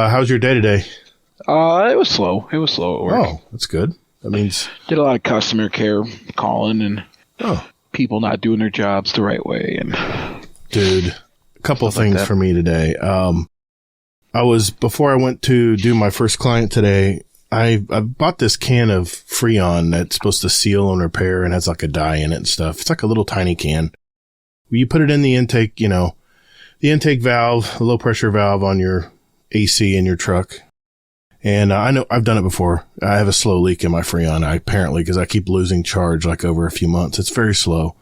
How's your day today? It was slow. It was slow at work. Oh, that's good. That means... Did a lot of customer care calling and people not doing their jobs the right way. And dude, a couple of things for me today. Before I went to do my first client today, I bought this can of Freon that's supposed to seal and repair and has like a dye in it and stuff. It's like a little tiny can. You put it in the intake, the intake valve, the low pressure valve on your AC in your truck. And I know I've done it before. I have a slow leak in my Freon, apparently, because I keep losing charge like over a few months. It's very slow.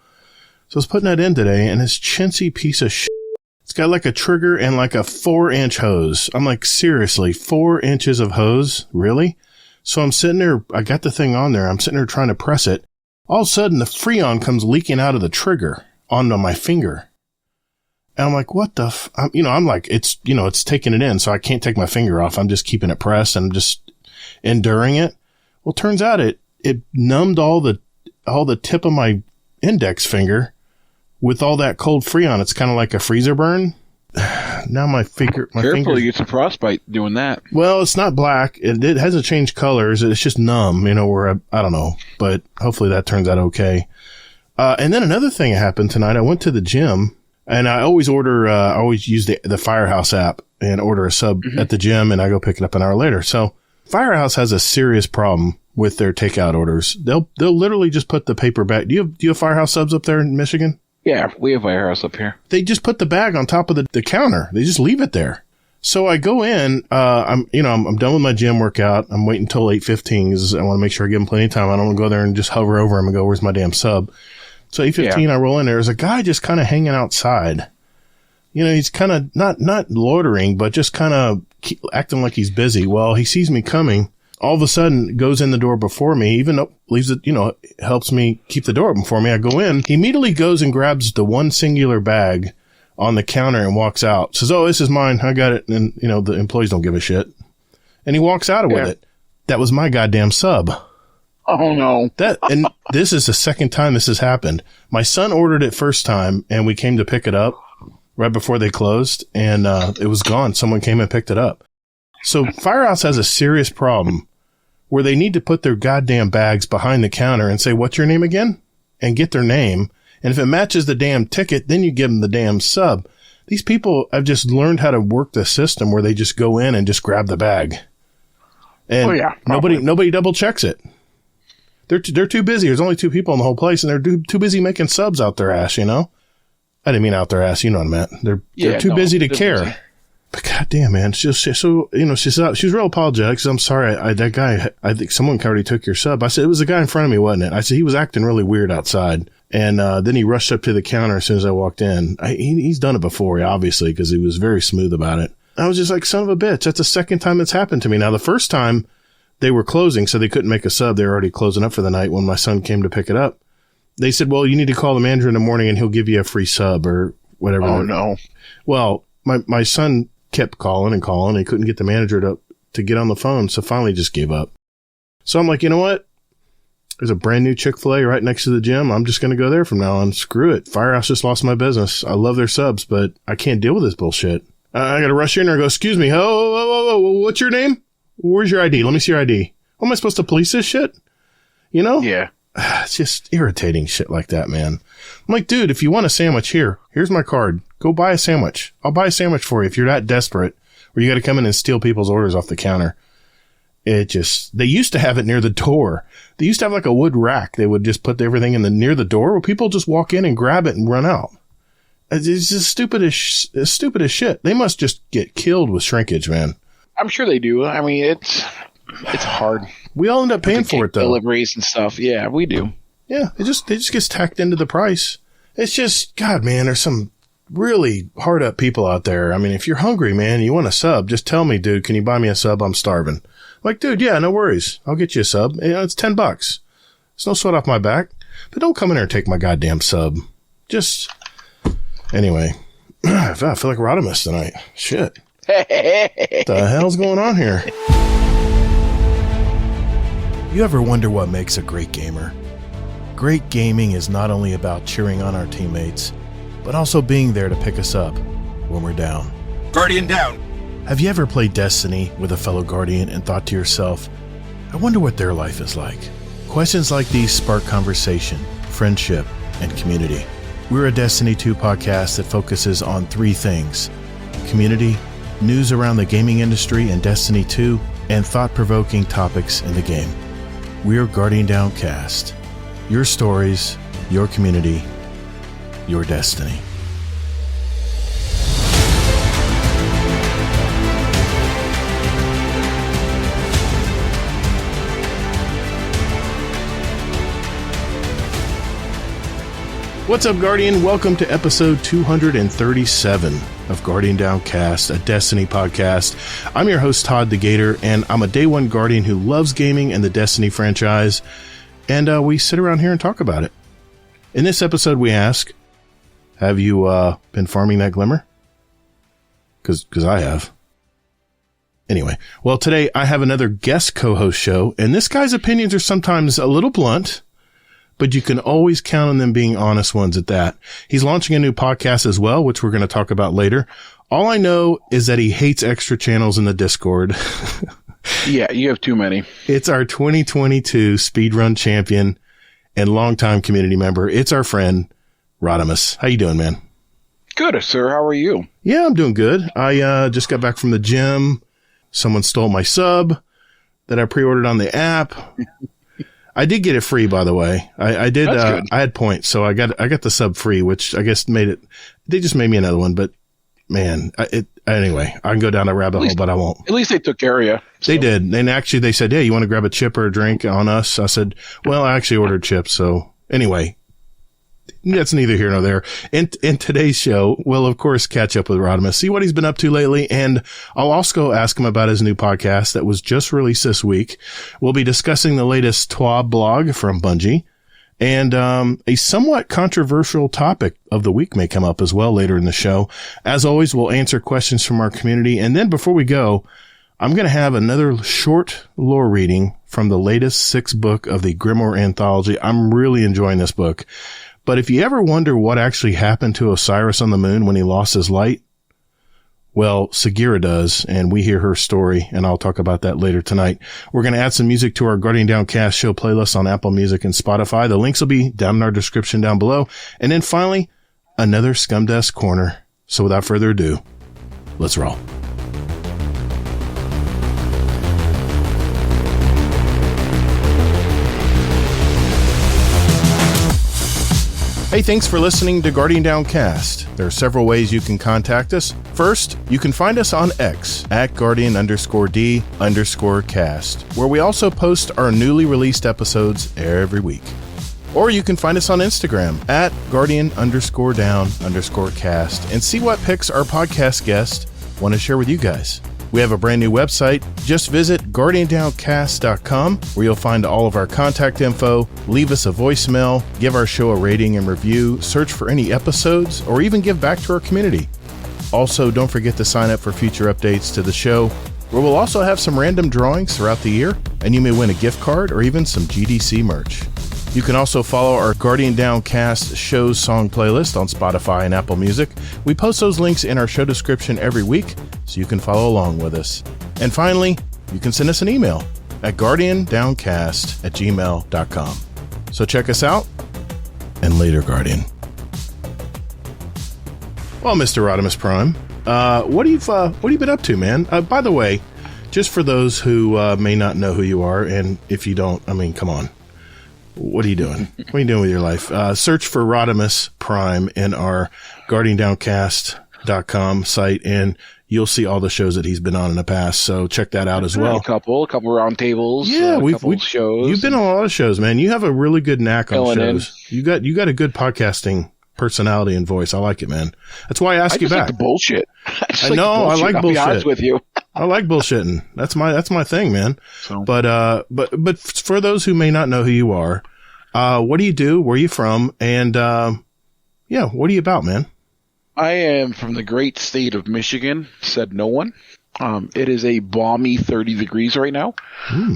So I was putting that in today, and this chintzy piece of shit, it's got like a trigger and like a 4-inch hose. I'm like, seriously, 4 inches of hose? Really? So I'm sitting there, I got the thing on there, I'm sitting there trying to press it. All of a sudden, the Freon comes leaking out of the trigger onto my finger. And I'm like, what the I'm like, it's taking it in, so I can't take my finger off. I'm just keeping it pressed and I'm just enduring it. Well, turns out it numbed all the tip of my index finger with all that cold Freon. It's kind of like a freezer burn. Now my finger... Careful, you get some frostbite doing that. Well, it's not black. It hasn't changed colors. It's just numb, where I don't know. But hopefully that turns out okay. And then another thing happened tonight. I went to the gym. And I always use the Firehouse app and order a sub at the gym, and I go pick it up an hour later. So Firehouse has a serious problem with their takeout orders. They'll literally just put the paper bag. Do you have Firehouse subs up there in Michigan? Yeah, we have Firehouse up here. They just put the bag on top of the counter. They just leave it there. So I go in, I'm done with my gym workout. I'm waiting until 8:15 because I want to make sure I give them plenty of time. I don't want to go there and just hover over them and go, where's my damn sub? So 8:15, I roll in. There's a guy just kind of hanging outside. He's kind of not loitering, but just kind of acting like he's busy. Well, he sees me coming. All of a sudden, goes in the door before me, even though leaves it, helps me keep the door open for me. I go in. He immediately goes and grabs the one singular bag on the counter and walks out. Says, "Oh, this is mine. I got it." And, the employees don't give a shit. And he walks out with it. That was my goddamn sub. Oh, no. And this is the second time this has happened. My son ordered it first time, and we came to pick it up right before they closed, and it was gone. Someone came and picked it up. So Firehouse has a serious problem where they need to put their goddamn bags behind the counter and say, "What's your name again?" and get their name. And if it matches the damn ticket, then you give them the damn sub. These people have just learned how to work the system where they just go in and just grab the bag. And nobody double checks it. They're too busy. There's only 2 people in the whole place, and they're too busy making subs out their ass, I didn't mean out their ass, you know what I meant. They're too busy to care. Busy. But goddamn, man, she's real apologetic. I'm sorry, that guy, I think someone already took your sub. I said, it was the guy in front of me, wasn't it? I said, he was acting really weird outside. And then he rushed up to the counter as soon as I walked in. He's done it before, obviously, because he was very smooth about it. I was just like, son of a bitch, that's the second time it's happened to me. Now, the first time, they were closing, so they couldn't make a sub. They were already closing up for the night when my son came to pick it up. They said, well, you need to call the manager in the morning and he'll give you a free sub or whatever. Oh, no. Well, my son kept calling and calling. He couldn't get the manager to get on the phone, so finally just gave up. So I'm like, you know what? There's a brand new Chick-fil-A right next to the gym. I'm just going to go there from now on. Screw it. Firehouse just lost my business. I love their subs, but I can't deal with this bullshit. I got to rush in there and go, excuse me. Oh, what's your name? Where's your ID? Let me see your ID. Am I supposed to police this shit? Yeah. It's just irritating shit like that, man. I'm like, dude, if you want a sandwich, here's my card. Go buy a sandwich. I'll buy a sandwich for you if you're that desperate, or you got to come in and steal people's orders off the counter. They used to have it near the door. They used to have like a wood rack. They would just put everything near the door where people just walk in and grab it and run out. It's just stupid as shit. They must just get killed with shrinkage, man. I'm sure they do. I mean, it's hard. We all end up paying for it, though. Deliveries and stuff. Yeah, we do. Yeah, it just gets tacked into the price. It's just, God, man, there's some really hard up people out there. I mean, if you're hungry, man, you want a sub, just tell me, dude, can you buy me a sub? I'm starving. Like, dude, yeah, no worries. I'll get you a sub. It's $10. It's no sweat off my back. But don't come in there and take my goddamn sub. Anyway, I feel like Rodimus tonight. Shit. What the hell's going on here? You ever wonder what makes a great gamer? Great gaming is not only about cheering on our teammates, but also being there to pick us up when we're down. Guardian down. Have you ever played Destiny with a fellow Guardian and thought to yourself, I wonder what their life is like? Questions like these spark conversation, friendship, and community. We're a Destiny 2 podcast that focuses on three things: community, news around the gaming industry and Destiny 2, and thought-provoking topics in the game. We're Guardian Downcast. Your stories, your community, your destiny. What's up, Guardian? Welcome to episode 237 of Guardian Downcast, a Destiny podcast. I'm your host, Todd the Gator, and I'm a Day One Guardian who loves gaming and the Destiny franchise, and we sit around here and talk about it. In this episode, we ask, have you been farming that glimmer? Because I have. Anyway, well, today I have another guest co-host show, and this guy's opinions are sometimes a little blunt, but you can always count on them being honest ones at that. He's launching a new podcast as well, which we're going to talk about later. All I know is that he hates extra channels in the Discord. Yeah, you have too many. It's our 2022 speedrun champion and longtime community member. It's our friend, Rodimus. How you doing, man? Good, sir. How are you? Yeah, I'm doing good. I just got back from the gym. Someone stole my sub that I pre-ordered on the app. I did get it free, by the way. I did. I had points, so I got the sub free, which I guess made it. They just made me another one, but man, anyway, I can go down a rabbit hole, but I won't. At least they took care of you. So. They did, and actually, they said, "Hey, you want to grab a chip or a drink on us?" I said, "Well, I actually ordered chips." So anyway, that's neither here nor there. In today's show, we'll of course catch up with Rodimus, see what he's been up to lately, and I'll also ask him about his new podcast that was just released this week. We'll be discussing the latest TWAB blog from Bungie, and a somewhat controversial topic of the week may come up as well later in the show. As always, we'll answer questions from our community, and then before we go, I'm going to have another short lore reading from the latest 6th book of the Grimoire Anthology. I'm really enjoying this book. But if you ever wonder what actually happened to Osiris on the moon when he lost his light, well, Sagira does, and we hear her story, and I'll talk about that later tonight. We're going to add some music to our Guardian Downcast show playlist on Apple Music and Spotify. The links will be down in our description down below. And then finally, another Scumdesk Corner. So without further ado, let's roll. Hey, thanks for listening to Guardian Downcast. There are several ways you can contact us. First, you can find us on X at Guardian_D_cast, where we also post our newly released episodes every week. Or you can find us on Instagram at Guardian_Down_cast and see what pics our podcast guests want to share with you guys. We have a brand new website. Just visit GuardianDowncast.com, where you'll find all of our contact info, leave us a voicemail, give our show a rating and review, search for any episodes, or even give back to our community. Also, don't forget to sign up for future updates to the show, where we'll also have some random drawings throughout the year, and you may win a gift card or even some GDC merch. You can also follow our Guardian Downcast shows song playlist on Spotify and Apple Music. We post those links in our show description every week, so you can follow along with us. And finally, you can send us an email at guardiandowncast@gmail.com. So check us out, and later, Guardian. Well, Mr. Rodimus Prime, what have you been up to, man? By the way, just for those who may not know who you are, and if you don't, I mean, come on. What are you doing? What are you doing with your life? Search for Rodimus Prime in our GuardianDowncast.com site, and you'll see all the shows that he's been on in the past. So check that out as well. A couple round tables. Yeah, we've shows. You've been on a lot of shows, man. You have a really good knack on shows. You got a good podcasting personality and voice. I like it, man. That's why I asked you back. Like the bullshit. I know. I like bullshit. I'll be honest with you. I like bullshitting. That's my thing, man. So. But for those who may not know who you are, what do you do? Where are you from? And what are you about, man? I am from the great state of Michigan, said no one. It is a balmy 30 degrees right now.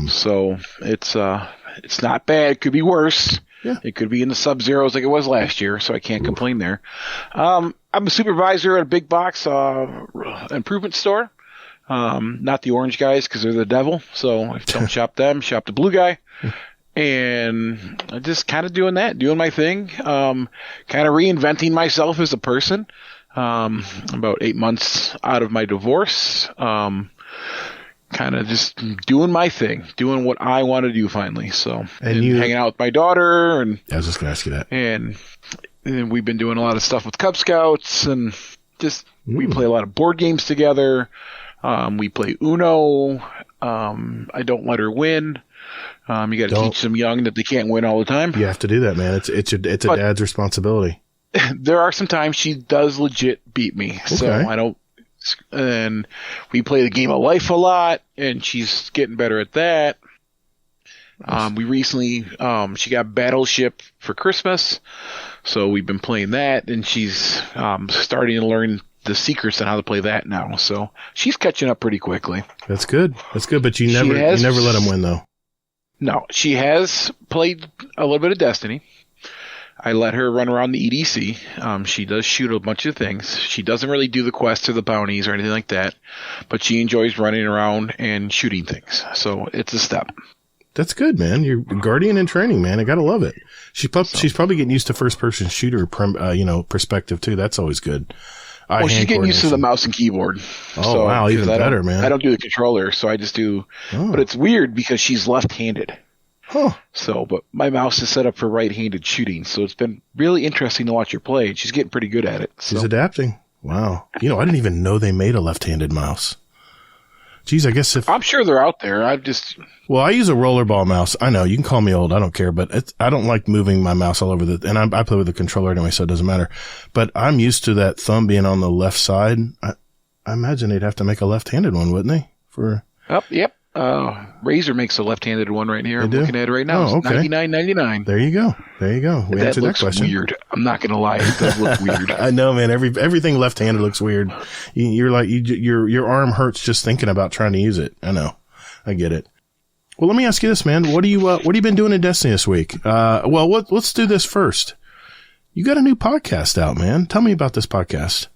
So it's not bad. It could be worse. Yeah. It could be in the sub-zeros like it was last year, so I can't complain there. I'm a supervisor at a big box improvement store. Not the orange guys because they're the devil. So if you don't shop them, shop the blue guy. And I'm just kind of doing my thing. Kind of reinventing myself as a person. About 8 months out of my divorce. Kind of just doing my thing, doing what I want to do finally. So, and hanging out with my daughter. And I was just going to ask you that. And we've been doing a lot of stuff with Cub Scouts and just, we play a lot of board games together. We play Uno. I don't let her win. You got to teach them young that they can't win all the time. You have to do that, man. It's a dad's responsibility. There are some times she does legit beat me. Okay. So I don't, and we play the game of life a lot, and she's getting better at that. Nice. We recently, she got Battleship for Christmas, so we've been playing that, and she's starting to learn the secrets on how to play that now. So she's catching up pretty quickly. That's good. But you never let them win though. No, she has played a little bit of Destiny. I let her run around the EDC. She does shoot a bunch of things. She doesn't really do the quests or the bounties or anything like that, but she enjoys running around and shooting things. So it's a step. That's good, man. You're guardian in training, man. I gotta love it. She's probably getting used to first-person shooter, perspective too. That's always good. Well, she's getting used to the mouse and keyboard. Oh, wow, even better, man. I don't do the controller, so I just do. Oh. But it's weird because she's left-handed. Huh. So, but my mouse is set up for right-handed shooting, so it's been really interesting to watch her play, and she's getting pretty good at it. So. She's adapting. Wow. I didn't even know they made a left-handed mouse. Geez, I guess I'm sure they're out there. Well, I use a rollerball mouse. I know, you can call me old. I don't care, but I don't like moving my mouse all over and I play with the controller anyway, so it doesn't matter. But I'm used to that thumb being on the left side. I imagine they'd have to make a left-handed one, wouldn't they? Yep. Razer makes a left-handed one right here. I'm looking at it right now. Oh, okay. It's $99.99. There you go. We answered that question. Weird. I'm not gonna lie, it does look weird. I know, man. Everything left-handed looks weird. You're like your arm hurts just thinking about trying to use it. I know. I get it. Well, let me ask you this, man. What have you been doing in Destiny this week? Let's do this first. You got a new podcast out, man. Tell me about this podcast.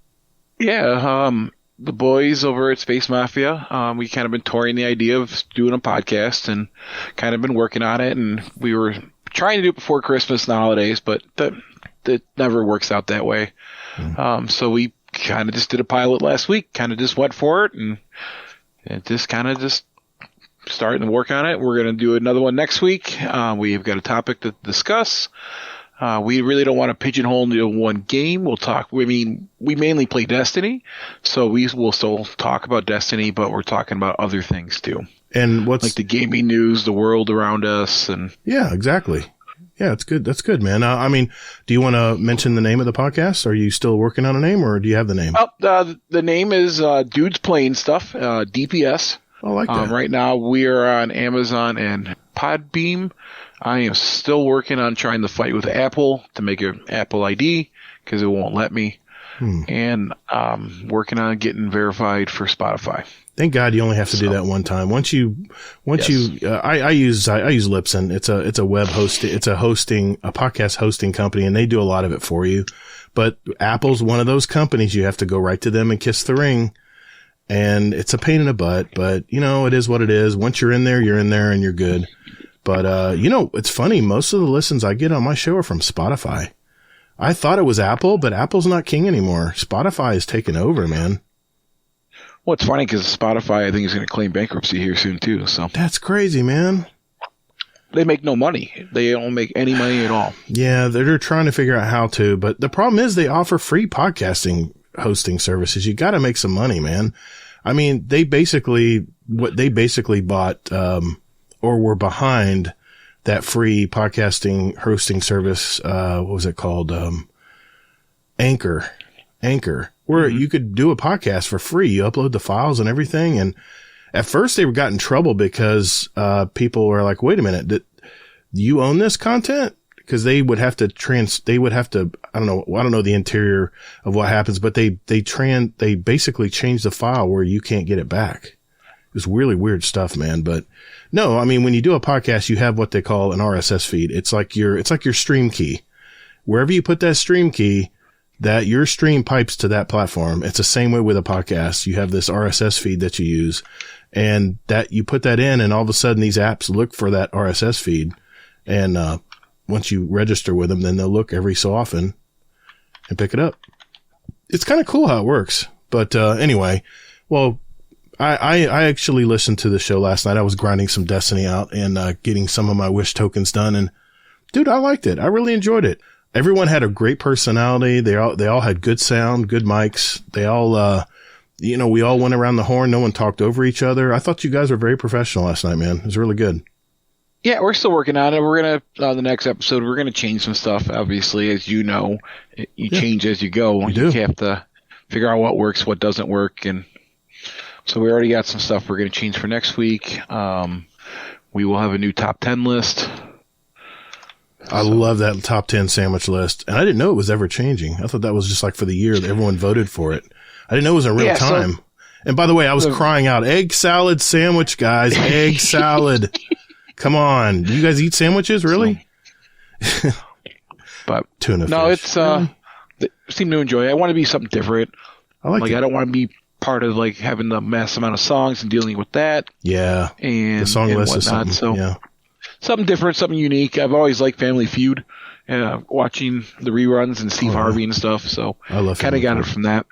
Yeah. The boys over at Space Mafia, we kind of been touring the idea of doing a podcast and kind of been working on it. And we were trying to do it before Christmas and the holidays, but that never works out that way. So we kind of just did a pilot last week, kind of just went for it and just kind of just starting to work on it. We're going to do another one next week. We've got a topic to discuss. We really don't want to pigeonhole into one game. We mainly play Destiny, so we will still talk about Destiny, but we're talking about other things too. And what's like the gaming news, the world around us, and yeah, exactly. Yeah, it's good. That's good, man. Do you want to mention the name of the podcast? Are you still working on a name, or do you have the name? The name is Dudes Playing Stuff, DPS. I like that. Right now we are on Amazon and Podbeam. I am still working on trying to fight with Apple to make an Apple ID because it won't let me. And working on getting verified for Spotify. Thank God you only have to do that one time. I use Libsyn. It's a web host. It's a podcast hosting company, and they do a lot of it for you. But Apple's one of those companies you have to go right to them and kiss the ring. And it's a pain in the butt, but it is what it is. Once you're in there and you're good. But, it's funny. Most of the listens I get on my show are from Spotify. I thought it was Apple, but Apple's not king anymore. Spotify is taking over, man. Well, it's funny because Spotify, I think, is going to claim bankruptcy here soon, too. So that's crazy, man. They make no money. They don't make any money at all. Yeah, they're trying to figure out how to. But the problem is they offer free podcasting hosting services. You got to make some money, man. I mean, they basically bought or were behind that free podcasting hosting service. What was it called? Anchor, where you could do a podcast for free. You upload the files and everything. And at first they got in trouble because people were like, wait a minute, do you own this content? Because they would have to I don't know the interior of what happens, but they basically change the file where you can't get it back. It's really weird stuff, man. But no, I mean, when you do a podcast, you have what they call an RSS feed. It's like your stream key. Wherever you put that stream key, that your stream pipes to that platform. It's the same way with a podcast. You have this RSS feed that you use, and that you put that in, and all of a sudden these apps look for that RSS feed. And once you register with them, then they'll look every so often and pick it up. It's kind of cool how it works. But anyway, well, I actually listened to the show last night. I was grinding some Destiny out and getting some of my wish tokens done. And dude, I liked it. I really enjoyed it. Everyone had a great personality. They all had good sound, good mics. They all, we all went around the horn. No one talked over each other. I thought you guys were very professional last night, man. It was really good. Yeah, we're still working on it. We're going to, the next episode, we're going to change some stuff. Obviously, as you know, you change as you go. You have to figure out what works, what doesn't work. And so we already got some stuff we're going to change for next week. We will have a new top 10 list. I love that top 10 sandwich list. And I didn't know it was ever changing. I thought that was just like for the year that everyone voted for it. I didn't know it was in real time. And by the way, I was crying out, egg salad sandwich, guys, egg salad. Come on. Do you guys eat sandwiches? Really? But tuna no, fish. They seem to enjoy it. I want to be something different. I like it. I don't want to be part of like having the mass amount of songs and dealing with that. Yeah. And the song list whatnot. is something. So yeah. Something different, something unique. I've always liked Family Feud, watching the reruns and Steve Harvey and stuff. So I love kind of got it from that.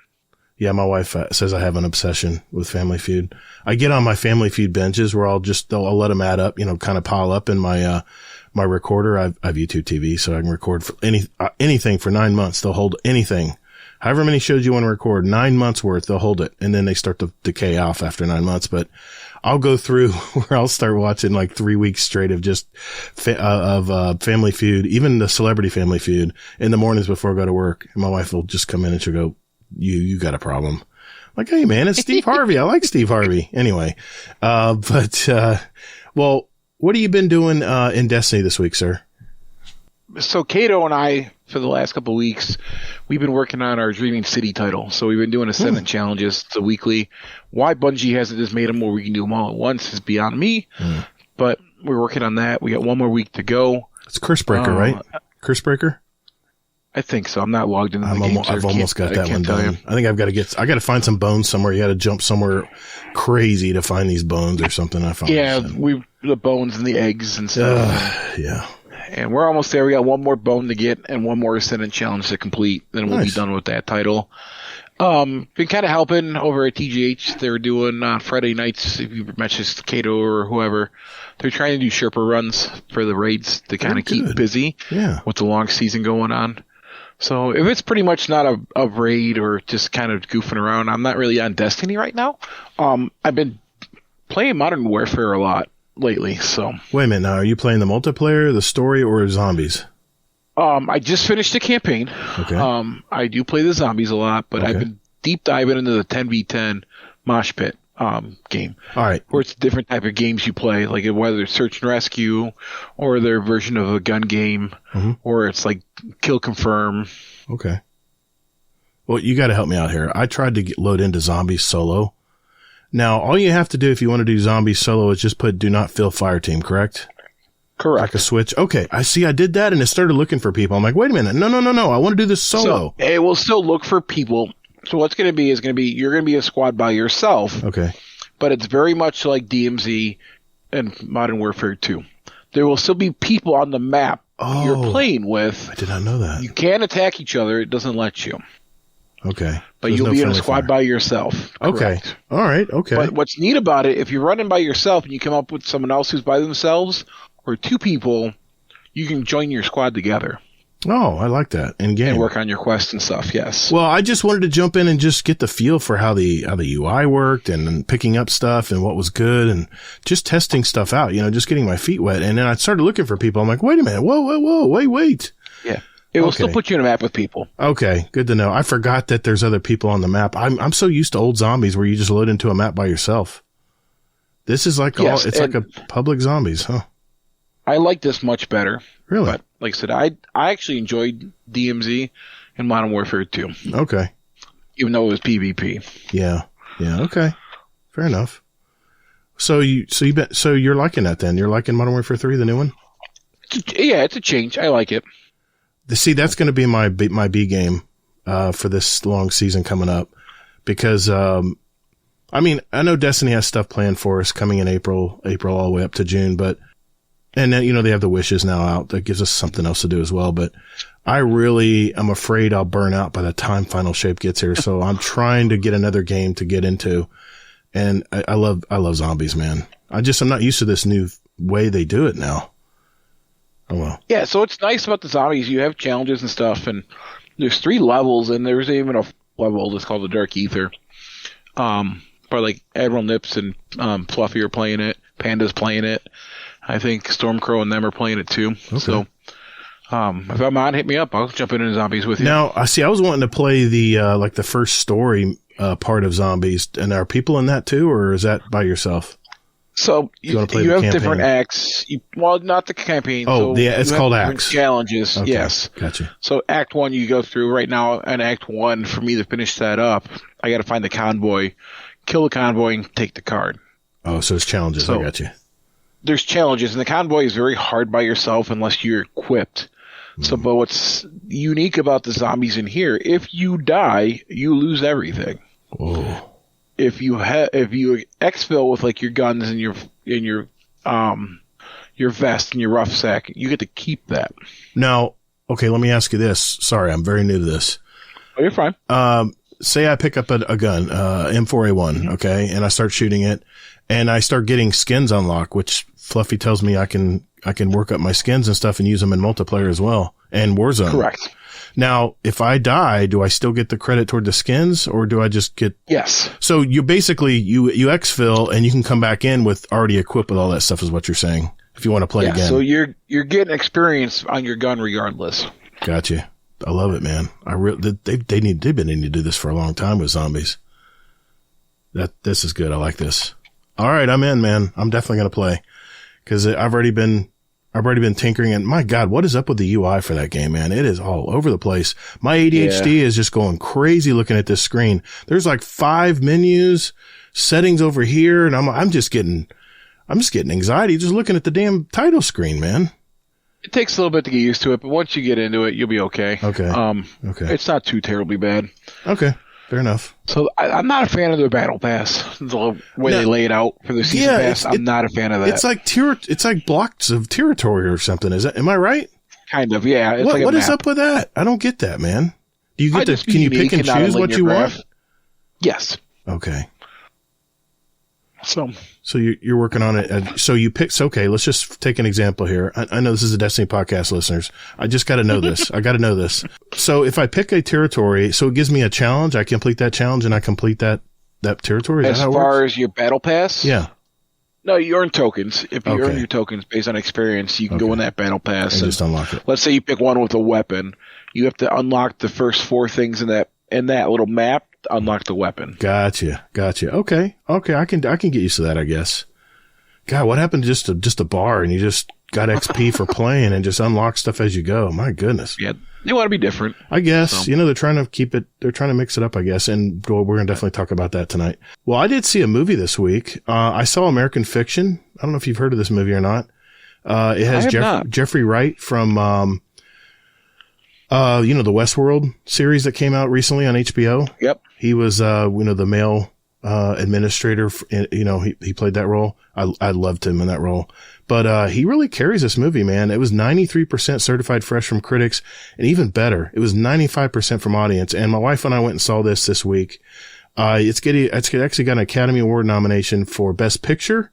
Yeah, my wife says I have an obsession with Family Feud. I get on my Family Feud binges where I'll let them add up, kind of pile up in my my recorder. I've YouTube TV, so I can record for anything for 9 months. They'll hold anything. However many shows you want to record, 9 months worth, they'll hold it. And then they start to decay off after 9 months. But I'll go through where I'll start watching like 3 weeks straight of just Family Feud, even the Celebrity Family Feud in the mornings before I go to work. And my wife will just come in and she'll go, you got a problem. I'm like, hey man, it's Steve Harvey. I like Steve Harvey. Anyway, well, what have you been doing in Destiny this week, sir? So Kato and I, for the last couple of weeks, we've been working on our Dreaming City title. So we've been doing Ascendant challenges. It's a weekly. Why Bungie hasn't just made them where we can do them all at once is beyond me. But we're working on that. We got one more week to go. It's Cursebreaker, right? Cursebreaker? I think so. I'm not logged into the game. I've almost got that one done. I think I got to find some bones somewhere. You got to jump somewhere crazy to find these bones or something. I found. Yeah, the bones and the eggs and stuff. Yeah. And we're almost there. We got one more bone to get and one more Ascendant challenge to complete. Then we'll be done with that title. Been kind of helping over at TGH. They're doing on Friday nights, if you matches Kato or whoever, they're trying to do Sherpa runs for the raids to kind of keep busy with the long season going on. So if it's pretty much not a raid or just kind of goofing around, I'm not really on Destiny right now. I've been playing Modern Warfare a lot lately. So wait a minute, now are you playing the multiplayer, the story, or zombies? I just finished the campaign. Okay. I do play the zombies a lot, but I've been deep diving into the 10v10 Mosh Pit game. All right. Where it's different type of games you play, like whether it's search and rescue or their version of a gun game, or it's like kill confirm. Okay. Well, you got to help me out here. I tried to load into zombies solo. Now, all you have to do if you want to do zombies solo is just put do not fill fire team, correct? Correct. Like a switch. Okay. I did that and it started looking for people. I'm like, wait a minute. No. I want to do this solo. So it will still look for people. So what's going to be you're going to be a squad by yourself. Okay. But it's very much like DMZ and Modern Warfare 2. There will still be people on the map you're playing with. I did not know that. You can attack each other. It doesn't let you. Okay. But you'll be in a squad by yourself. Okay. Correct. All right. Okay. But what's neat about it, if you're running by yourself and you come up with someone else who's by themselves or two people, you can join your squad together. Oh, I like that. In game. And work on your quests and stuff, yes. Well, I just wanted to jump in and just get the feel for how the UI worked and picking up stuff and what was good and just testing stuff out, just getting my feet wet. And then I started looking for people. I'm like, wait a minute. Whoa, wait. Yeah. It will still put you in a map with people. Okay, good to know. I forgot that there's other people on the map. I'm so used to old zombies where you just load into a map by yourself. This is like it's like a public zombies, huh? I like this much better. Really? But like I said, I actually enjoyed DMZ and Modern Warfare 2. Okay. Even though it was PvP. Yeah. Okay. Fair enough. So you're liking that then? You're liking Modern Warfare 3, the new one? It's a change. I like it. See, that's going to be my B game. for this long season coming up because, I mean, I know Destiny has stuff planned for us coming in April all the way up to June, and then, they have the wishes now out. That gives us something else to do as well. But I really am afraid I'll burn out by the time Final Shape gets here. So I'm trying to get another game to get into. And I love zombies, man. I'm not used to this new way they do it now. Oh, well. Yeah. So it's nice about the zombies. You have challenges and stuff, and there's 3 levels, and there's even a level that's called the Dark Ether. But like Admiral Nips and Fluffy are playing it. Panda's playing it. I think Stormcrow and them are playing it too. Okay. So if I'm on, hit me up. I'll jump into zombies with you. Now, I was wanting to play the like the first story part of zombies. And are people in that too, or is that by yourself? So you have different acts. Not the campaign. Oh, yeah, it's called acts. Challenges, okay. Yes. Gotcha. So Act 1 you go through right now, and Act 1, for me to finish that up, I got to find the convoy, kill the convoy, and take the card. Oh, so it's challenges. I got you. There's challenges, and the convoy is very hard by yourself unless you're equipped. So, but what's unique about the zombies in here, if you die, you lose everything. Whoa. If you exfil with like your guns and your vest and your rucksack, you get to keep that. Now, okay, let me ask you this. Sorry, I'm very new to this. Oh, you're fine. Say I pick up a gun, M4A1, okay, and I start shooting it, and I start getting skins unlocked, which Fluffy tells me I can work up my skins and stuff and use them in multiplayer as well, and Warzone. Correct. Now, if I die, do I still get the credit toward the skins, or do I just get... Yes. So you basically, you exfil, and you can come back in with already equipped with all that stuff is what you're saying, if you want to play again. So you're getting experience on your gun regardless. Gotcha. I love it, man. They've been needing to do this for a long time with zombies. This is good. I like this. All right, I'm in, man. I'm definitely going to play because I've already been tinkering, and my God, what is up with the UI for that game, man? It is all over the place. My ADHD is just going crazy looking at this screen. There's like 5 menus, settings over here, and I'm just getting anxiety just looking at the damn title screen, man. It takes a little bit to get used to it, but once you get into it, you'll be okay. Okay. Okay. It's not too terribly bad. Okay. Fair enough. So I'm not a fan of their battle pass. The way they lay it out for the season pass, I'm not a fan of that. It's like blocks of territory or something. Am I right? Kind of, yeah. It's what is up with that? I don't get that, man. Do you get to? Can you pick and choose what you want? Yes. Okay. So you're working on it. So you pick. Okay, let's just take an example here. I know this is a Destiny podcast, listeners. I just got to know this. I got to know this. So if I pick a territory, so it gives me a challenge. I complete that challenge and I complete that territory. As far as your battle pass, yeah. No, you earn tokens. If you earn your tokens based on experience, you can go in that battle pass and just unlock it. Let's say you pick one with a weapon. You have to unlock the first 4 things in that little map. Unlock the weapon. Gotcha. Okay. I can get used to that, I guess. God, what happened to just a bar and you just got XP for playing and just unlock stuff as you go? My goodness. Yeah, they want to be different. I guess. So. They're trying to mix it up, I guess. And we're going to definitely talk about that tonight. Well, I did see a movie this week. I saw American Fiction. I don't know if you've heard of this movie or not. It has Jeffrey Wright from, the Westworld series that came out recently on HBO. Yep. He was, the male, administrator. He played that role. I loved him in that role, but, he really carries this movie, man. It was 93% certified fresh from critics, and even better, it was 95% from audience. And my wife and I went and saw this week. It's actually got an Academy Award nomination for Best Picture,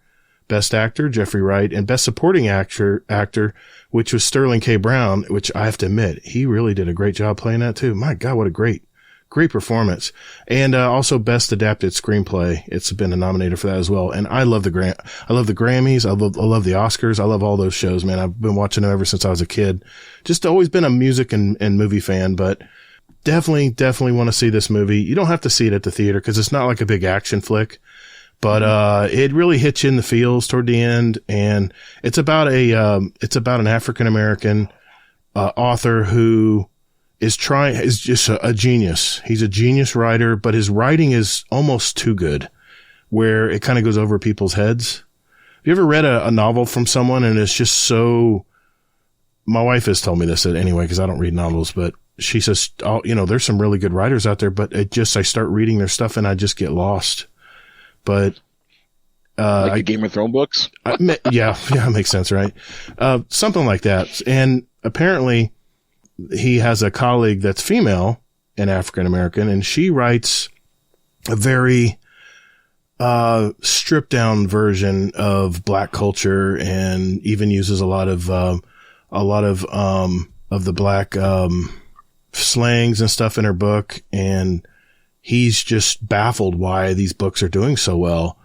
Best Actor, Jeffrey Wright, and Best Supporting Actor, which was Sterling K. Brown, which I have to admit, he really did a great job playing that too. My God, what a great performance. And also Best Adapted Screenplay. It's been nominated for that as well. And I love the Grammys. I love the Oscars. I love all those shows, man. I've been watching them ever since I was a kid. Just always been a music and movie fan, but definitely want to see this movie. You don't have to see it at the theater because it's not like a big action flick. But, it really hits you in the feels toward the end. And it's about an African-American, author who is just a genius. He's a genius writer, but his writing is almost too good where it kind of goes over people's heads. Have you ever read a novel from someone and it's just so, my wife has told me this anyway, cause I don't read novels, but she says, oh, there's some really good writers out there, but I start reading their stuff and I just get lost. But, like the Game of Thrones books? Yeah, it makes sense, right? Something like that. And apparently he has a colleague that's female and African American, and she writes a very, stripped down version of black culture, and even uses a lot of the black, slangs and stuff in her book. And he's just baffled why these books are doing so well.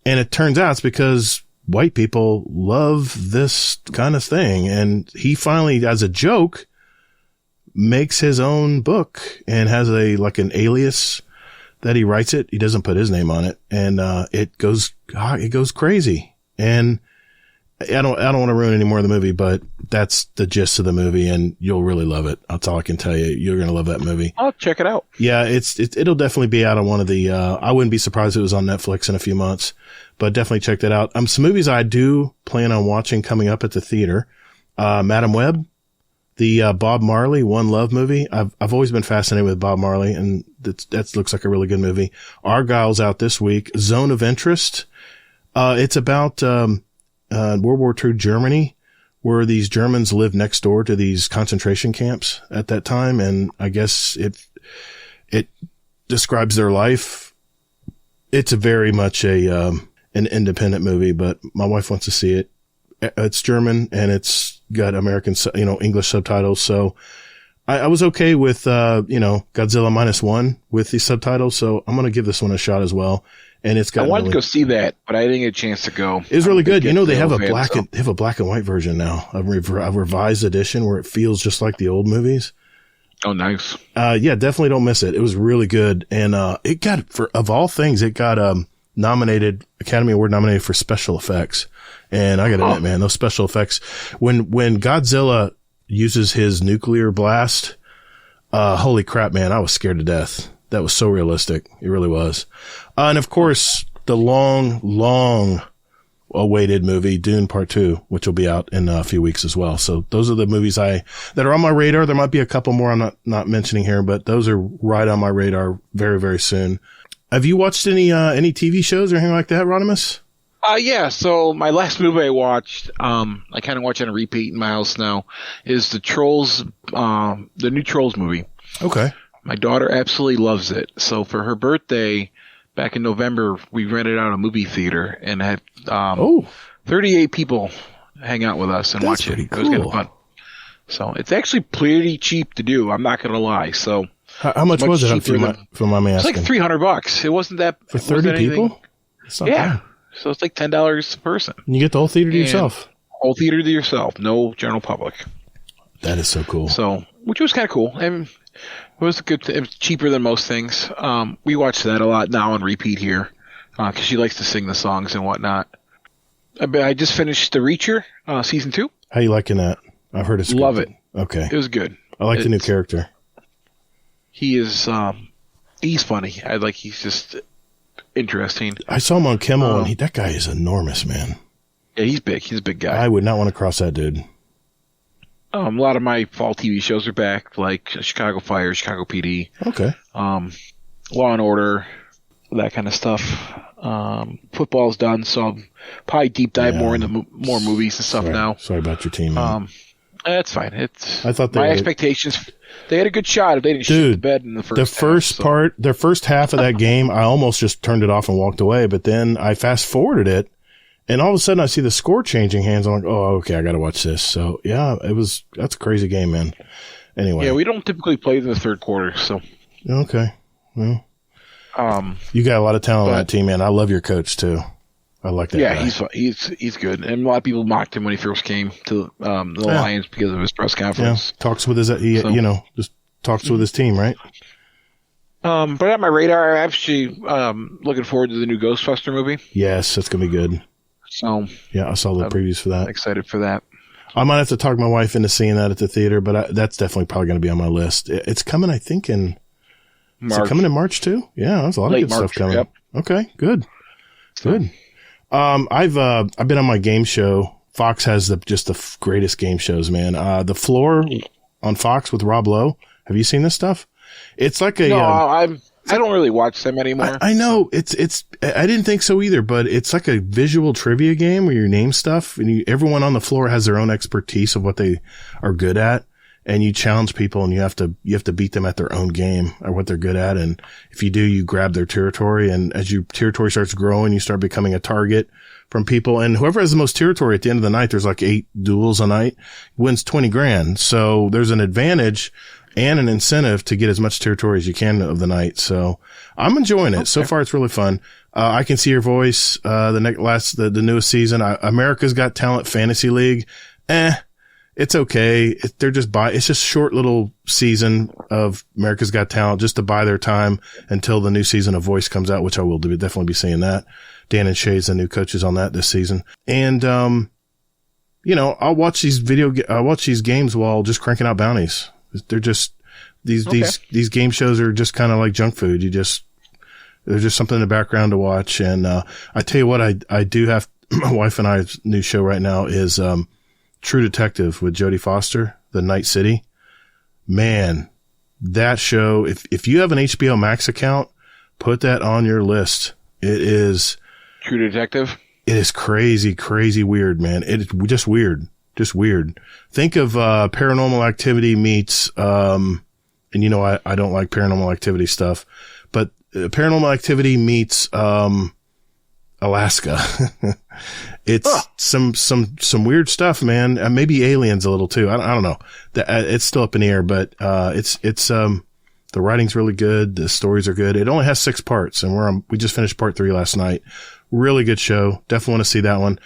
And it turns out it's because white people love this kind of thing. And he finally, as a joke, makes his own book and has an alias that he writes it. He doesn't put his name on it. And, it goes crazy. And I don't want to ruin any more of the movie, but that's the gist of the movie, and you'll really love it. That's all I can tell you. You're going to love that movie. I'll check it out. Yeah, it'll definitely be out on one of the, I wouldn't be surprised if it was on Netflix in a few months, but definitely check that out. Some movies I do plan on watching coming up at the theater. Madam Web, the Bob Marley One Love movie. I've always been fascinated with Bob Marley, and that looks like a really good movie. Argyle's out this week. Zone of Interest. It's about, World War II Germany, where these Germans lived next door to these concentration camps at that time. And I guess it describes their life. It's a very much an independent movie, but my wife wants to see it. It's German and it's got American, English subtitles. So I was okay with, Godzilla -1 with the subtitles. So I'm going to give this one a shot as well. And it's got. I wanted to go see that, but I didn't get a chance to go. It's really good. They have a black and white version now, a revised edition where it feels just like the old movies. Oh, nice. Yeah, definitely don't miss it. It was really good, and it got of all things, it got Academy Award nominated for special effects. And I got to admit, man, those special effects when Godzilla uses his nuclear blast, holy crap, man, I was scared to death. That was so realistic. It really was. And of course, the long awaited movie, Dune Part 2, which will be out in a few weeks as well. So those are the movies that are on my radar. There might be a couple more I'm not mentioning here, but those are right on my radar very, very soon. Have you watched any TV shows or anything like that, Rodimus? Yeah. So my last movie I watched, I kind of watch it on repeat in my house now, is the Trolls, the new Trolls movie. Okay. My daughter absolutely loves it. So for her birthday back in November, we rented out a movie theater and had 38 people hang out with us and watch it. Cool. It was kind of fun. So it's actually pretty cheap to do. I'm not going to lie. So how much was it? For my man, it's like $300. It wasn't that for 30 people. Yeah. So it's like $10 a person. And you get the whole theater to yourself. Whole theater to yourself. No general public. That is so cool. So, which was kind of cool. And it was good. It was cheaper than most things. We watch that a lot now on repeat here because she likes to sing the songs and whatnot. I just finished The Reacher season 2. How you liking that? I've heard it's love good. it. Okay, it was good. I like the new character. He is. He's funny. He's just interesting. I saw him on Kimmel, and that guy is enormous, man. Yeah, he's big. He's a big guy. I would not want to cross that dude. A lot of my fall TV shows are back, like Chicago Fire, Chicago PD. Okay. Law and Order, that kind of stuff. Football's done, so I'll probably deep dive more into more movies and stuff now. Sorry about your team, man. That's fine. I thought my expectations. They had a good shot if they didn't shoot the bed in the first half. The first half of that game, I almost just turned it off and walked away. But then I fast forwarded it, and all of a sudden I see the score changing hands. I'm like, oh, okay, I got to watch this. So yeah, that's a crazy game, man. Anyway, yeah, we don't typically play in the third quarter, so okay. Well, you got a lot of talent on that team, man. I love your coach too. I like that. Yeah, guy. he's good, and a lot of people mocked him when he first came to the Lions because of his press conference. Yeah, talks with his, just talks with his team, right? But on my radar, I'm actually looking forward to the new Ghostbuster movie. Yes, that's gonna be good. So yeah, I saw the previews for that. Excited for that. I might have to talk my wife into seeing that at the theater, but that's definitely probably going to be on my list. It's coming, I think, in March. Is it coming in March too? Yeah, there's a lot of good stuff coming. Yep. Okay, good. I've been on my game show. Fox has just the greatest game shows, man. The Floor on Fox with Rob Lowe. Have you seen this stuff? It's like a... No, I don't really watch them anymore. I know. I didn't think so either, but it's like a visual trivia game where you name stuff and everyone on the floor has their own expertise of what they are good at. And you challenge people and you have to beat them at their own game or what they're good at. And if you do, you grab their territory. And as your territory starts growing, you start becoming a target from people. And whoever has the most territory at the end of the night, there's like 8 duels a night, wins 20 grand. So there's an advantage and an incentive to get as much territory as you can of the night. So I'm enjoying it. Okay. So far, it's really fun. I Can See Your Voice, the newest season, America's Got Talent Fantasy League. It's okay. It's just short little season of America's Got Talent just to buy their time until the new season of Voice comes out, which I will definitely be seeing that. Dan and Shay's the new coaches on that this season. And, I'll watch these games while just cranking out bounties. They're just, these game shows are just kind of like junk food. There's just something in the background to watch. And, I tell you what, I do have, my wife and I's new show right now is, True Detective with Jodie Foster, The Night City. Man, that show, if you have an HBO Max account, put that on your list. It is True Detective. It is crazy, crazy weird, man. It's just weird. Just weird. Think of Paranormal Activity meets and I don't like Paranormal Activity stuff, but Paranormal Activity meets Alaska. It's some weird stuff, man. Maybe aliens a little too. I don't know. It's still up in the air, but it's the writing's really good. The stories are good. It only has 6 parts, and we just finished part 3 last night. Really good show. Definitely want to see that one.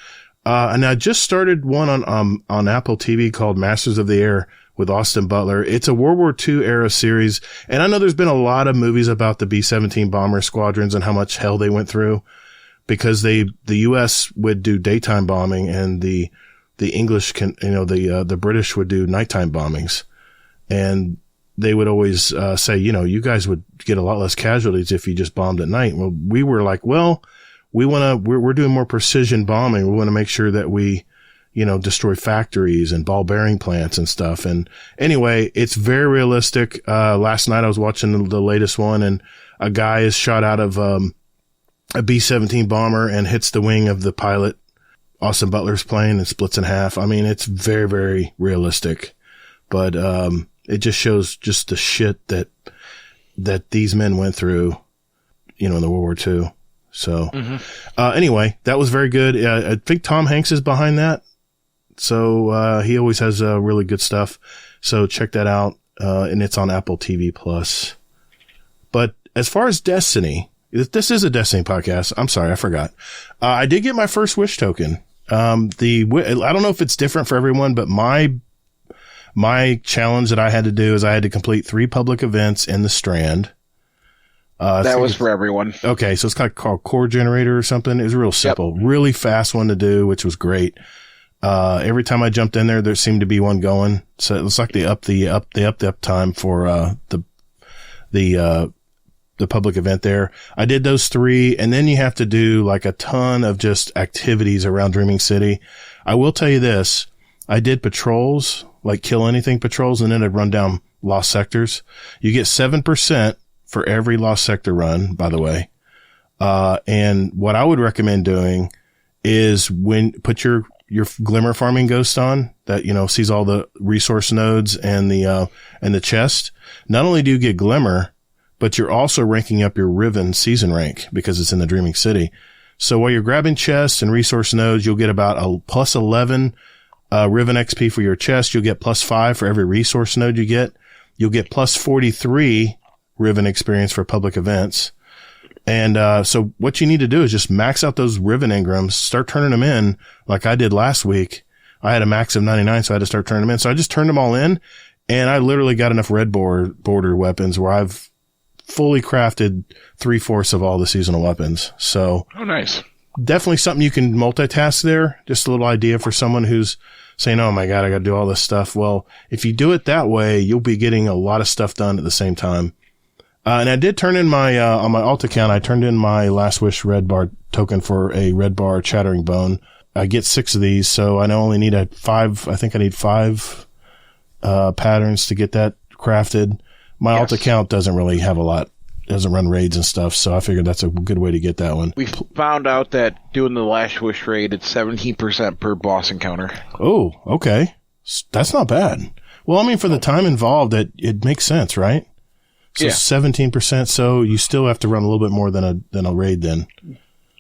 And I just started one on Apple TV called Masters of the Air with Austin Butler. It's a World War II era series, and I know there's been a lot of movies about the B-17 bomber squadrons and how much hell they went through. Because the U.S. would do daytime bombing and the English the British would do nighttime bombings. And they would always, say, you guys would get a lot less casualties if you just bombed at night. Well, we were like, we're doing more precision bombing. We want to make sure that we, destroy factories and ball bearing plants and stuff. And anyway, it's very realistic. Last night I was watching the latest one and a guy is shot out of, a B-17 bomber and hits the wing of the pilot, Austin Butler's plane, and splits in half. I mean, it's very, very realistic, but, it just shows just the shit that these men went through, in the World War II. So, anyway, that was very good. I think Tom Hanks is behind that. So, he always has, really good stuff. So check that out. And it's on Apple TV Plus. But as far as Destiny, this is a Destiny podcast. I'm sorry, I forgot. I did get my first Wish token. I don't know if it's different for everyone, but my challenge that I had to do is I had to complete 3 public events in the Strand. That was for everyone. Okay, so it's kind of called Core Generator or something. It was real simple, really fast one to do, which was great. Every time I jumped in there seemed to be one going. So it was like the up time for the public event there. I did those 3, and then you have to do like a ton of just activities around Dreaming City. I will tell you this. I did patrols, like kill anything patrols, and then I'd run down lost sectors. You get 7% for every lost sector run, by the way. And what I would recommend doing is put your Glimmer farming ghost on that, sees all the resource nodes and the chest. Not only do you get Glimmer, but you're also ranking up your Riven season rank because it's in the Dreaming City. So while you're grabbing chests and resource nodes, you'll get about a plus 11 Riven XP for your chest. You'll get plus 5 for every resource node you get. You'll get plus 43 Riven experience for public events. And so what you need to do is just max out those Riven engrams, start turning them in like I did last week. I had a max of 99, so I had to start turning them in. So I just turned them all in, and I literally got enough red border weapons where I've fully crafted 3/4 of all the seasonal weapons. So, oh, nice. Definitely something you can multitask there. Just a little idea for someone who's saying, oh my God, I got to do all this stuff. Well, if you do it that way, you'll be getting a lot of stuff done at the same time. And I did turn in my, on my alt account, I turned in my Last Wish red bar token for a red bar chattering bone. I get 6 of these, so I only need 5. I think I need 5, patterns to get that crafted. My alt account doesn't really have a lot, doesn't run raids and stuff, so I figured that's a good way to get that one. We found out that doing the Last Wish raid, it's 17% per boss encounter. Oh, okay. That's not bad. Well, I mean, for the time involved, it makes sense, right? So 17%, so you still have to run a little bit more than a raid then.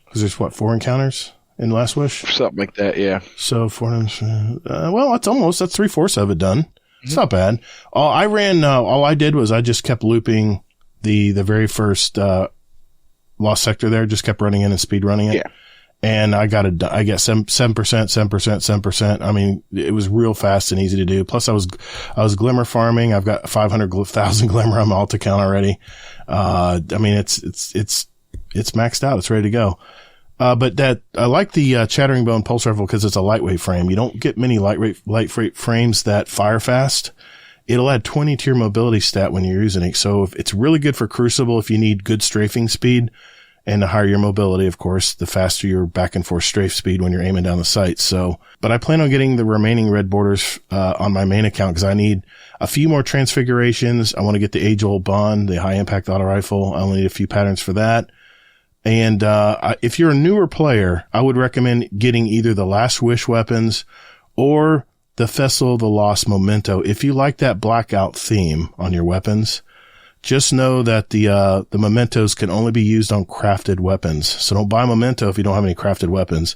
Because there's, 4 encounters in Last Wish? Something like that, yeah. So, well, that's 3/4 of it done. It's not bad. All I did was I just kept looping the very first Lost Sector there, just kept running in and speed running it. Yeah. And I got 7%. I mean, it was real fast and easy to do. Plus I was glimmer farming. I've got 500,000 glimmer on my alt account already. I mean, it's maxed out. It's ready to go. But I like the Chattering Bone pulse rifle because it's a lightweight frame. You don't get many lightweight frames that fire fast. It'll add 20 to your mobility stat when you're using it. So it's really good for Crucible if you need good strafing speed, and the higher your mobility, of course, the faster your back and forth strafe speed when you're aiming down the sight. So, but I plan on getting the remaining red borders on my main account because I need a few more transfigurations. I want to get the age-old Bond, the high impact auto rifle. I only need a few patterns for that. And if you're a newer player, I would recommend getting either the Last Wish weapons or the Festival of the Lost Memento. If you like that blackout theme on your weapons, just know that the mementos can only be used on crafted weapons. So don't buy a memento if you don't have any crafted weapons.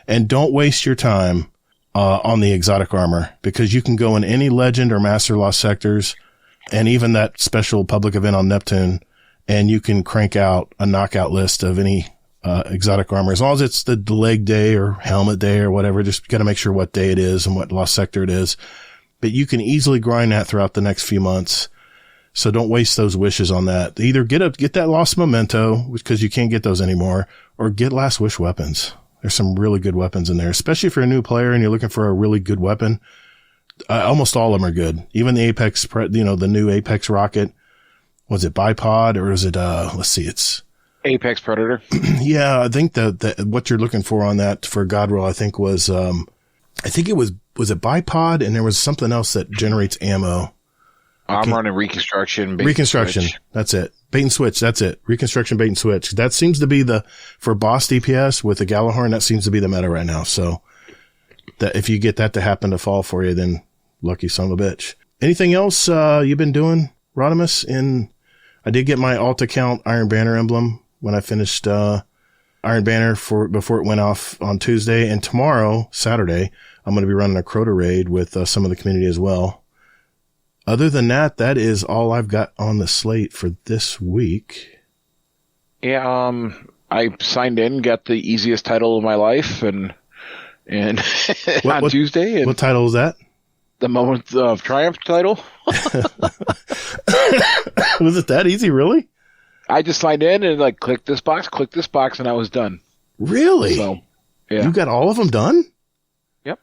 And don't waste your time on the exotic armor, because you can go in any Legend or Master Lost sectors and even that special public event on Neptune, and you can crank out a knockout list of any exotic armor. As long as it's the leg day or helmet day or whatever, just got to make sure what day it is and what Lost sector it is. But you can easily grind that throughout the next few months. So don't waste those wishes on that. Either get that Lost Memento, because you can't get those anymore, or get Last Wish weapons. There's some really good weapons in there, especially if you're a new player and you're looking for a really good weapon. Almost all of them are good. Even the Apex, the new Apex rocket. Was it bipod or is it, let's see, it's Apex Predator. Yeah. I think that what you're looking for on that for Godroll, I think was it bipod, and there was something else that generates ammo. I'm running Reconstruction. Switch. That's it. Bait and switch. That's it. Reconstruction, bait and switch. That seems to be for boss DPS with the Galahorn, that seems to be the meta right now. So that if you get that to happen to fall for you, then lucky son of a bitch. Anything else, you've been doing, Rodimus? I did get my alt account Iron Banner emblem when I finished, Iron Banner before it went off on Tuesday, and tomorrow, Saturday, I'm going to be running a Crota raid with some of the community as well. Other than that, that is all I've got on the slate for this week. Yeah, I signed in, got the easiest title of my life, and on Tuesday. And what title is that? The Moment of Triumph title. Was it that easy, really? I just signed in and click this box, and I was done. Really? So, yeah. You got all of them done? Yep.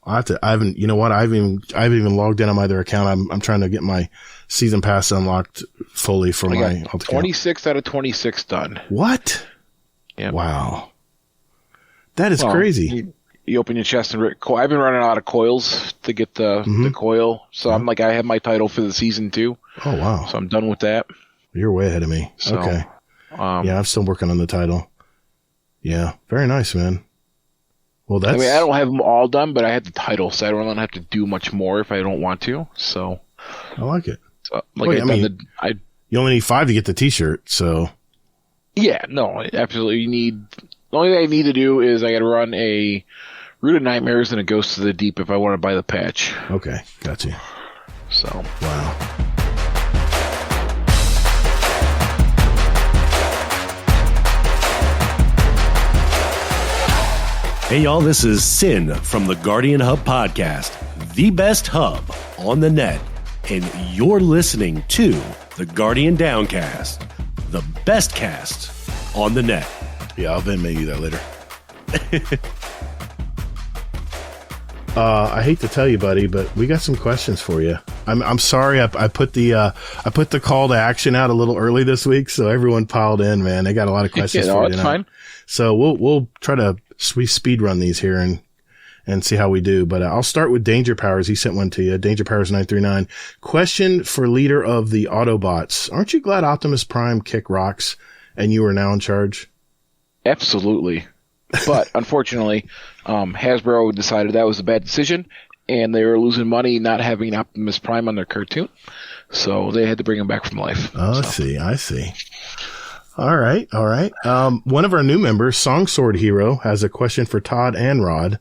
I haven't even logged in on my other account. I'm trying to get my season pass unlocked fully for my alt account. 26 out of 26 done. What? Yeah. Wow. That is crazy. You open your chest and I've been running out of coils to get the coil. So I'm I have my title for the season 2. Oh, wow. So I'm done with that. You're way ahead of me. So, okay. Yeah, I'm still working on the title. Yeah. Very nice, man. Well, I don't have them all done, but I had the title, so I don't really have to do much more if I don't want to. So I like it. So, you only need 5 to get the t-shirt, so. Yeah, no, absolutely. The only thing I need to do is I got to run a Root of Nightmares and a Ghost to the Deep if I want to buy the patch. Okay, gotcha. So. Wow. Hey y'all, this is Sin from the Guardian Hub Podcast, the best hub on the net, and you're listening to the Guardian Downcast, the best cast on the net. Yeah, I'll Venmo you that later. I hate to tell you, buddy, but we got some questions for you. I'm sorry I put the call to action out a little early this week, so everyone piled in, man. They got a lot of questions for you tonight. Fine. So we'll try to speed run these here and and see how we do. But I'll start with Danger Powers. He sent one to you. Danger Powers 939. Question for leader of the Autobots. Aren't you glad Optimus Prime kicked rocks and you are now in charge? Absolutely. But unfortunately, Hasbro decided that was a bad decision, and they were losing money not having Optimus Prime on their cartoon. So they had to bring him back from life. Oh, I see. All right. One of our new members, Song Sword Hero, has a question for Todd and Rod.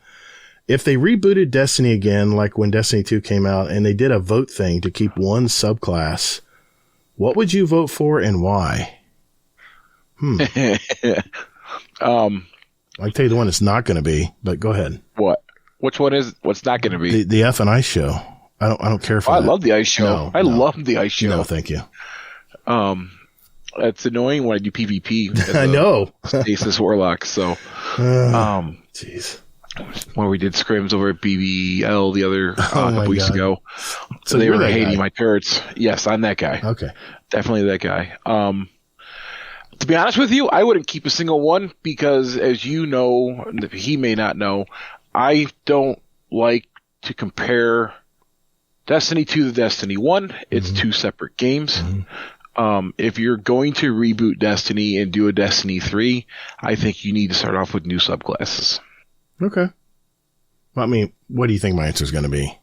If they rebooted Destiny again, like when Destiny 2 came out, and they did a vote thing to keep one subclass, what would you vote for and why? I can tell you the one it's not going to be, but go ahead. What? Which one is? What's not going to be? The F and Ice show. I don't care for that. I love the Ice show. I love the Ice show. No, thank you. It's annoying when I do PvP. I know. Stasis Warlock. So, jeez. When we did scrims over at BBL the other couple weeks ago, so they were hating my turrets. Yes, I'm that guy. Okay, definitely that guy. To be honest with you, I wouldn't keep a single one because, as you know, he may not know, I don't like to compare Destiny 2 to Destiny 1. It's two separate games. If you're going to reboot Destiny and do a Destiny 3, I think you need to start off with new subclasses. Okay. Well, I mean, what do you think my answer is going to be?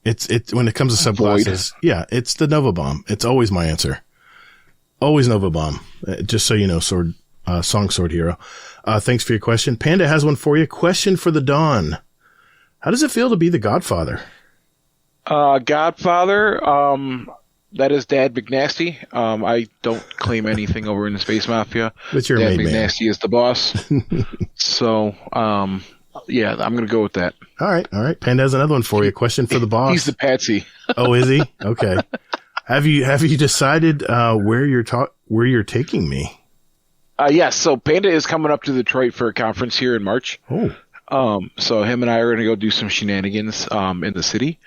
It's when it comes to subclasses. Yeah, it's the Nova Bomb. It's always my answer. Always Nova Bomb. Just so you know, Song Sword Hero. Thanks for your question. Panda has one for you. Question for the Dawn. How does it feel to be the Godfather? Godfather, that is Dad McNasty. I don't claim anything over in the Space Mafia. But you're Dad a made McNasty man. is the boss. So, yeah, I'm going to go with that. All right. Panda has another one for you. Question for the boss. He's the patsy. Oh, is he? Okay. Have you decided where you're taking me? Yes. So Panda is coming up to Detroit for a conference here in March. Oh. So him and I are going to go do some shenanigans in the city.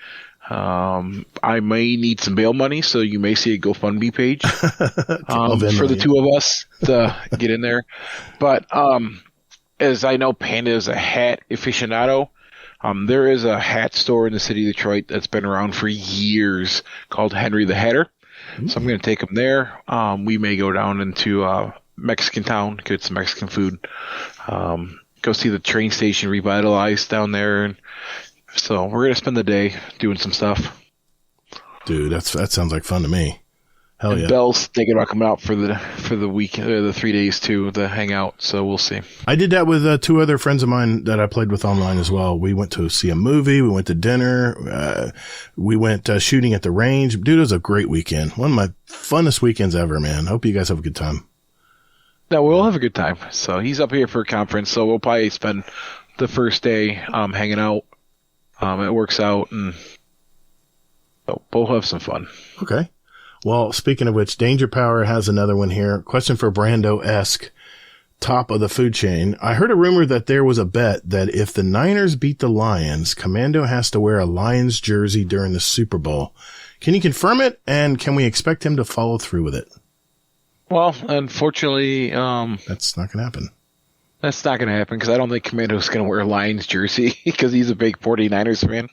I may need some bail money, so you may see a GoFundMe page for the two of us to get in there. But as I know, Panda is a hat aficionado. There is a hat store in the city of Detroit that's been around for years called Henry the Hatter. So I'm going to take him there. We may go down into Mexican Town, get some Mexican food, go see the train station revitalized down there. And so we're going to spend the day doing some stuff. Dude, that sounds like fun to me. Hell and yeah. Bell's thinking about coming out for the week, the 3 days too, to hang out. So we'll see. I did that with two other friends of mine that I played with online as well. We went to see a movie. We went to dinner. We went shooting at the range. Dude, it was a great weekend. One of my funnest weekends ever, man. Hope you guys have a good time. No, we'll have a good time. So he's up here for a conference. So we'll probably spend the first day hanging out. It works out, and so we'll have some fun. Okay. Well, speaking of which, Danger Power has another one here. Question for Brando-esque, top of the food chain. I heard a rumor that there was a bet that if the Niners beat the Lions, Commando has to wear a Lions jersey during the Super Bowl. Can you confirm it, and can we expect him to follow through with it? Well, unfortunately, that's not going to happen. That's not going to happen because I don't think Commando's going to wear a Lions jersey because he's a big 49ers fan.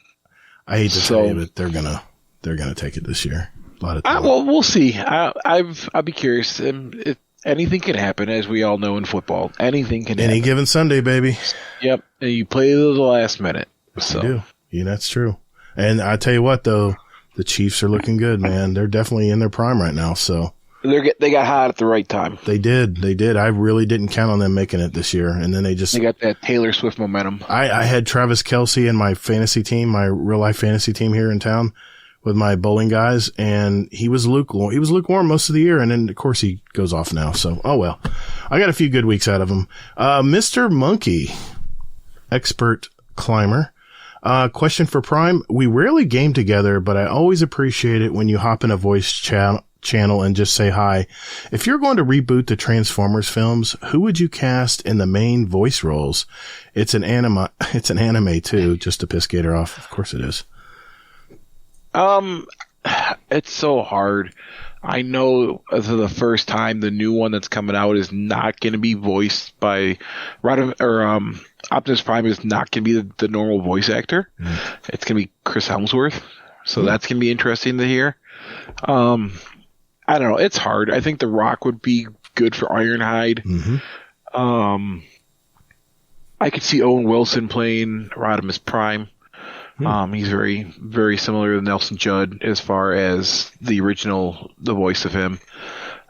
I hate to tell you, but they're gonna take it this year. A lot of time. Well, we'll see. I'll be curious. Anything can happen, as we all know in football. Anything can happen. Any given Sunday, baby. Yep, and you play to the last minute. So. You do. Yeah, that's true. And I tell you what, though, the Chiefs are looking good, man. They're definitely in their prime right now. So they got hot at the right time. They did. I really didn't count on them making it this year, and then they got that Taylor Swift momentum. I had Travis Kelce in my fantasy team, my real life fantasy team here in town, with my bowling guys, and he was lukewarm. He was lukewarm most of the year, and then of course he goes off now. So, oh well. I got a few good weeks out of him. Mr. Monkey, expert climber. Question for Prime. We rarely game together, but I always appreciate it when you hop in a voice channel and just say hi. If you're going to reboot the Transformers films, who would you cast in the main voice roles? It's an anime too, just to piss Gator off. Of course it is. It's so hard. I know for the first time the new one that's coming out is not going to be voiced by Optimus Prime is not going to be the normal voice actor. It's going to be Chris Hemsworth. So that's going to be interesting to hear. I don't know. It's hard. I think The Rock would be good for Ironhide. I could see Owen Wilson playing Rodimus Prime. He's very, very similar to Nelson Judd as far as the voice of him.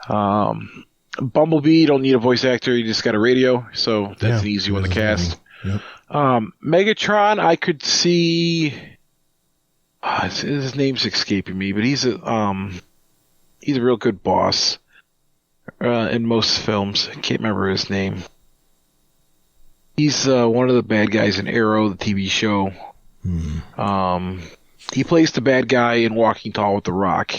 Bumblebee, you don't need a voice actor. You just got a radio. So that's an easy one to cast. Yep. Megatron, I could see, his name's escaping me, but he's a real good boss, in most films. I can't remember his name. He's, one of the bad guys in Arrow, the TV show. He plays the bad guy in Walking Tall with The Rock.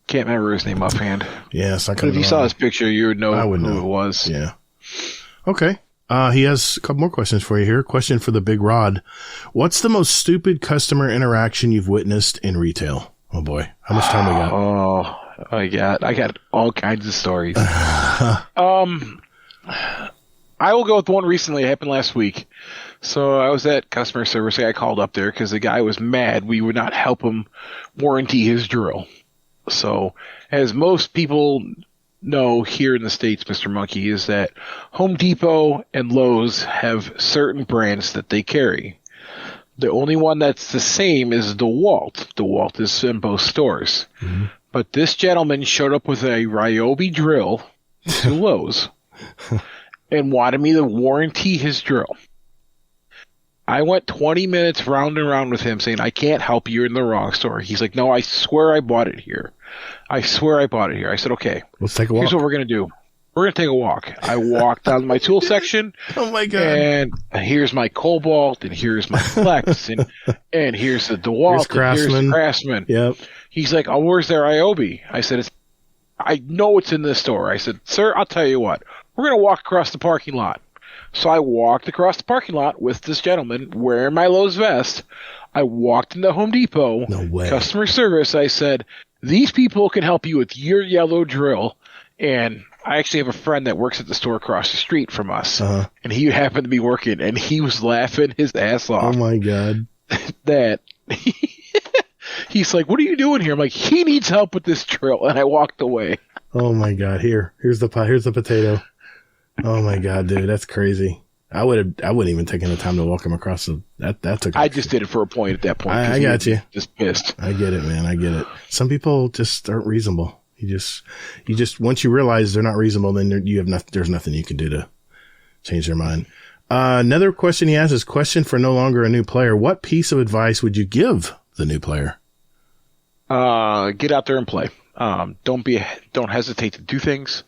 Can't remember his name offhand. Yes, I could. If you saw his picture, you would know who it was. Yeah. Okay. He has a couple more questions for you here. Question for the Big Rod. What's the most stupid customer interaction you've witnessed in retail? Oh boy. How much time we got? Oh, I got all kinds of stories. I will go with one recently. It happened last week. So I was at customer service. I called up there because the guy was mad we would not help him warranty his drill. So as most people know here in the States, Mr. Monkey, is that Home Depot and Lowe's have certain brands that they carry. The only one that's the same is DeWalt. DeWalt is in both stores. But this gentleman showed up with a Ryobi drill to Lowe's and wanted me to warranty his drill. I went 20 minutes round and round with him saying, I can't help you, you're in the wrong store. He's like, no, I swear I bought it here. I swear I bought it here. I said, okay, let's take a walk. Here's what we're going to do. We're going to take a walk. I walked down to my tool section. Oh my God. And here's my Cobalt, and here's my Flex, and here's the DeWalt, and here's the Craftsman. Yep. He's like, oh, where's their Ryobi? I said, I know it's in this store. I said, sir, I'll tell you what. We're going to walk across the parking lot. So I walked across the parking lot with this gentleman wearing my Lowe's vest. I walked into Home Depot. No way. Customer service. I said, these people can help you with your yellow drill. And I actually have a friend that works at the store across the street from us. And he happened to be working, and he was laughing his ass off. Oh, my God. That he's like, what are you doing here? I'm like, he needs help with this drill. And I walked away. Oh, my God. Here's the potato. Oh my God, dude, that's crazy. I wouldn't even taken the time to walk him across that. I just did it for a point at that point. I got you. Just pissed. I get it, man. I get it. Some people just aren't reasonable. You just once you realize they're not reasonable, then there's nothing you can do to change their mind. Another question he has is question for no longer a new player. What piece of advice would you give the new player? Get out there and play. Don't hesitate to do things.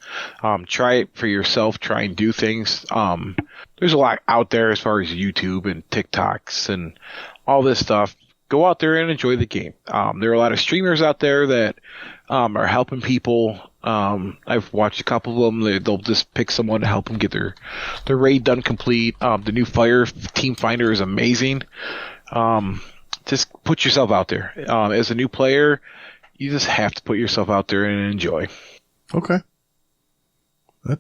Try it for yourself. Try and do things. There's a lot out there as far as YouTube and TikToks and all this stuff. Go out there and enjoy the game. There are a lot of streamers out there that are helping people. I've watched a couple of them. They'll just pick someone to help them get their raid done complete. The new Fire Team Finder is amazing. Just put yourself out there. As a new player, you just have to put yourself out there and enjoy. Okay.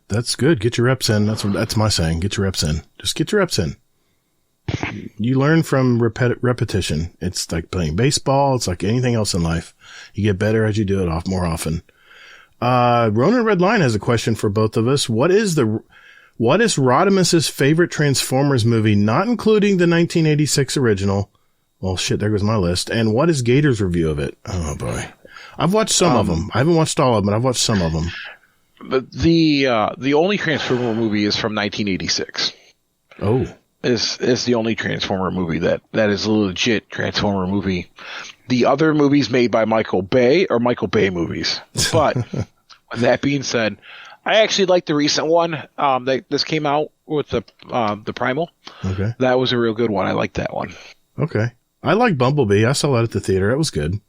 That's good. Get your reps in. That's my saying. Get your reps in. Just get your reps in. You learn from repetition. It's like playing baseball. It's like anything else in life. You get better as you do it more often. Ronan Red Line has a question for both of us. What is Rodimus's favorite Transformers movie, not including the 1986 original? Well, shit, there goes my list. And what is Gator's review of it? Oh boy. I've watched some of them. I haven't watched all of them, but I've watched some of them. But the only Transformer movie is from 1986. Oh. Is the only Transformer movie that is a legit Transformer movie. The other movies made by Michael Bay are Michael Bay movies. But with that being said, I actually like the recent one that this came out with the Primal. Okay. That was a real good one. I like that one. Okay. I like Bumblebee. I saw that at the theater. It was good.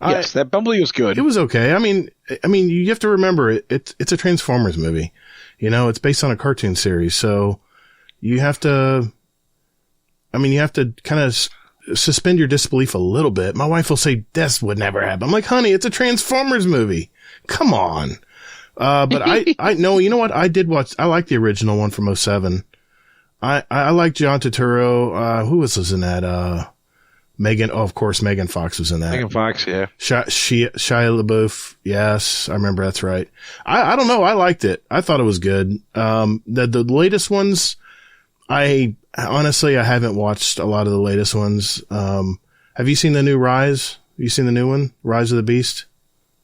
Yes, that Bumblebee was good. It was okay. I mean, you have to remember it's a Transformers movie. You know, it's based on a cartoon series, so you have to kind of suspend your disbelief a little bit. My wife will say, this would never happen. I'm like, honey, it's a Transformers movie. Come on. But I know, you know what? I did watch, I like the original one from '07. I like John Turturro. Who was in that? Megan, of course, Megan Fox was in that. Megan Fox, yeah. Shia LaBeouf, yes, I remember, that's right. I don't know, I liked it. I thought it was good. The latest ones, honestly, I haven't watched a lot of the latest ones. Have you seen the new Rise? Have you seen the new one, Rise of the Beast?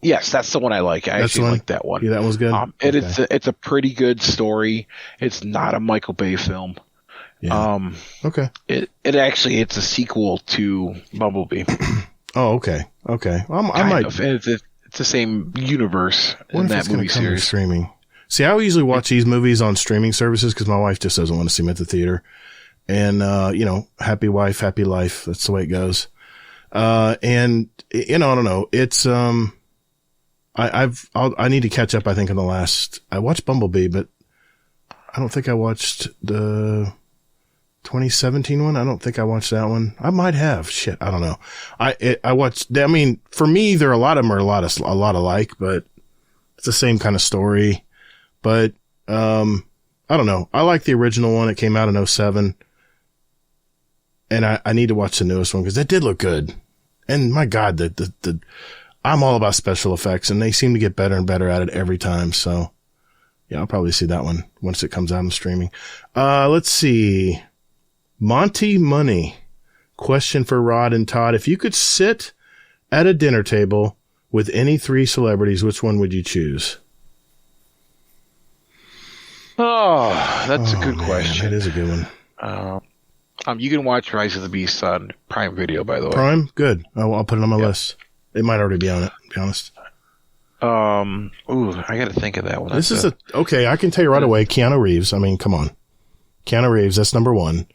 Yes, that's the one I like. I actually like that one. Yeah, that one's good. It's a pretty good story. It's not a Michael Bay film. Yeah. Okay. It's a sequel to Bumblebee. Oh, okay. Okay. I might. It's the same universe in that movie series. Streaming. See, I usually watch these movies on streaming services because my wife just doesn't want to see them at the theater. And, happy wife, happy life. That's the way it goes. And, I don't know. It's, I need to catch up, I think, I watched Bumblebee, but I don't think I watched the 2017 one. I don't think I watched that one. I might have. Shit, I don't know. I watched. I mean, for me, a lot of them are a lot alike, but it's the same kind of story. But I don't know. I like the original one. It came out in '07, and I need to watch the newest one because it did look good. And my God, I'm all about special effects, and they seem to get better and better at it every time. So yeah, I'll probably see that one once it comes out in streaming. Let's see. Monty Money. Question for Rod and Todd. If you could sit at a dinner table with any three celebrities, which one would you choose? Oh, that's a good question. That is a good one. You can watch Rise of the Beast on Prime Video, by the way. Prime? Good. I'll put it on my list. It might already be on it, to be honest. I got to think of that one. Okay, I can tell you right away, Keanu Reeves. I mean, come on. Keanu Reeves, that's number one.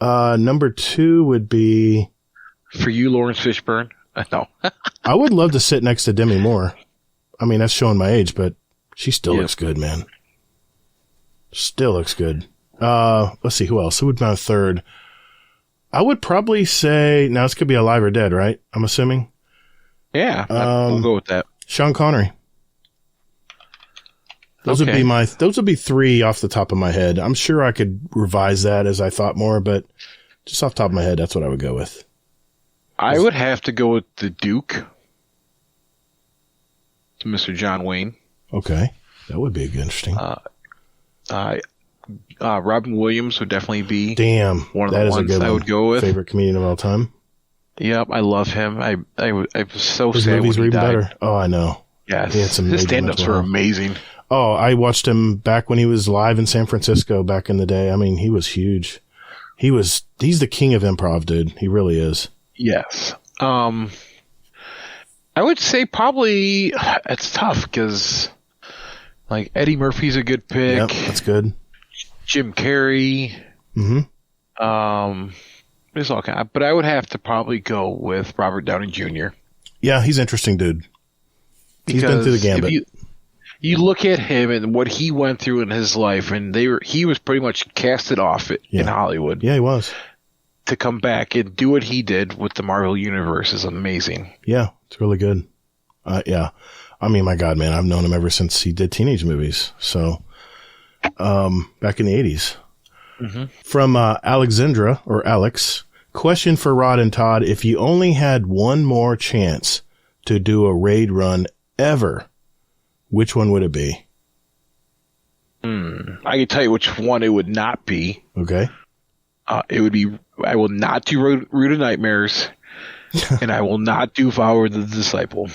Number two would be... For you, Lawrence Fishburne? No. I would love to sit next to Demi Moore. I mean, that's showing my age, but she still looks good, man. Still looks good. Let's see, who else? Who would be my third? I would probably say... Now, this could be alive or dead, right? I'm assuming? Yeah, we'll go with that. Sean Connery. Those would be three off the top of my head. I'm sure I could revise that as I thought more, but just off the top of my head, that's what I would go with. I would have to go with the Duke. Mr. John Wayne. Okay. That would be interesting. Robin Williams would definitely be one of the ones I would go with. Favorite comedian of all time. Yep, I love him. I was so His sad movies when he were even died. better. Oh, I know. Yes. His stand-ups were amazing. Oh, I watched him back when he was live in San Francisco back in the day. I mean, he was huge. He's the king of improv, dude. He really is. Yes. I would say probably it's tough because like Eddie Murphy's a good pick. Yep, that's good. Jim Carrey. Mm-hmm. There's all kind but I would have to probably go with Robert Downey Jr. Yeah, he's an interesting dude. He's been through the gambit. You look at him and what he went through in his life, and he was pretty much casted off in Hollywood. Yeah, he was. To come back and do what he did with the Marvel Universe is amazing. Yeah, it's really good. Yeah. I mean, my God, man, I've known him ever since he did teenage movies. So, back in the 80s. Mm-hmm. From Alexandra, or Alex, question for Rod and Todd. If you only had one more chance to do a raid run ever, which one would it be? I can tell you which one it would not be. Okay. It would be, I will not do Root of Nightmares, and I will not do Vow of the Disciple.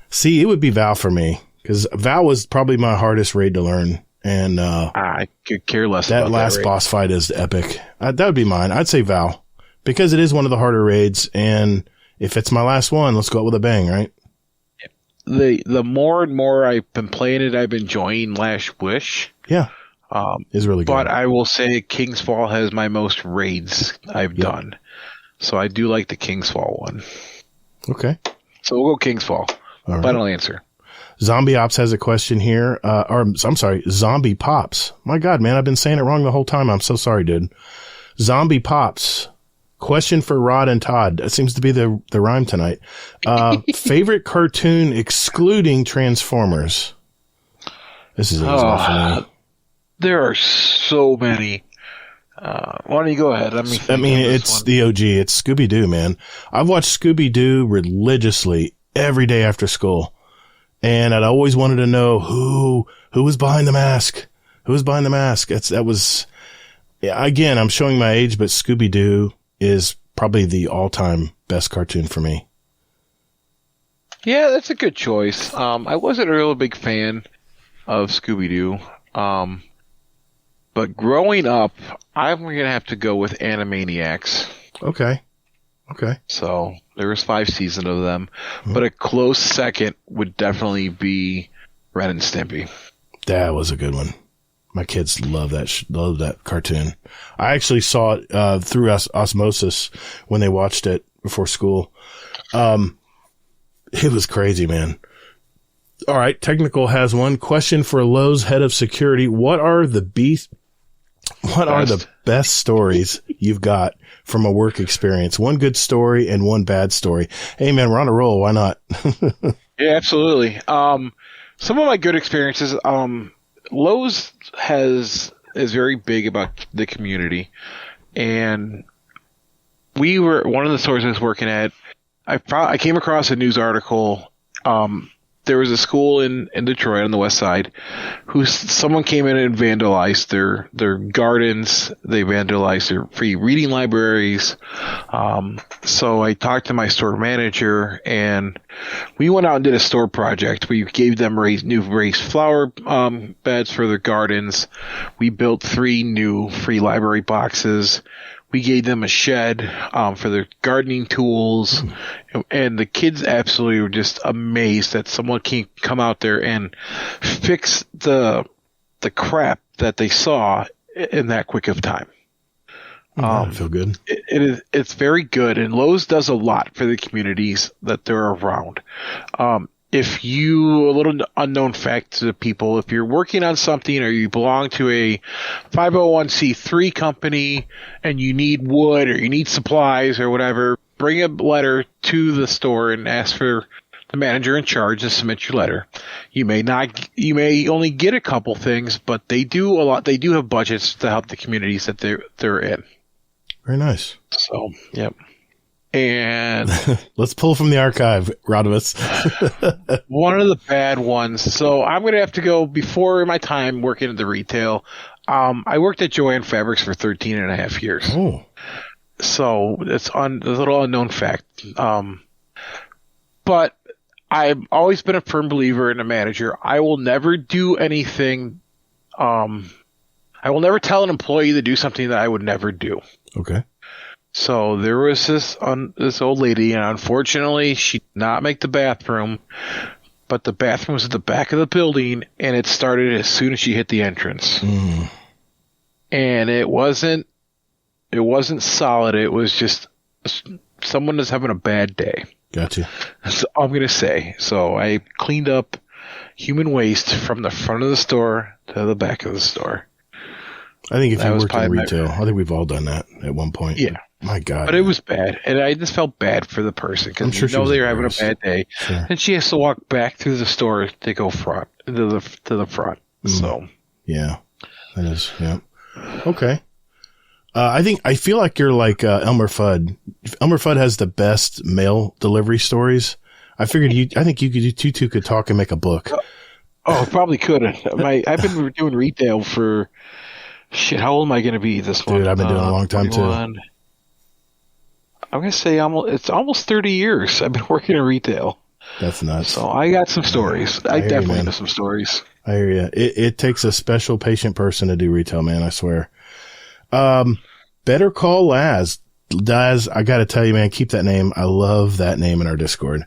See, it would be Vow for me, because Vow was probably my hardest raid to learn. And I could care less that about last that raid. boss fight is epic. That would be mine. I'd say Vow, because it is one of the harder raids, and if it's my last one, let's go out with a bang, right? The more and more I've been playing it, I've been enjoying Last Wish. Yeah. It's really good. But I will say King's Fall has my most raids I've done. So I do like the King's Fall one. Okay. So we'll go King's Fall. Right. Final answer. Zombie Ops has a question here. I'm sorry, Zombie Pops. My God, man, I've been saying it wrong the whole time. I'm so sorry, dude. Zombie Pops. Question for Rod and Todd. That seems to be the rhyme tonight. Favorite cartoon excluding Transformers? This is easy for me. There are so many. Why don't you go ahead? It's the OG. It's Scooby-Doo, man. I've watched Scooby-Doo religiously every day after school. And I'd always wanted to know who was behind the mask. Who was behind the mask? Again, I'm showing my age, but Scooby-Doo is probably the all-time best cartoon for me. Yeah, that's a good choice. I wasn't a real big fan of Scooby-Doo. But growing up, I'm going to have to go with Animaniacs. Okay. So there was 5 seasons of them. But a close second would definitely be Ren and Stimpy. That was a good one. My kids love that cartoon. I actually saw it through osmosis when they watched it before school. It was crazy, man. All right, Technical has one question for Lowe's head of security. What are the best stories you've got from a work experience? One good story and one bad story. Hey, man, we're on a roll. Why not? Yeah, absolutely. Some of my good experiences. Lowe's is very big about the community, and one of the stores I was working at. I came across a news article. There was a school in Detroit on the west side someone came in and vandalized their gardens. They vandalized their free reading libraries. So I talked to my store manager, and we went out and did a store project. We gave them new raised flower beds for their gardens. We built 3 new free library boxes. We gave them a shed for their gardening tools, and the kids absolutely were just amazed that someone can come out there and fix the crap that they saw in that quick of time. I feel good. It's very good, and Lowe's does a lot for the communities that they're around. A little unknown fact to people, if you're working on something or you belong to a 501c3 company and you need wood or you need supplies or whatever, bring a letter to the store and ask for the manager in charge to submit your letter. You may only get a couple things, but they do a lot. They do have budgets to help the communities that they're in. Very nice. So, yep. And let's pull from the archive, Rodimus. One of the bad ones. So I'm going to have to go before my time working at the retail. I worked at Joann Fabrics for 13 and a half years. Oh. So it's a little unknown fact. But I've always been a firm believer in a manager. I will never do anything. I will never tell an employee to do something that I would never do. Okay. So there was this old lady, and unfortunately, she did not make the bathroom, but the bathroom was at the back of the building, and it started as soon as she hit the entrance. And it wasn't solid. It was just someone was having a bad day. Gotcha. That's all I'm going to say. So I cleaned up human waste from the front of the store to the back of the store. I think if you worked in retail, I think we've all done that at one point. Yeah. My God. But it was bad. And I just felt bad for the person because sure they were having a bad day. Sure. And she has to walk back through the store to go to the front. So. Yeah. That is, yeah. Okay. I feel like you're like Elmer Fudd. Elmer Fudd has the best mail delivery stories. I think you two could talk and make a book. Oh, probably could. I've been doing retail for, how old am I going to be this month? Dude, I've been doing it a long time 21. Too. I'm going to say it's almost 30 years I've been working in retail. That's nuts. So I got some stories. I definitely know some stories. I hear you. It takes a special patient person to do retail, man. I swear. Better Call Laz. Laz, I got to tell you, man, keep that name. I love that name in our Discord.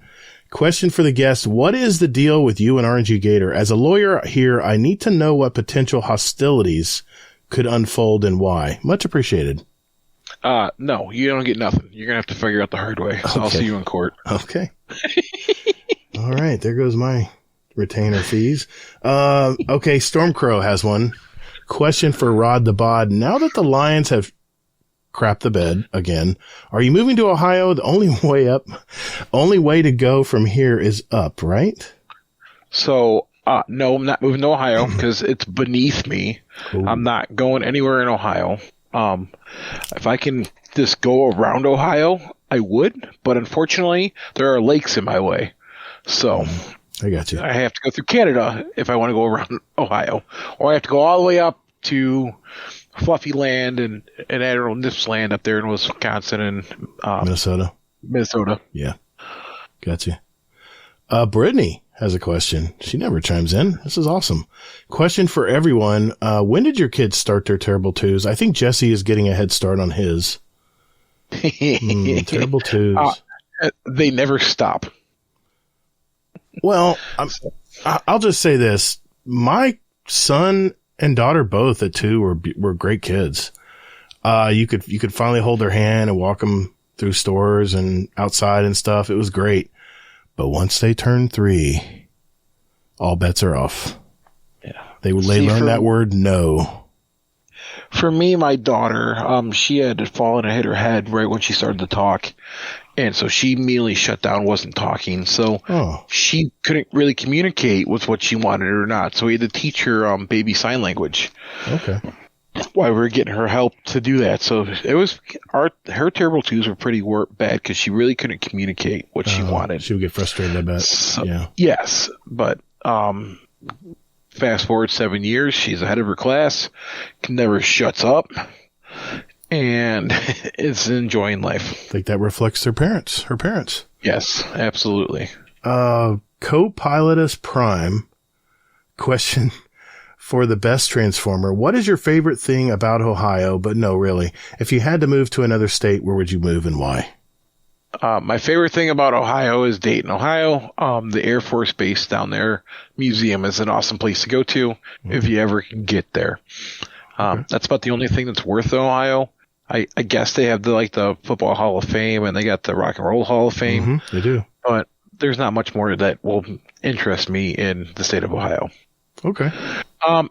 Question for the guest. What is the deal with you and RNG Gator? As a lawyer here, I need to know what potential hostilities could unfold and why. Much appreciated. No, you don't get nothing. You're going to have to figure out the hard way. So okay. I'll see you in court. Okay. All right. There goes my retainer fees. Okay. Stormcrow has one. Question for Rod the Bod. Now that the Lions have crap the bed again. Are you moving to Ohio? The only way to go from here is up, right? So, no, I'm not moving to Ohio because it's beneath me. Ooh. I'm not going anywhere in Ohio. If I can just go around Ohio, I would, but unfortunately, there are lakes in my way. So I got you. I have to go through Canada if I want to go around Ohio, or I have to go all the way up to Fluffy Land and Admiral Nips Land up there in Wisconsin and Minnesota. Yeah, got you. Brittany has a question. She never chimes in. This is awesome. Question for everyone. When did your kids start their Terrible Twos? I think Jesse is getting a head start on his. Terrible Twos. They never stop. Well, I'll just say this. My son and daughter both at 2 were great kids. You could finally hold their hand and walk them through stores and outside and stuff. It was great. But once they turned 3, all bets are off. Yeah. They learned that word no. For me, my daughter, she had fallen and hit her head right when she started to talk. And so she immediately shut down, wasn't talking. So she couldn't really communicate with what she wanted or not. So we had to teach her baby sign language. Okay. While we were getting her help to do that. So it was her Terrible Twos were pretty bad because she really couldn't communicate what she wanted. She would get frustrated, I bet. So, yeah. Yes. But fast forward 7 years, she's ahead of her class, never shuts up, and is enjoying life. I think that reflects her parents. Yes, absolutely. Co-Pilotus Prime question for the best Transformer. What is your favorite thing about Ohio? But no, really. If you had to move to another state, where would you move and why? My favorite thing about Ohio is Dayton, Ohio. The Air Force Base down there, museum is an awesome place to go to if you ever can get there. That's about the only thing that's worth Ohio. I guess they have the Football Hall of Fame and they got the Rock and Roll Hall of Fame. They do. But there's not much more that will interest me in the state of Ohio. Okay.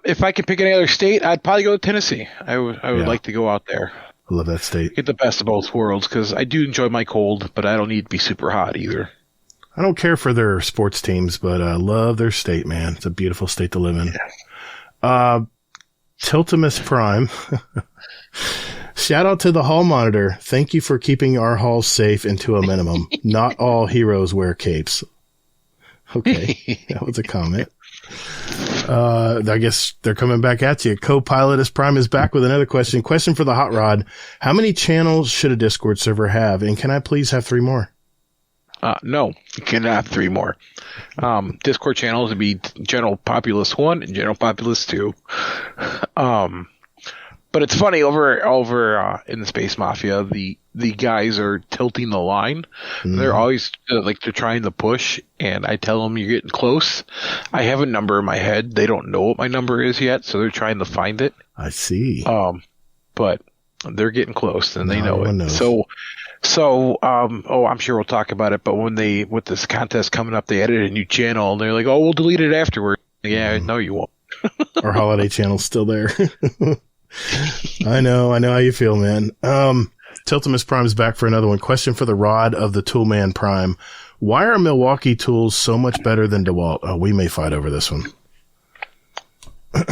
If I could pick any other state, I'd probably go to Tennessee. I would like to go out there. I love that state. Get the best of both worlds because I do enjoy my cold, but I don't need to be super hot either. I don't care for their sports teams, but I love their state, man. It's a beautiful state to live in. Yeah. Tiltimus Prime. Shout out to the hall monitor. Thank you for keeping our halls safe and to a minimum. Not all heroes wear capes. Okay. That was a comment. I guess they're coming back at you. Co-Pilotus Prime is back with another question. Question for the Hot Rod. How many channels should a Discord server have? And can I please have 3 more? No, you cannot have 3 more. Discord channels would be General Populace 1 and General Populace 2. But it's funny over in the Space Mafia, the guys are tilting the line. They're always they're trying to push, and I tell them you're getting close. I have a number in my head. They don't know what my number is yet, so they're trying to find it. I see. But they're getting close, and they know it. Knows. So I'm sure we'll talk about it. But with this contest coming up, they added a new channel, and they're like, "Oh, we'll delete it afterward." Yeah, no, you won't. Our holiday channel's still there. I know how you feel, man. Tiltimus Prime's back for another one. Question for the Rod of the Toolman Prime. Why are Milwaukee tools so much better than DeWalt? Oh, we may fight over this one.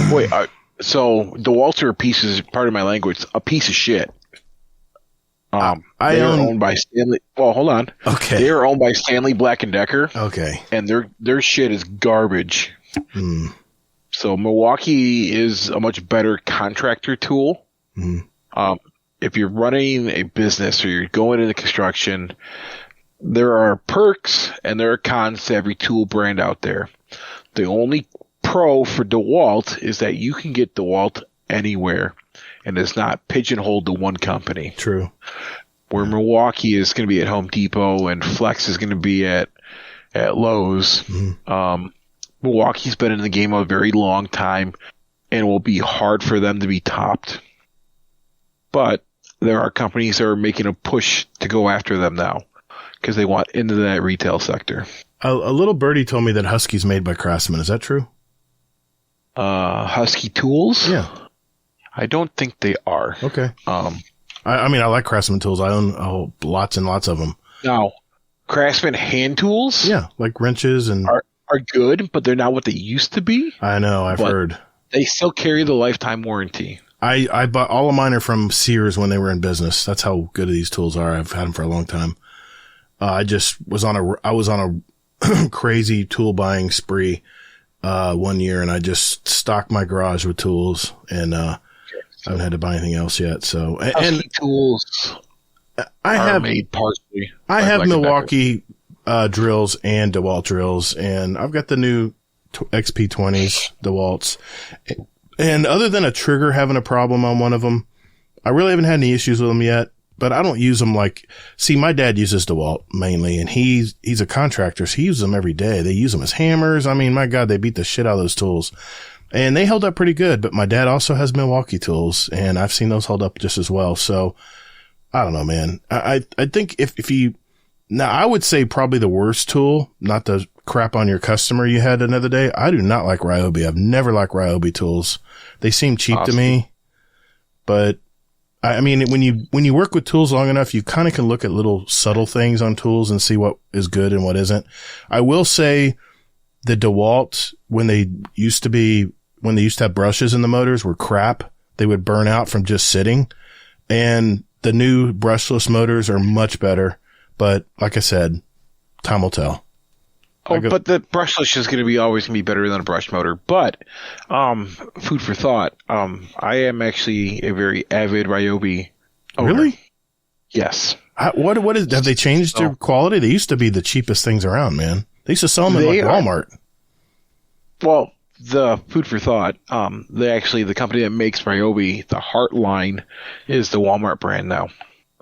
Wait, so DeWalt's are part of my language, a piece of shit. They are owned by Stanley. Well, hold on. Okay. They are owned by Stanley Black & Decker. Okay. And their shit is garbage. So Milwaukee is a much better contractor tool. If you're running a business or you're going into construction, there are perks and there are cons to every tool brand out there. The only pro for DeWalt is that you can get DeWalt anywhere and it's not pigeonholed to one company. True. Where Milwaukee is going to be at Home Depot and Flex is going to be at Lowe's. Milwaukee's been in the game a very long time and will be hard for them to be topped. But there are companies that are making a push to go after them now because they want into that retail sector. A little birdie told me that Husky's made by Craftsman. Is that true? Husky Tools? Yeah. I don't think they are. Okay. I mean, I like Craftsman tools. I own lots and lots of them. Now, Craftsman hand tools, Yeah, like wrenches and are good, but they're not what they used to be. I know, I've heard. They still carry the lifetime warranty. I bought all of mine are from Sears when they were in business. That's how good these tools are. I've had them for a long time. I was on a crazy tool buying spree one year, and I just stocked my garage with tools, and I haven't had to buy anything else yet. So and tools made partially. I have Milwaukee drills and DeWalt drills, and I've got the new XP20s DeWalts. And other than a trigger having a problem on one of them, I really haven't had any issues with them yet. But I don't use them see, my dad uses DeWalt mainly, and he's a contractor, so he uses them every day. They use them as hammers. I mean, my God, they beat the shit out of those tools. And they held up pretty good, but my dad also has Milwaukee tools, and I've seen those hold up just as well. So, I don't know, man. I think now I would say probably the worst tool, not to crap on your customer you had another day. I do not like Ryobi. I've never liked Ryobi tools. They seem cheap to me, but I mean, when you work with tools long enough, you kind of can look at little subtle things on tools and see what is good and what isn't. I will say the DeWalt, when they used to have brushes in the motors, were crap. They would burn out from just sitting. And the new brushless motors are much better. But like I said, time will tell. But the brushless is going to be always going to be better than a brush motor. But food for thought. I am actually a very avid Ryobi owner. Really? Yes. What is? Have they changed their quality? They used to be the cheapest things around, man. They used to sell them in Walmart. Well, the food for thought. The company that makes Ryobi, the Heart line, is the Walmart brand now.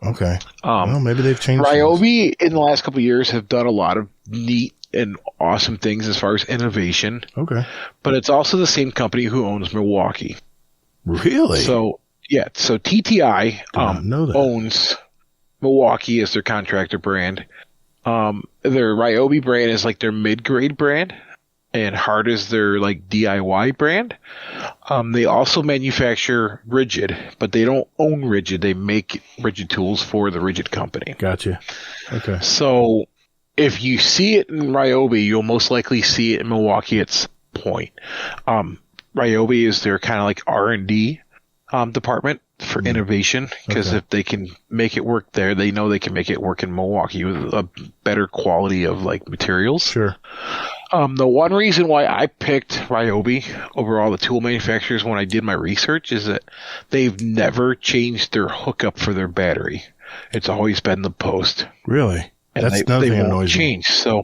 Okay. Well, maybe they've changed. Ryobi in the last couple of years have done a lot of neat and awesome things as far as innovation. Okay. But it's also the same company who owns Milwaukee. Really? So TTI owns Milwaukee as their contractor brand. Their Ryobi brand is like their mid-grade brand, and Heart is their like DIY brand. They also manufacture Rigid, but they don't own Rigid. They make Rigid tools for the Rigid company. Gotcha. Okay. So if you see it in Ryobi, you'll most likely see it in Milwaukee at some point. Ryobi is their kind of like R&D department for innovation, because if they can make it work there, they know they can make it work in Milwaukee with a better quality of like materials. Sure. The one reason why I picked Ryobi over all the tool manufacturers when I did my research is that they've never changed their hookup for their battery. It's always been the post. Really? And they won't change. So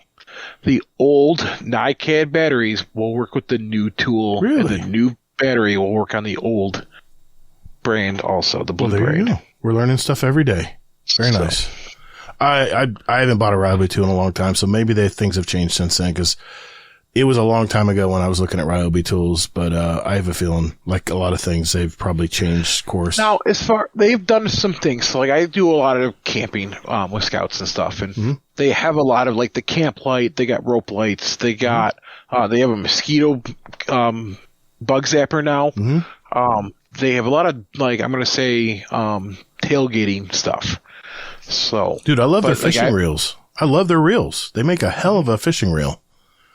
the old NiCad batteries will work with the new tool, and the new battery will work on the old brand also, the blue brand. You go. We're learning stuff every day. Very nice. I haven't bought a Ryobi tool in a long time, so maybe things have changed since then, because it was a long time ago when I was looking at Ryobi tools, but I have a feeling, like a lot of things, they've probably changed course. Now, they've done some things. So, like, I do a lot of camping with scouts and stuff, and they have a lot of like the camp light. They got rope lights. They got they have a mosquito bug zapper now. They have a lot of, like, I'm gonna say tailgating stuff. So, dude, I love their fishing reels. I love their reels. They make a hell of a fishing reel.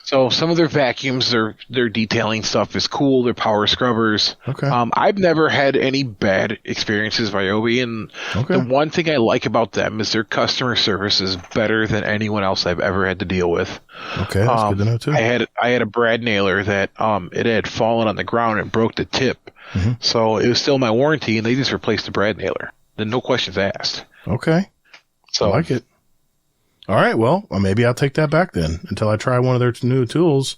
So some of their vacuums, their detailing stuff is cool. Their power scrubbers. Okay. I've never had any bad experiences with Ryobi, and the one thing I like about them is their customer service is better than anyone else I've ever had to deal with. Okay, that's good to know too. I had a brad nailer that it had fallen on the ground and broke the tip. So it was still my warranty, and they just replaced the brad nailer. Then no questions asked. Okay. So I like it. All right. Well, maybe I'll take that back then until I try one of their new tools.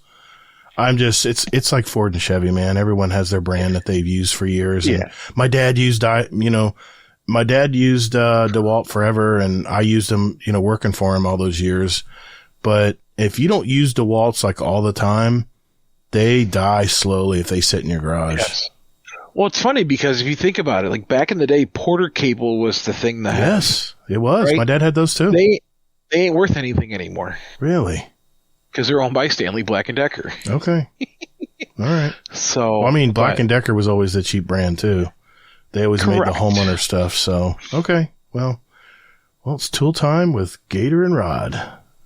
It's like Ford and Chevy, man. Everyone has their brand that they've used for years. Yeah. And my dad used DeWalt forever, and I used them, working for him all those years. But if you don't use DeWalts like all the time, they die slowly if they sit in your garage. Yes. Well, it's funny because if you think about it, like back in the day, Porter cable was the thing that Yes, it was. Right? My dad had those too. They ain't worth anything anymore. Really? Because they're owned by Stanley Black & Decker. Okay. All right. So, Black & Decker was always the cheap brand too. They always made the Correct. homeowner stuff. So, okay. Well, it's tool time with Gator and Rod.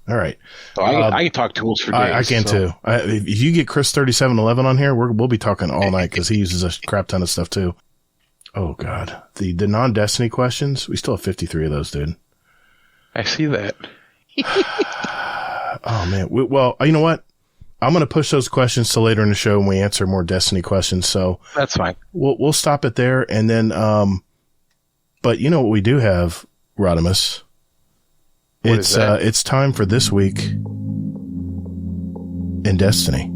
All right. So I can talk tools for days. I can too. If you get Chris 3711 on here, we'll be talking all night because he uses a crap ton of stuff too. Oh God, the non-Destiny questions. We still have 53 of those, dude. I see that. Oh man. Well, you know what? I'm going to push those questions to later in the show when we answer more Destiny questions. So that's fine. We'll stop it there, and then. But you know what we do have, Rodimus. It's time for This Week in Destiny.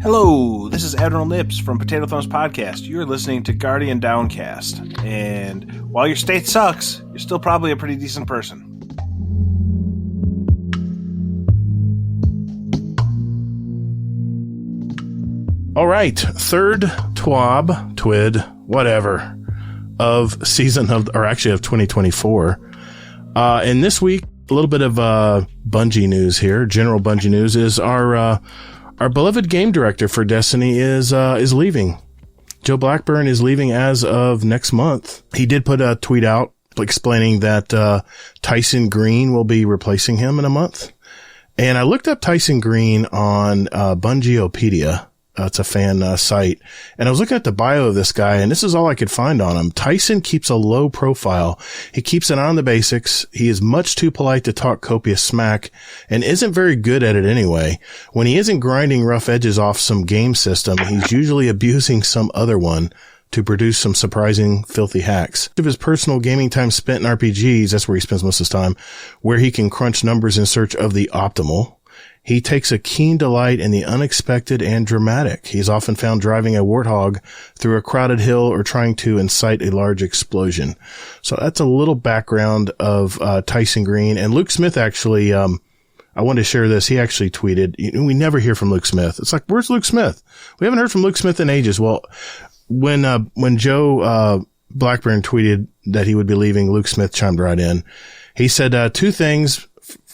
Hello, this is Admiral Nips from Potato Thumbs Podcast. You're listening to Guardian Downcast. And while your state sucks, you're still probably a pretty decent person. All right, third twid, whatever, of season of 2024. And this week, a little bit of Bungie news here. General Bungie news is our beloved game director for Destiny is leaving. Joe Blackburn is leaving as of next month. He did put a tweet out explaining that Tyson Green will be replacing him in a month. And I looked up Tyson Green on Bungieopedia. It's a fan site. And I was looking at the bio of this guy, and this is all I could find on him. Tyson keeps a low profile. He keeps an eye on the basics. He is much too polite to talk copious smack and isn't very good at it anyway. When he isn't grinding rough edges off some game system, he's usually abusing some other one to produce some surprising filthy hacks. Of his personal gaming time spent in RPGs, that's where he spends most of his time, where he can crunch numbers in search of the optimal. He takes a keen delight in the unexpected and dramatic. He's often found driving a warthog through a crowded hill or trying to incite a large explosion. So that's a little background of Tyson Green. And Luke Smith actually, I wanted to share this. He actually tweeted, we never hear from Luke Smith. It's like, where's Luke Smith? We haven't heard from Luke Smith in ages. Well, when Joe Blackburn tweeted that he would be leaving, Luke Smith chimed right in. He said two things,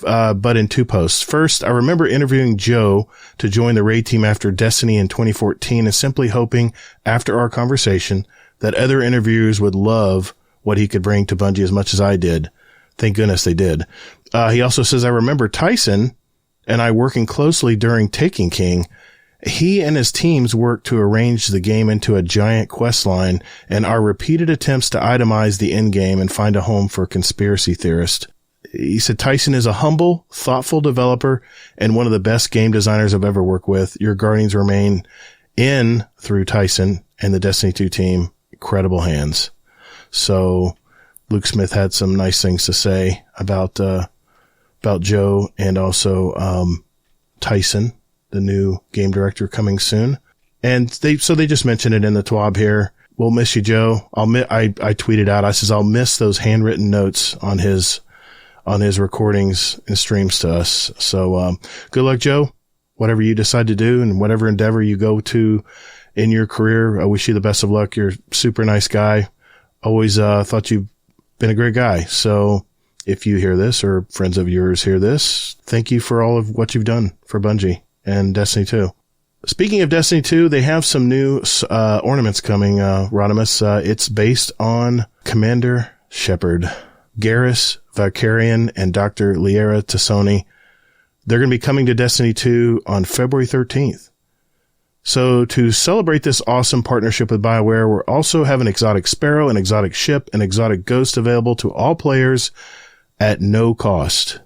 but in two posts. First, I remember interviewing Joe to join the raid team after Destiny in 2014 and simply hoping after our conversation that other interviewers would love what he could bring to Bungie as much as I did. Thank goodness they did. He also says, I remember Tyson and I working closely during Taking King. He and his teams worked to arrange the game into a giant quest line, and our repeated attempts to itemize the end game and find a home for conspiracy theorists. He said, Tyson is a humble, thoughtful developer and one of the best game designers I've ever worked with. Your Guardians remain in, through Tyson and the Destiny 2 team, incredible hands. So Luke Smith had some nice things to say about Joe and also Tyson, the new game director coming soon. And they just mentioned it in the TWAB here. We'll miss you, Joe. I tweeted out, I says, I'll miss those handwritten notes on his recordings and streams to us. So, good luck, Joe. Whatever you decide to do and whatever endeavor you go to in your career, I wish you the best of luck. You're a super nice guy. Always, thought you've been a great guy. So if you hear this or friends of yours hear this, thank you for all of what you've done for Bungie and Destiny 2. Speaking of Destiny 2, they have some new, ornaments coming, Rodimus. It's based on Commander Shepard, Garrus, Valkyrian, and Dr. Liera Tassoni. They're going to be coming to Destiny 2 on February 13th. So to celebrate this awesome partnership with BioWare, we're also have an exotic sparrow, an exotic ship, and exotic ghost available to all players at no cost,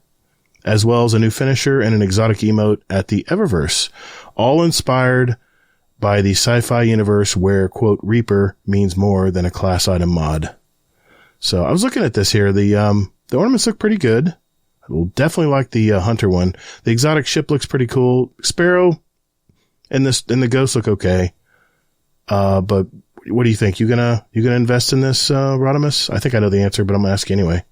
as well as a new finisher and an exotic emote at the Eververse, all inspired by the sci-fi universe where, quote, Reaper means more than a class item mod. So I was looking at this here. The ornaments look pretty good. I will definitely like the hunter one. The exotic ship looks pretty cool. Sparrow and the ghost look okay. But what do you think? You gonna invest in this, Rodimus? I think I know the answer, but I'm gonna ask you anyway.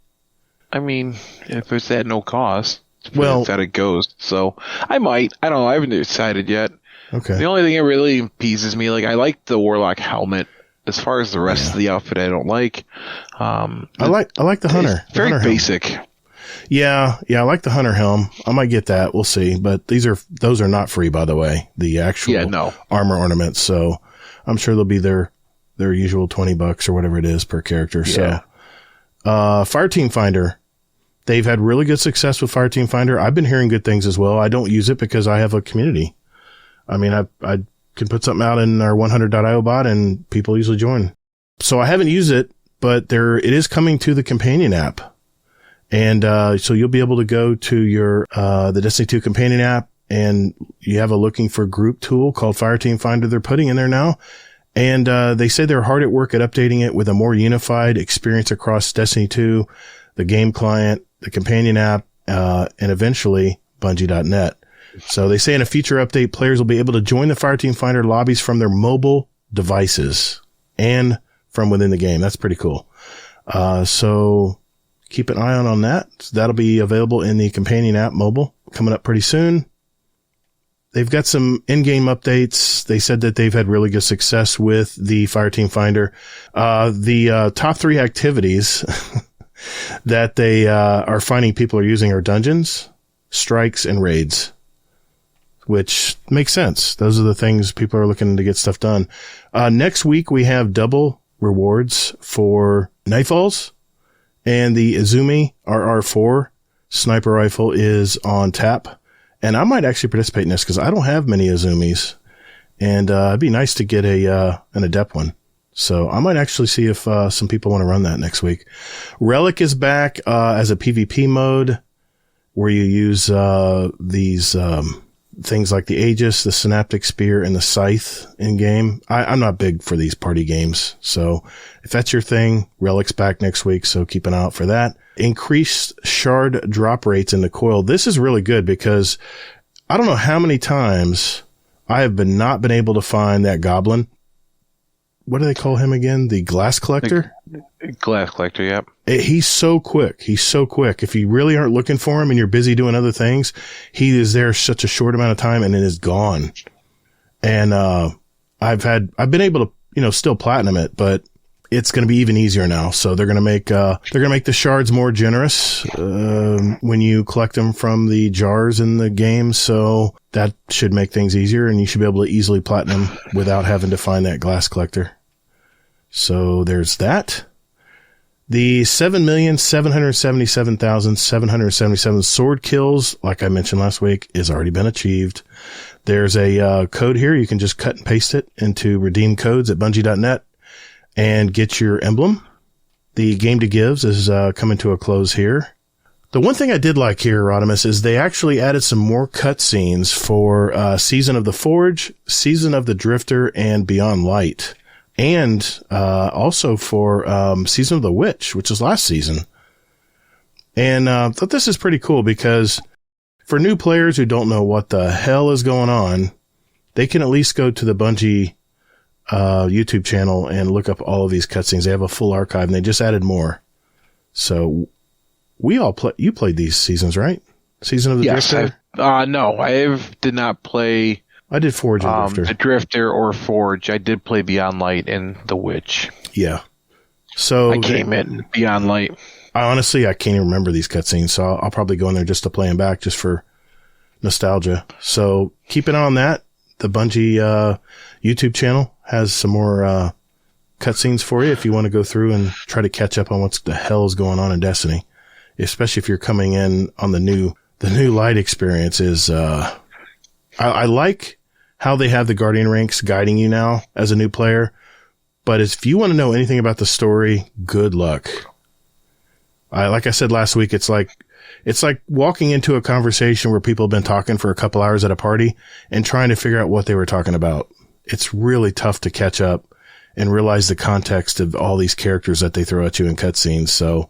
I mean, if it's at no cost, well, it's at a ghost. So I might. I don't know. I haven't decided yet. Okay. The only thing that really appeases me, like I like the Warlock helmet. As far as the rest of the outfit, I don't like. I like the Hunter. It's very Hunter basic. Helm. Yeah, I like the Hunter helm. I might get that. We'll see. But those are not free, by the way. The actual armor ornaments. So I'm sure they'll be their usual $20 or whatever it is per character. Yeah. So, Fireteam Finder. They've had really good success with Fireteam Finder. I've been hearing good things as well. I don't use it because I have a community. I mean, I can put something out in our 100.io bot and people usually join. So I haven't used it, but it is coming to the companion app. And, so you'll be able to go to your, the Destiny 2 companion app and you have a looking for group tool called Fireteam Finder they're putting in there now. And, they say they're hard at work at updating it with a more unified experience across Destiny 2, the game client, the companion app, and eventually Bungie.net. So they say in a future update, players will be able to join the Fireteam Finder lobbies from their mobile devices and from within the game. That's pretty cool. So keep an eye on that. So that'll be available in the companion app mobile coming up pretty soon. They've got some in-game updates. They said that they've had really good success with the Fireteam Finder. The top 3 activities that they are finding people are using are dungeons, strikes, and raids. Which makes sense. Those are the things people are looking to get stuff done. Next week, we have double rewards for Nightfalls, and the Izumi RR4 sniper rifle is on tap. And I might actually participate in this because I don't have many Izumis, and it'd be nice to get an adept one. So I might actually see if some people want to run that next week. Relic is back as a PvP mode where you use these things like the Aegis, the Synaptic Spear, and the Scythe in game. I'm not big for these party games. So if that's your thing, Relic's back next week. So keep an eye out for that. Increased shard drop rates in the coil. This is really good because I don't know how many times I have not been able to find that goblin. What do they call him again? The glass collector? Glass collector, yep. He's so quick. If you really aren't looking for him and you're busy doing other things, he is there such a short amount of time and it is gone. And, I've been able to, still platinum it, but it's going to be even easier now. So they're going to make the shards more generous, when you collect them from the jars in the game. So that should make things easier and you should be able to easily platinum without having to find that glass collector. So there's that. The 7,777,777 sword kills, like I mentioned last week, is already been achieved. There's a code here. You can just cut and paste it into redeem codes at Bungie.net and get your emblem. The Game to Gives is coming to a close here. The one thing I did like here, Rodimus, is they actually added some more cutscenes for Season of the Forge, Season of the Drifter, and Beyond Light. And also for Season of the Witch, which is last season. And I thought this is pretty cool because for new players who don't know what the hell is going on, they can at least go to the Bungie YouTube channel and look up all of these cutscenes. They have a full archive and they just added more. So you played these seasons, right? Season of the Drifter? No, I did not play. I did Forge and Drifter. The Drifter or Forge. I did play Beyond Light and The Witch. Yeah. So I came in Beyond Light. I can't even remember these cutscenes, so I'll probably go in there just to play them back, just for nostalgia. So keep an eye on that. The Bungie YouTube channel has some more cutscenes for you if you want to go through and try to catch up on what the hell is going on in Destiny, especially if you're coming in on the new light experience. I like how they have the Guardian ranks guiding you now as a new player. But if you want to know anything about the story, good luck. Like I said last week, it's like walking into a conversation where people have been talking for a couple hours at a party and trying to figure out what they were talking about. It's really tough to catch up and realize the context of all these characters that they throw at you in cutscenes. So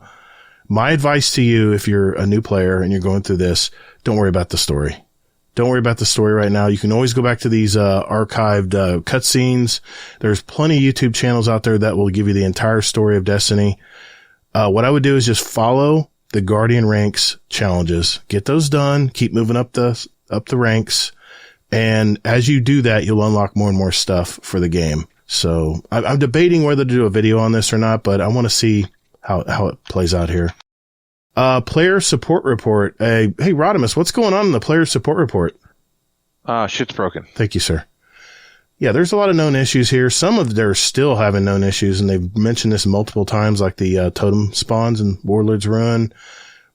my advice to you, if you're a new player and you're going through this, don't worry about the story. Don't worry about the story right now. You can always go back to these archived cutscenes. There's plenty of YouTube channels out there that will give you the entire story of Destiny. What I would do is just follow the Guardian ranks challenges. Get those done. Keep moving up the ranks. And as you do that, you'll unlock more and more stuff for the game. So I'm debating whether to do a video on this or not, but I want to see how it plays out here. Player support report. Hey, Rodimus, what's going on in the player support report? Shit's broken. Thank you, sir. Yeah, there's a lot of known issues here. Some of they're still having known issues, and they've mentioned this multiple times, like the totem spawns in Warlord's Ruin.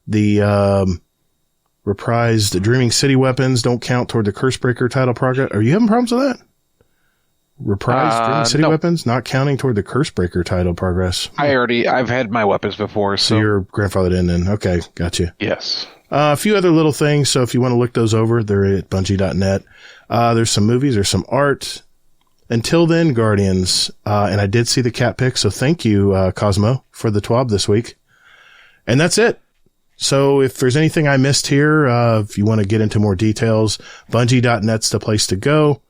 The reprised Dreaming City weapons don't count toward the Cursebreaker title progress. Are you having problems with that? Reprised Dreaming City weapons not counting toward the Cursebreaker title progress. I've had my weapons before, so you're grandfathered in then. Okay, gotcha. Yes. A few other little things, so if you want to look those over, they're at Bungie.net. There's some movies, there's some art. Until then, Guardians, and I did see the cat pic, so thank you, Cosmo, for the TWAB this week. And that's it. So if there's anything I missed here, if you want to get into more details, Bungie.net's the place to go,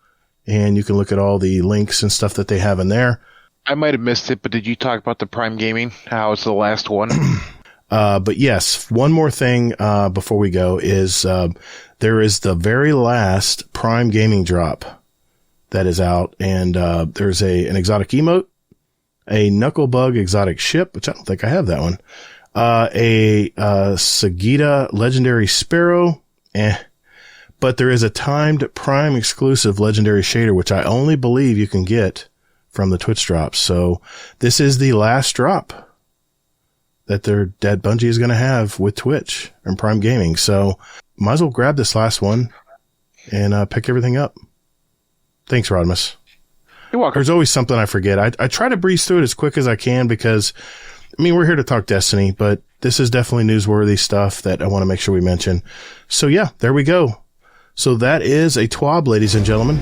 and you can look at all the links and stuff that they have in there. I might have missed it, but did you talk about the Prime Gaming? How it's the last one? But yes, one more thing before we go is there is the very last Prime Gaming drop that is out, and there's an exotic emote, a Knucklebug exotic ship, which I don't think I have that one, a Sagita legendary Sparrow, but there is a timed Prime exclusive legendary shader, which I only believe you can get from the Twitch drops. So this is the last drop that Bungie is going to have with Twitch and Prime Gaming. So might as well grab this last one and pick everything up. Thanks, Rodimus. You're welcome. There's always something I forget. I try to breeze through it as quick as I can because, I mean, we're here to talk Destiny, but this is definitely newsworthy stuff that I want to make sure we mention. So yeah, there we go. So that is a TWAB, ladies and gentlemen.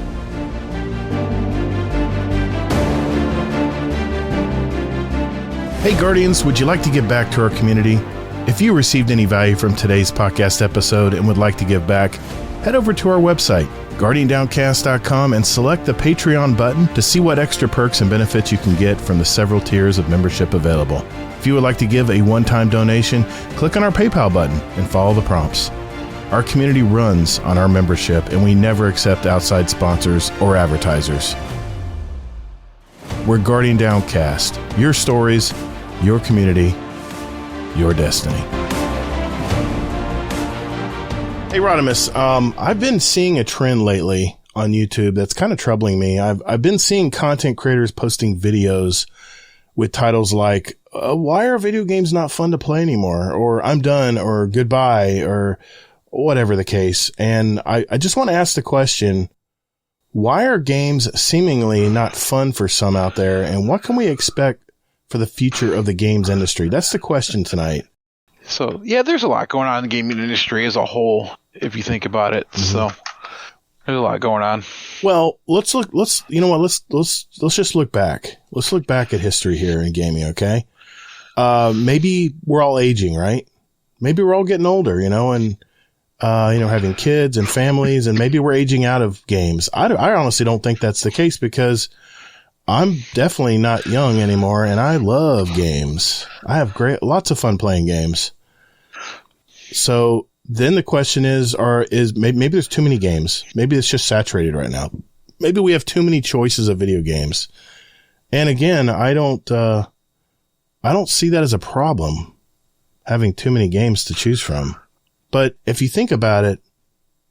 Hey, Guardians, would you like to give back to our community? If you received any value from today's podcast episode and would like to give back, head over to our website, GuardianDowncast.com, and select the Patreon button to see what extra perks and benefits you can get from the several tiers of membership available. If you would like to give a one-time donation, click on our PayPal button and follow the prompts. Our community runs on our membership, and we never accept outside sponsors or advertisers. We're Guardian Downcast. Your stories, your community, your destiny. Hey, Rodimus, I've been seeing a trend lately on YouTube that's kind of troubling me. I've been seeing content creators posting videos with titles like, why are video games not fun to play anymore? Or I'm done, or goodbye, or whatever the case. And I just want to ask the question, why are games seemingly not fun for some out there? And what can we expect for the future of the games industry? That's the question tonight. So, yeah, there's a lot going on in the gaming industry as a whole, if you think about it. Mm-hmm. So, there's a lot going on. Well, let's just look back. Let's look back at history here in gaming, okay? Maybe we're all aging, right? Maybe we're all getting older, and, having kids and families, and maybe we're aging out of games. I honestly don't think that's the case because I'm definitely not young anymore, and I love games. I have lots of fun playing games. So then the question is maybe there's too many games. Maybe it's just saturated right now. Maybe we have too many choices of video games. And again, I don't see that as a problem, having too many games to choose from. But if you think about it,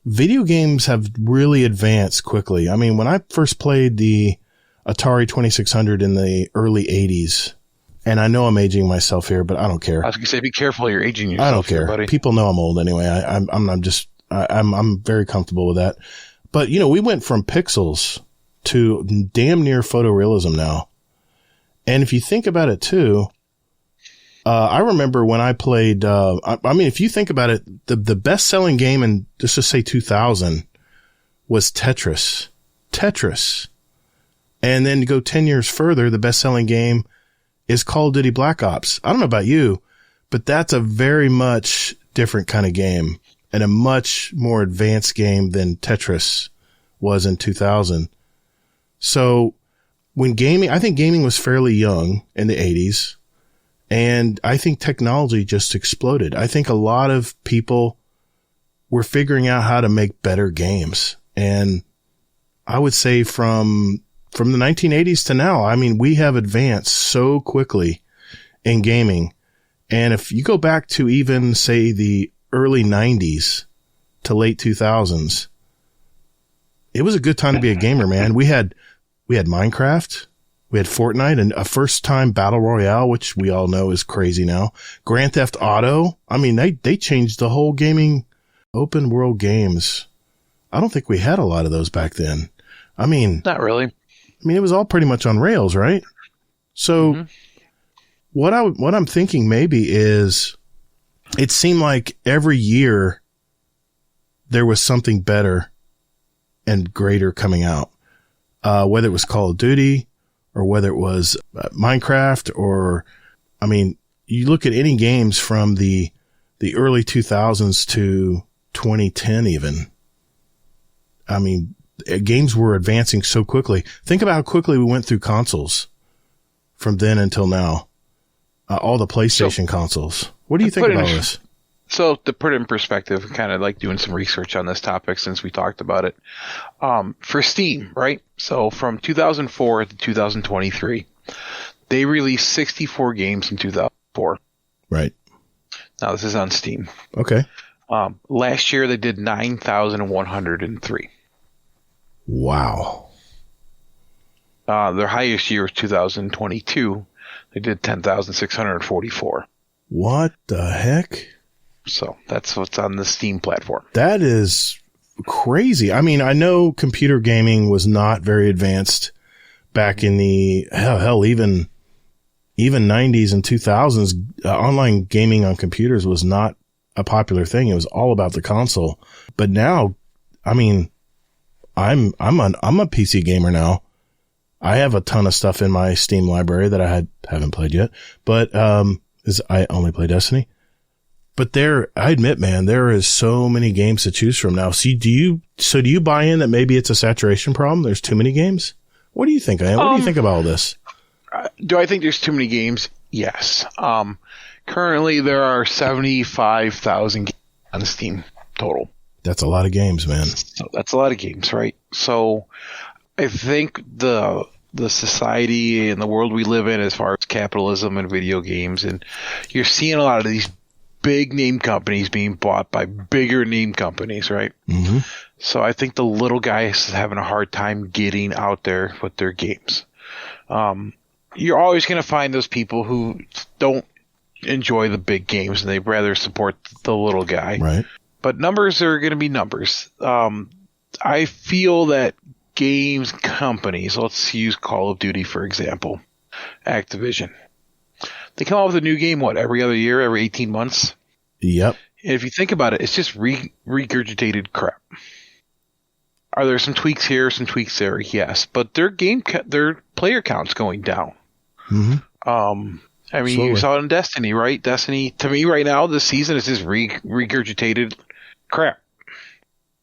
video games have really advanced quickly. I mean, when I first played the Atari 2600 in the early 80s, and I know I'm aging myself here, but I don't care. I was going to say, be careful, you're aging yourself. I don't care. Here, buddy. People know I'm old anyway. I'm very comfortable with that. But, we went from pixels to damn near photorealism now. And if you think about it too, I remember when I played, if you think about it, the best selling game in, let's just say 2000 was Tetris. And then to go 10 years further, the best selling game is Call of Duty Black Ops. I don't know about you, but that's a very much different kind of game and a much more advanced game than Tetris was in 2000. So I think gaming was fairly young in the 80s, and I think technology just exploded. I think a lot of people were figuring out how to make better games. And I would say from the 1980s to now, I mean, we have advanced so quickly in gaming. And if you go back to even, say, the early 90s to late 2000s, it was a good time to be a gamer, man. We had Minecraft, we had Fortnite, and a first-time battle royale, which we all know is crazy now. Grand Theft Auto. I mean, they changed the whole gaming, open world games. I don't think we had a lot of those back then. I mean, not really. I mean, it was all pretty much on rails, right? So what I'm thinking maybe is, it seemed like every year there was something better and greater coming out, whether it was Call of Duty or whether it was Minecraft, or, I mean, you look at any games from the early 2000s to 2010 even. I mean, games were advancing so quickly. Think about how quickly we went through consoles from then until now. All the PlayStation consoles. What do you think about this? So to put it in perspective, kind of like doing some research on this topic since we talked about it. For Steam, right? So from 2004 to 2023, they released 64 games in 2004. Right. Now this is on Steam. Okay. Last year they did 9,103. Wow. Their highest year was 2022. They did 10,644. What the heck? So that's what's on the Steam platform. That is crazy. I mean, I know computer gaming was not very advanced back in the hell even 90s and 2000s. Online gaming on computers was not a popular thing. It was all about the console. But now, I mean, I'm a PC gamer now. I have a ton of stuff in my Steam library that I haven't played yet, but I only play Destiny. But I admit, man, there is so many games to choose from now. See, do you buy in that maybe it's a saturation problem? There's too many games? What do you think, Ian? What do you think about all this? Do I think there's too many games? Yes. Currently there are 75,000 games on Steam total. That's a lot of games, man. So that's a lot of games, right? So I think the society and the world we live in, as far as capitalism and video games, and you're seeing a lot of these big name companies being bought by bigger name companies, right? Mm-hmm. So I think the little guy is having a hard time getting out there with their games. You're always going to find those people who don't enjoy the big games and they'd rather support the little guy. Right. But numbers are going to be numbers. I feel that games companies, let's use Call of Duty, for example, Activision. They come out with a new game, every other year, every 18 months? Yep. And if you think about it, it's just regurgitated crap. Are there some tweaks here, some tweaks there? Yes. But their player count's going down. Mm-hmm. I mean, Slowly. You saw it in Destiny, right? Destiny, to me right now, this season is just regurgitated crap.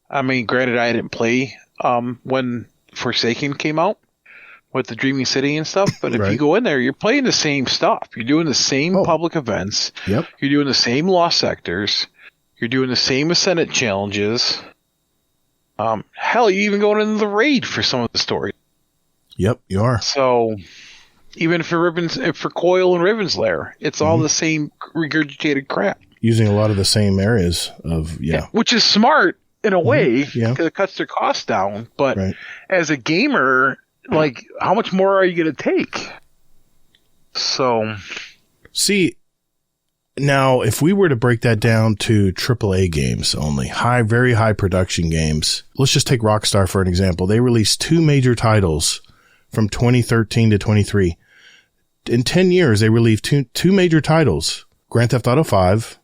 I mean, granted, I didn't play when Forsaken came out with the Dreaming City and stuff, but if you go in there, you're playing the same stuff. You're doing the same public events. Yep. You're doing the same lost sectors. You're doing the same Ascendant challenges. Hell, you're even going into the raid for some of the stories. Yep, you are. So even for Coil and Riven's Lair, it's all the same regurgitated crap. Using a lot of the same areas of, which is smart in a way, because it cuts their costs down. But as a gamer, like, how much more are you going to take? So, see, now if we were to break that down to AAA games only, very high production games, let's just take Rockstar for an example. They released 2 major titles from 2013 to 23. In 10 years, they released two major titles, Grand Theft Auto 5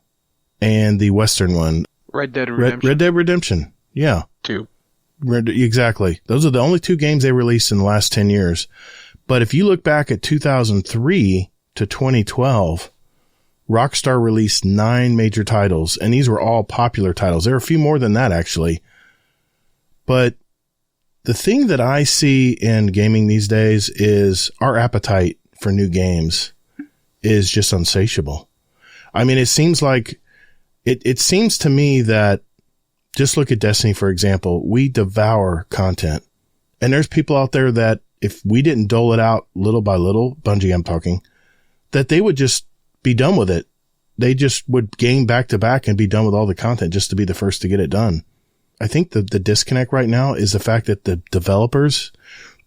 and the Western one, Red Dead Redemption. Red Dead Redemption. Yeah. 2. Exactly. Those are the only 2 games they released in the last 10 years. But if you look back at 2003 to 2012, Rockstar released 9 major titles, and these were all popular titles. There are a few more than that, actually. But the thing that I see in gaming these days is our appetite for new games is just insatiable. I mean, it seems like it seems to me that just look at Destiny, for example. We devour content. And there's people out there that if we didn't dole it out little by little, Bungie I'm talking, that they would just be done with it. They just would game back to back and be done with all the content just to be the first to get it done. I think the disconnect right now is the fact that the developers,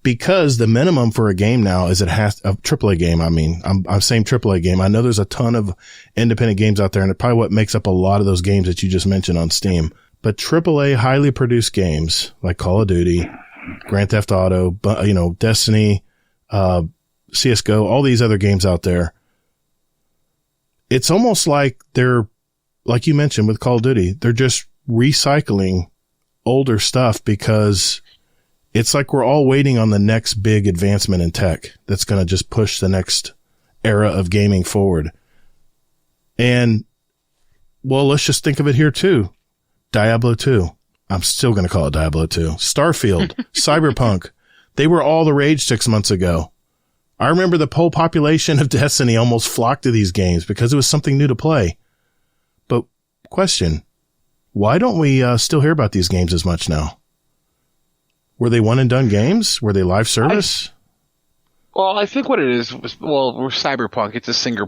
because the minimum for a game now is it has a AAA game. I mean, I'm saying AAA game. I know there's a ton of independent games out there, and it's probably what makes up a lot of those games that you just mentioned on Steam. But AAA highly produced games like Call of Duty, Grand Theft Auto, Destiny, CSGO, all these other games out there. It's almost like they're, like you mentioned with Call of Duty, they're just recycling older stuff because it's like we're all waiting on the next big advancement in tech that's going to just push the next era of gaming forward. And, well, let's just think of it here too. Diablo 2. I'm still going to call it Diablo 2. Starfield, Cyberpunk. They were all the rage 6 months ago. I remember the whole population of Destiny almost flocked to these games because it was something new to play. But question, why don't we still hear about these games as much now? Were they one and done games? Were they live service? I think what it is was, we're Cyberpunk. It's a single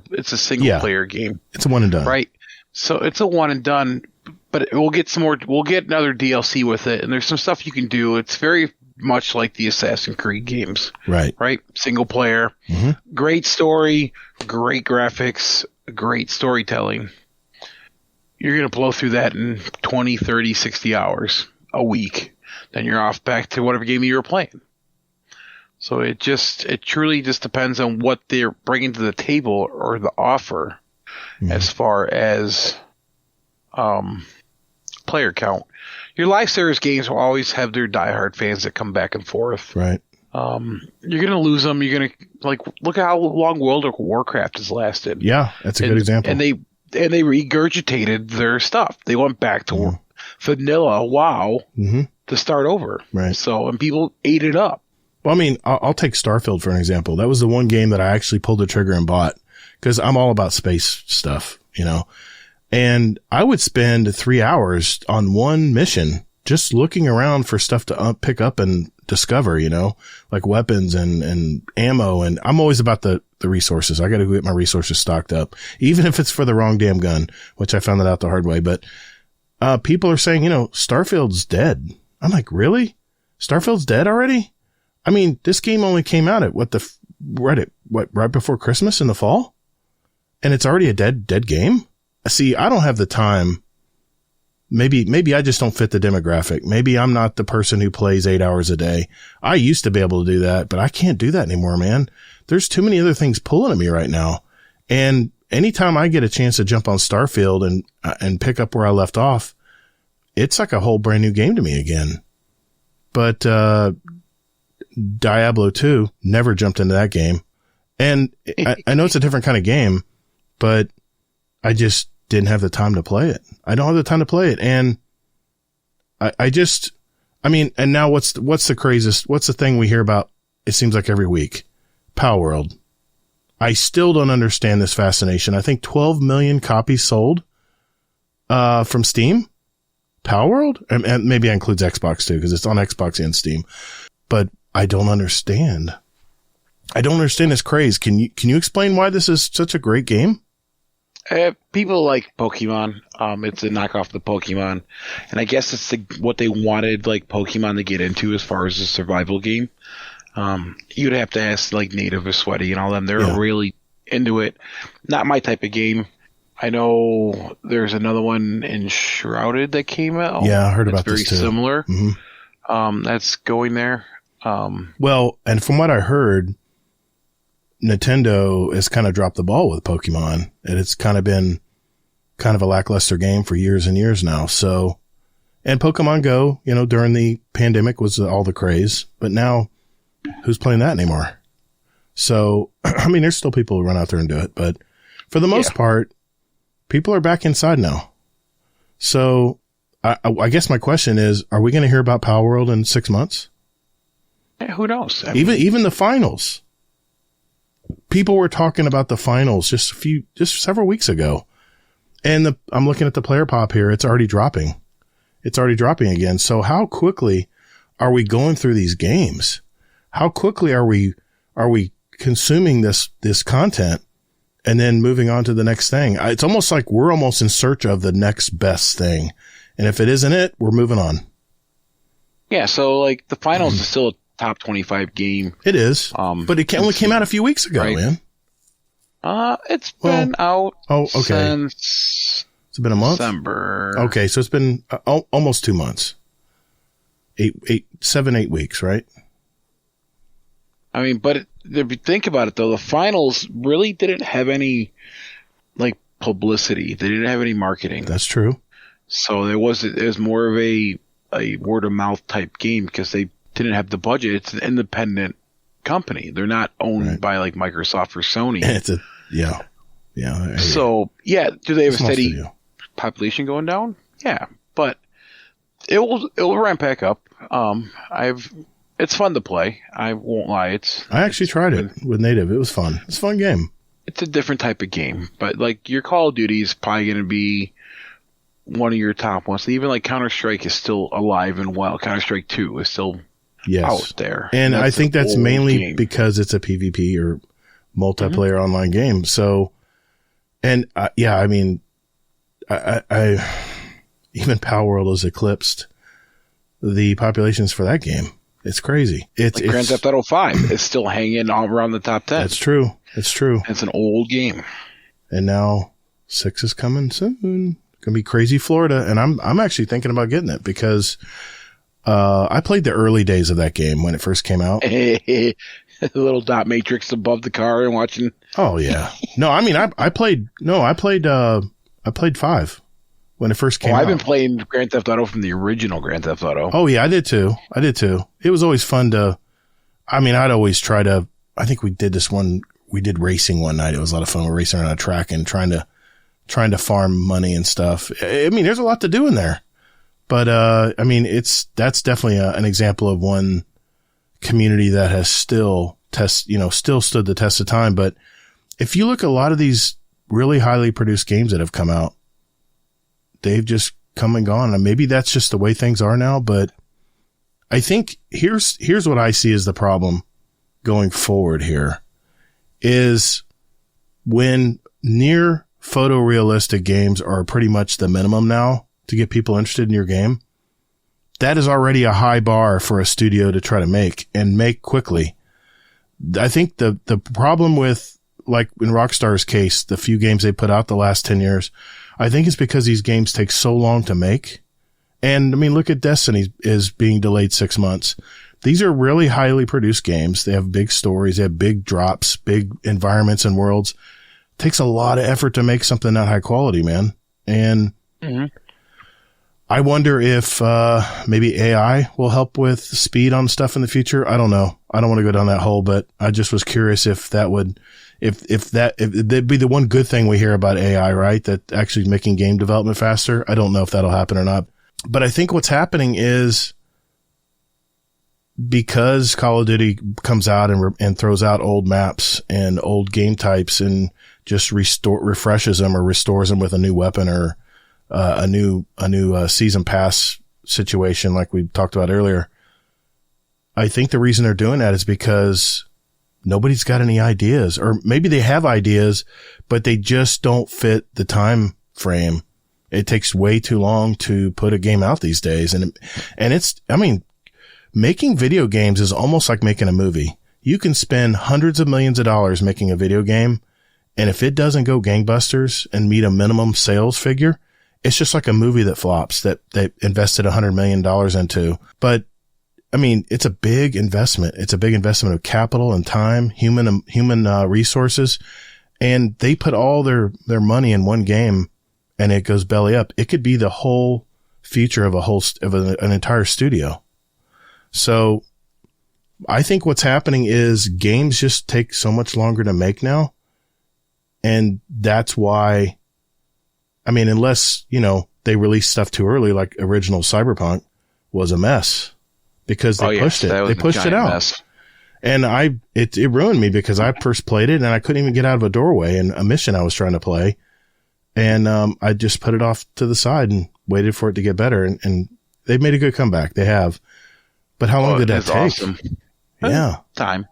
player game. It's a one and done. Right. So it's a one and done, but we'll get another DLC with it. And there's some stuff you can do. It's very much like the Assassin's Creed games. Right. Single player, great story, great graphics, great storytelling. You're going to blow through that in 20, 30, 60 hours a week. Then you're off back to whatever game you were playing. So it truly just depends on what they're bringing to the table or the offer as far as player count. Your live service games will always have their diehard fans that come back and forth. Right. You're going to lose them. You're going to look at how long World of Warcraft has lasted. Yeah, that's a good example. And they regurgitated their stuff. They went back to vanilla WoW to start over. Right. So, and people ate it up. Well, I mean, I'll take Starfield for an example. That was the one game that I actually pulled the trigger and bought because I'm all about space stuff, and I would spend 3 hours on one mission just looking around for stuff to pick up and discover, like weapons and ammo. And I'm always about the resources. I got to get my resources stocked up, even if it's for the wrong damn gun, which I found that out the hard way. But people are saying, Starfield's dead. I'm like, really? Starfield's dead already? I mean, this game only came out at right before Christmas in the fall? And it's already a dead game? See, I don't have the time. Maybe I just don't fit the demographic. Maybe I'm not the person who plays 8 hours a day. I used to be able to do that, but I can't do that anymore, man. There's too many other things pulling at me right now. And anytime I get a chance to jump on Starfield and pick up where I left off, it's like a whole brand new game to me again. But Diablo 2, never jumped into that game. And I know it's a different kind of game, but I just didn't have the time to play it. I don't have the time to play it. And and now what's the craziest, what's the thing we hear about? It seems like every week, Power World. I still don't understand this fascination. I think 12 million copies sold, from Steam. Power World? And maybe that includes Xbox too, because it's on Xbox and Steam, but I don't understand. I don't understand this craze. Can you explain why this is such a great game? People like Pokemon. It's a knockoff of Pokemon, and I guess it's what they wanted Pokemon to get into as far as a survival game. You'd have to ask Native or Sweaty and all them. They're really into it. Not my type of game. I know there's another one in Shrouded that came out. Yeah, I heard about this too. Very similar. That's going there. Well, and from what I heard, Nintendo has kind of dropped the ball with Pokemon, and it's kind of been kind of a lackluster game for years and years now. So, and Pokemon Go, during the pandemic was all the craze, but now who's playing that anymore? So, I mean, there's still people who run out there and do it, but for the most part, people are back inside now. So I guess my question is, are we going to hear about Power World in 6 months? Yeah, who knows? Even the finals. People were talking about the finals just several weeks ago. And I'm looking at the player pop here. It's already dropping. it's already dropping again. So how quickly are we going through these games? How quickly are we consuming this content and then moving on to the next thing? It's almost like we're almost in search of the next best thing. And if it isn't it, we're moving on. Yeah. So like the finals is still a top 25 game. It is. But it only came out a few weeks ago, right? Man. It's been out. Oh, okay. Since it's been a month. December. Okay. So it's been almost 2 months. 7-8 weeks, right? I mean, but if you think about it, though, the finals really didn't have any like publicity. They didn't have any marketing. That's true. So it was more of a word of mouth type game because they didn't have the budget. It's an independent company. They're not owned by like Microsoft or Sony. And yeah. So yeah, do they have a steady studio. Population going down? Yeah, but it will ramp back up. It's fun to play. I won't lie. I actually tried it with native. It was fun. It's a fun game. It's a different type of game, but like your Call of Duty is probably going to be one of your top ones. Even like Counter-Strike is still alive and well. Counter-Strike 2 is still out there. And I think that's mainly because it's a PvP or multiplayer online game. So, and I mean, I even Palworld has eclipsed the populations for that game. It's crazy. It's Grand Theft Auto 5 is still hanging all around the top 10. That's true. It's true. It's an old game. And now 6 is coming soon. Gonna be crazy Florida. And I'm actually thinking about getting it because I played the early days of that game when it first came out. The little dot matrix above the car and watching. Oh yeah. No, I mean I played 5 when it first came out. I've been playing Grand Theft Auto from the original Grand Theft Auto. Oh yeah, I did too. It was always fun I'd always try to, I think we did racing one night. It was a lot of fun. We're racing around a track and trying to farm money and stuff. I mean, there's a lot to do in there, but, I mean, that's definitely an example of one community that has still stood the test of time. But if you look at a lot of these really highly produced games that have come out, they've just come and gone. And maybe that's just the way things are now, but I think here's what I see as the problem going forward here is when near photorealistic games are pretty much the minimum now to get people interested in your game. That is already a high bar for a studio to try to make quickly. I think the problem with, like in Rockstar's case, the few games they put out the last 10 years, I think it's because these games take so long to make. And I mean, look at Destiny is being delayed 6 months. These are really highly produced games. They have big stories. They have big drops, big environments and worlds. It takes a lot of effort to make something that high quality, man. And I wonder if, maybe AI will help with speed on stuff in the future. I don't know. I don't want to go down that hole, but I just was curious if that would, if that'd be the one good thing we hear about AI, right? That actually making game development faster. I don't know if that'll happen or not. But I think what's happening is because Call of Duty comes out and throws out old maps and old game types and just refreshes them or restores them with a new weapon or a new season pass situation like we talked about earlier. I think the reason they're doing that is because nobody's got any ideas, or maybe they have ideas, but they just don't fit the time frame. It takes way too long to put a game out these days. And it's, I mean, making video games is almost like making a movie. You can spend hundreds of millions of dollars making a video game, and if it doesn't go gangbusters and meet a minimum sales figure, it's just like a movie that flops that they invested $100 million into. But I mean, it's a big investment. It's a big investment of capital and time, human resources. And they put all their money in one game and it goes belly up. It could be the whole future of an entire studio. So I think what's happening is games just take so much longer to make now. And that's why, I mean, unless, they released stuff too early, like original Cyberpunk was a mess because they pushed it. They pushed it out. Mess. And it ruined me because I first played it and I couldn't even get out of a doorway in a mission I was trying to play. And, I just put it off to the side and waited for it to get better. And they've made a good comeback. They have. But how long did that take? Awesome. Yeah. Time.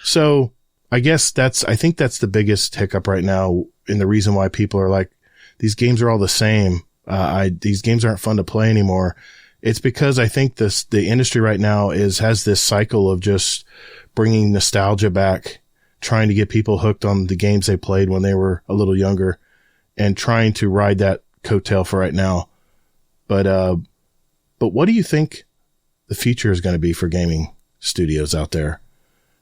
So I guess I think that's the biggest hiccup right now, and the reason why people are like, these games are all the same. These games aren't fun to play anymore. It's because I think the industry right now has this cycle of just bringing nostalgia back, trying to get people hooked on the games they played when they were a little younger, and trying to ride that coattail for right now. But what do you think the future is going to be for gaming studios out there?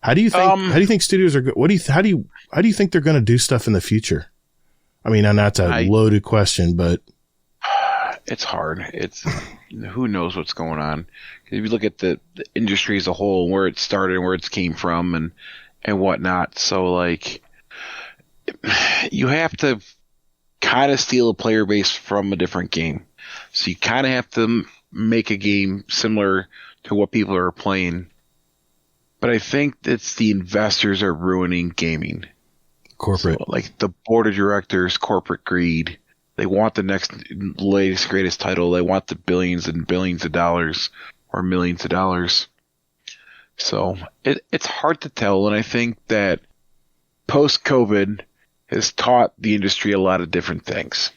How do you think studios are? How do you think they're going to do stuff in the future? I mean, and that's a loaded question, but it's hard. It's who knows what's going on. If you look at the industry as a whole, where it started and where it came from and whatnot. So like, you have to kind of steal a player base from a different game. So you kind of have to make a game similar to what people are playing. But I think it's the investors are ruining gaming. Corporate. So, like the board of directors, corporate greed. They want the next latest, greatest title. They want the billions and billions of dollars or millions of dollars. So it's hard to tell. And I think that post-COVID has taught the industry a lot of different things.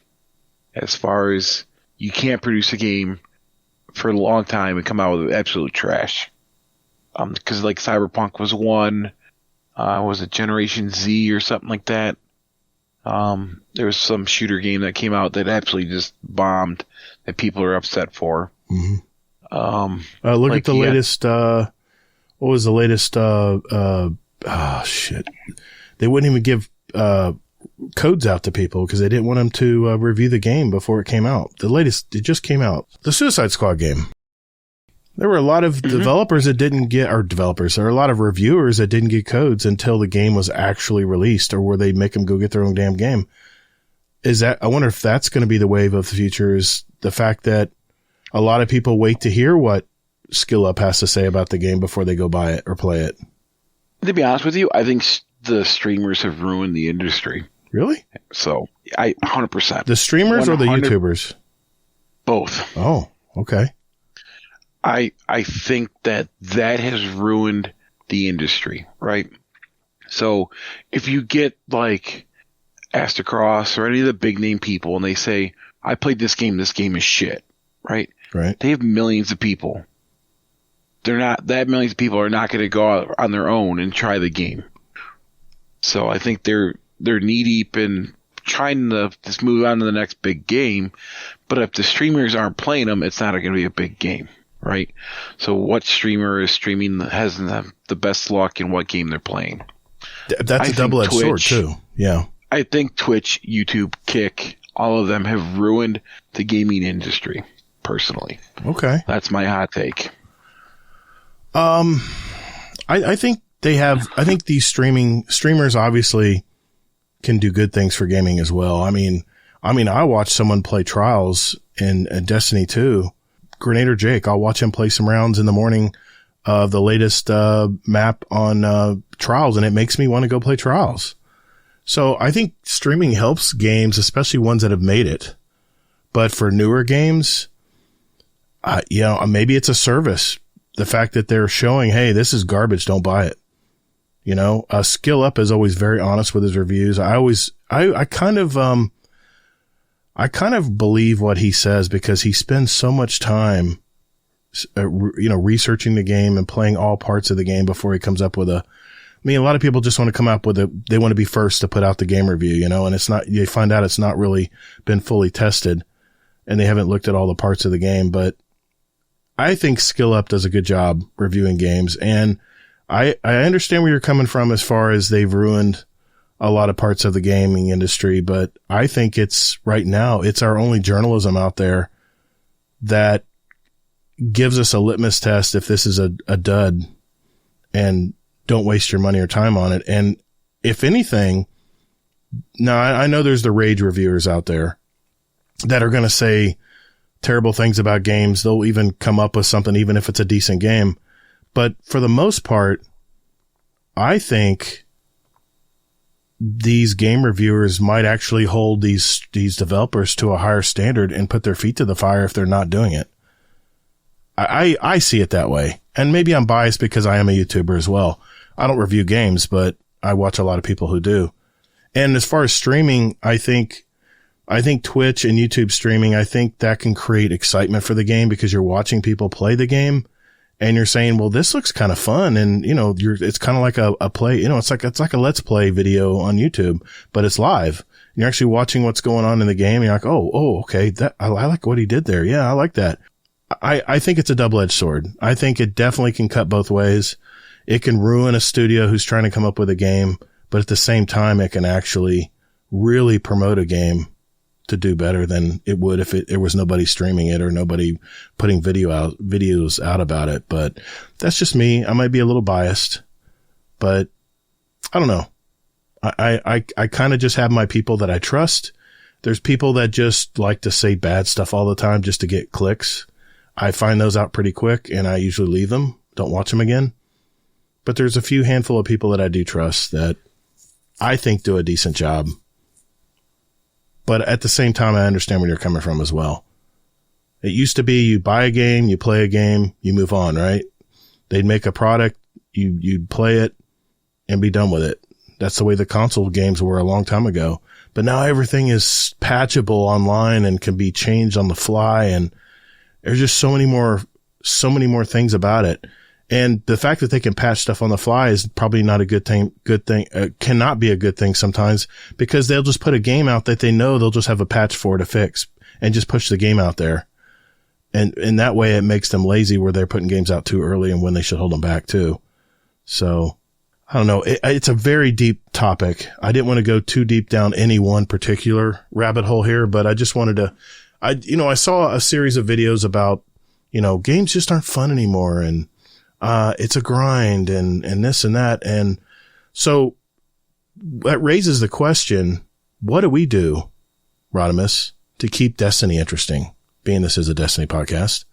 As far as you can't produce a game for a long time and come out with absolute trash. Because like Cyberpunk was one. Was it Generation Z or something like that? There was some shooter game that came out that absolutely just bombed that people are upset for. Mm-hmm. Look at the latest. What was the latest? Shit. They wouldn't even give codes out to people because they didn't want them to review the game before it came out. The latest, it just came out. The Suicide Squad game. There were a lot of developers that didn't get, or developers, there were a lot of reviewers that didn't get codes until the game was actually released, or where they make them go get their own damn game. I wonder if that's going to be the wave of the future, is the fact that a lot of people wait to hear what Skill Up has to say about the game before they go buy it or play it. To be honest with you, I think the streamers have ruined the industry. Really? So, 100%. The streamers or the YouTubers? Both. Oh, okay. I think that has ruined the industry, right? So if you get like Astacross or any of the big name people and they say, I played this game is shit, right? Right. They have millions of people. Millions of people are not going to go out on their own and try the game. So I think they're knee deep in trying to just move on to the next big game. But if the streamers aren't playing them, it's not going to be a big game. Right. So what streamer is streaming has the best luck in what game they're playing? That's a double-edged sword too. Yeah. I think Twitch, YouTube, Kick, all of them have ruined the gaming industry personally. Okay. That's my hot take. I think they have, I think these streamers obviously can do good things for gaming as well. I mean, I watched someone play Trials in Destiny 2. Grenader Jake, I'll watch him play some rounds in the morning of the latest map on Trials, and it makes me want to go play Trials. So I think streaming helps games, especially ones that have made it. But for newer games, maybe it's a service. The fact that they're showing, hey, this is garbage, don't buy it. Skill Up is always very honest with his reviews. I kind of believe what he says because he spends so much time, researching the game and playing all parts of the game before he comes up with a lot of people just want to come up with they want to be first to put out the game review, and it's not, you find out it's not really been fully tested and they haven't looked at all the parts of the game. But I think Skill Up does a good job reviewing games. And I understand where you're coming from as far as they've ruined a lot of parts of the gaming industry, but I think right now, it's our only journalism out there that gives us a litmus test if this is a dud, and don't waste your money or time on it. And if anything, now I know there's the rage reviewers out there that are going to say terrible things about games. They'll even come up with something, even if it's a decent game. But for the most part, I think these game reviewers might actually hold these developers to a higher standard and put their feet to the fire if they're not doing it. I see it that way. And maybe I'm biased because I am a YouTuber as well. I don't review games, but I watch a lot of people who do. And as far as streaming, I think Twitch and YouTube streaming, I think that can create excitement for the game because you're watching people play the game and you're saying, well, this looks kind of fun. And, you know, it's kind of like a play, you know, it's like a let's play video on YouTube, but it's live. You're actually watching what's going on in the game. And you're like, oh, okay. I like what he did there. Yeah, I like that. I think it's a double-edged sword. I think it definitely can cut both ways. It can ruin a studio who's trying to come up with a game, but at the same time, it can actually really promote a game to do better than it would if there was nobody streaming it or nobody putting videos out about it. But that's just me. I might be a little biased, but I don't know. I kind of just have my people that I trust. There's people that just like to say bad stuff all the time just to get clicks. I find those out pretty quick and I usually leave them, don't watch them again. But there's a few handful of people that I do trust that I think do a decent job. But at the same time, I understand where you're coming from as well. It used to be you buy a game, you play a game, you move on, right? They'd make a product, you'd play it and be done with it. That's the way the console games were a long time ago. But now everything is patchable online and can be changed on the fly. And there's just so many more things about it. And the fact that they can patch stuff on the fly is probably not a good thing, cannot be a good thing sometimes because they'll just put a game out that they know they'll just have a patch for to fix and just push the game out there. And in that way, it makes them lazy where they're putting games out too early and when they should hold them back too. So I don't know. It's a very deep topic. I didn't want to go too deep down any one particular rabbit hole here, but I just wanted to, I saw a series of videos about, games just aren't fun anymore. And, it's a grind and this and that. And so that raises the question, what do we do, Rodimus, to keep Destiny interesting? Being this is a Destiny podcast.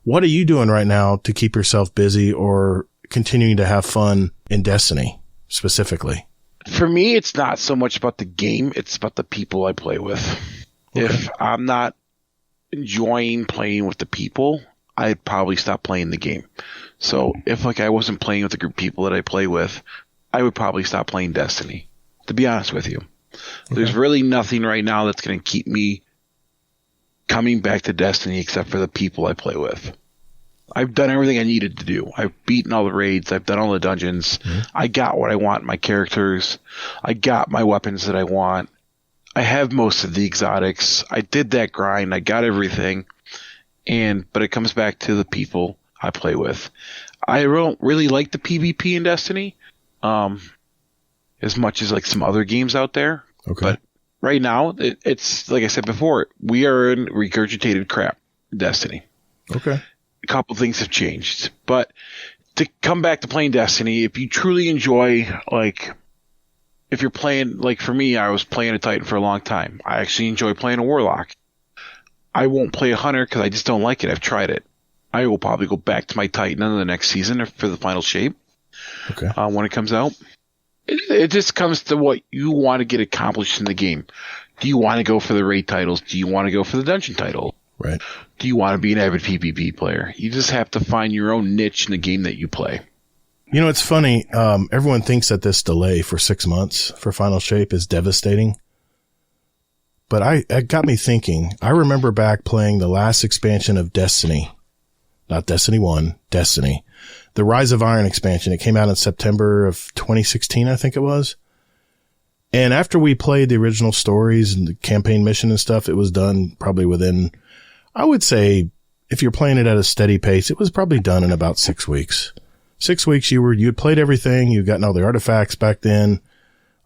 What are you doing right now to keep yourself busy or continuing to have fun in Destiny specifically? For me, it's not so much about the game. It's about the people I play with. Okay. If I'm not enjoying playing with the people, I'd probably stop playing the game. So if I wasn't playing with the group of people that I play with, I would probably stop playing Destiny, to be honest with you. Okay. There's really nothing right now that's going to keep me coming back to Destiny except for the people I play with. I've done everything I needed to do. I've beaten all the raids. I've done all the dungeons. Mm-hmm. I got what I want in my characters. I got my weapons that I want. I have most of the exotics. I did that grind. I got everything. But it comes back to the people I play with. I don't really like the PvP in Destiny, as much as like some other games out there. Okay. But right now, it's like I said before, we are in regurgitated crap in Destiny. Okay. A couple things have changed, but to come back to playing Destiny, if you truly enjoy, if you're playing, for me, I was playing a Titan for a long time. I actually enjoy playing a Warlock. I won't play a Hunter because I just don't like it. I've tried it. I will probably go back to my Titan in the next season for the final shape. Okay. When it comes out. It just comes to what you want to get accomplished in the game. Do you want to go for the raid titles? Do you want to go for the dungeon title? Right. Do you want to be an avid PvP player? You just have to find your own niche in the game that you play. It's funny. Everyone thinks that this delay for 6 months for final shape is devastating. But it got me thinking. I remember back playing the last expansion of Destiny. Not Destiny 1, Destiny. The Rise of Iron expansion. It came out in September of 2016, I think it was. And after we played the original stories and the campaign mission and stuff, it was done probably within, I would say, if you're playing it at a steady pace, it was probably done in about 6 weeks. 6 weeks, you'd played everything. You'd gotten all the artifacts back then.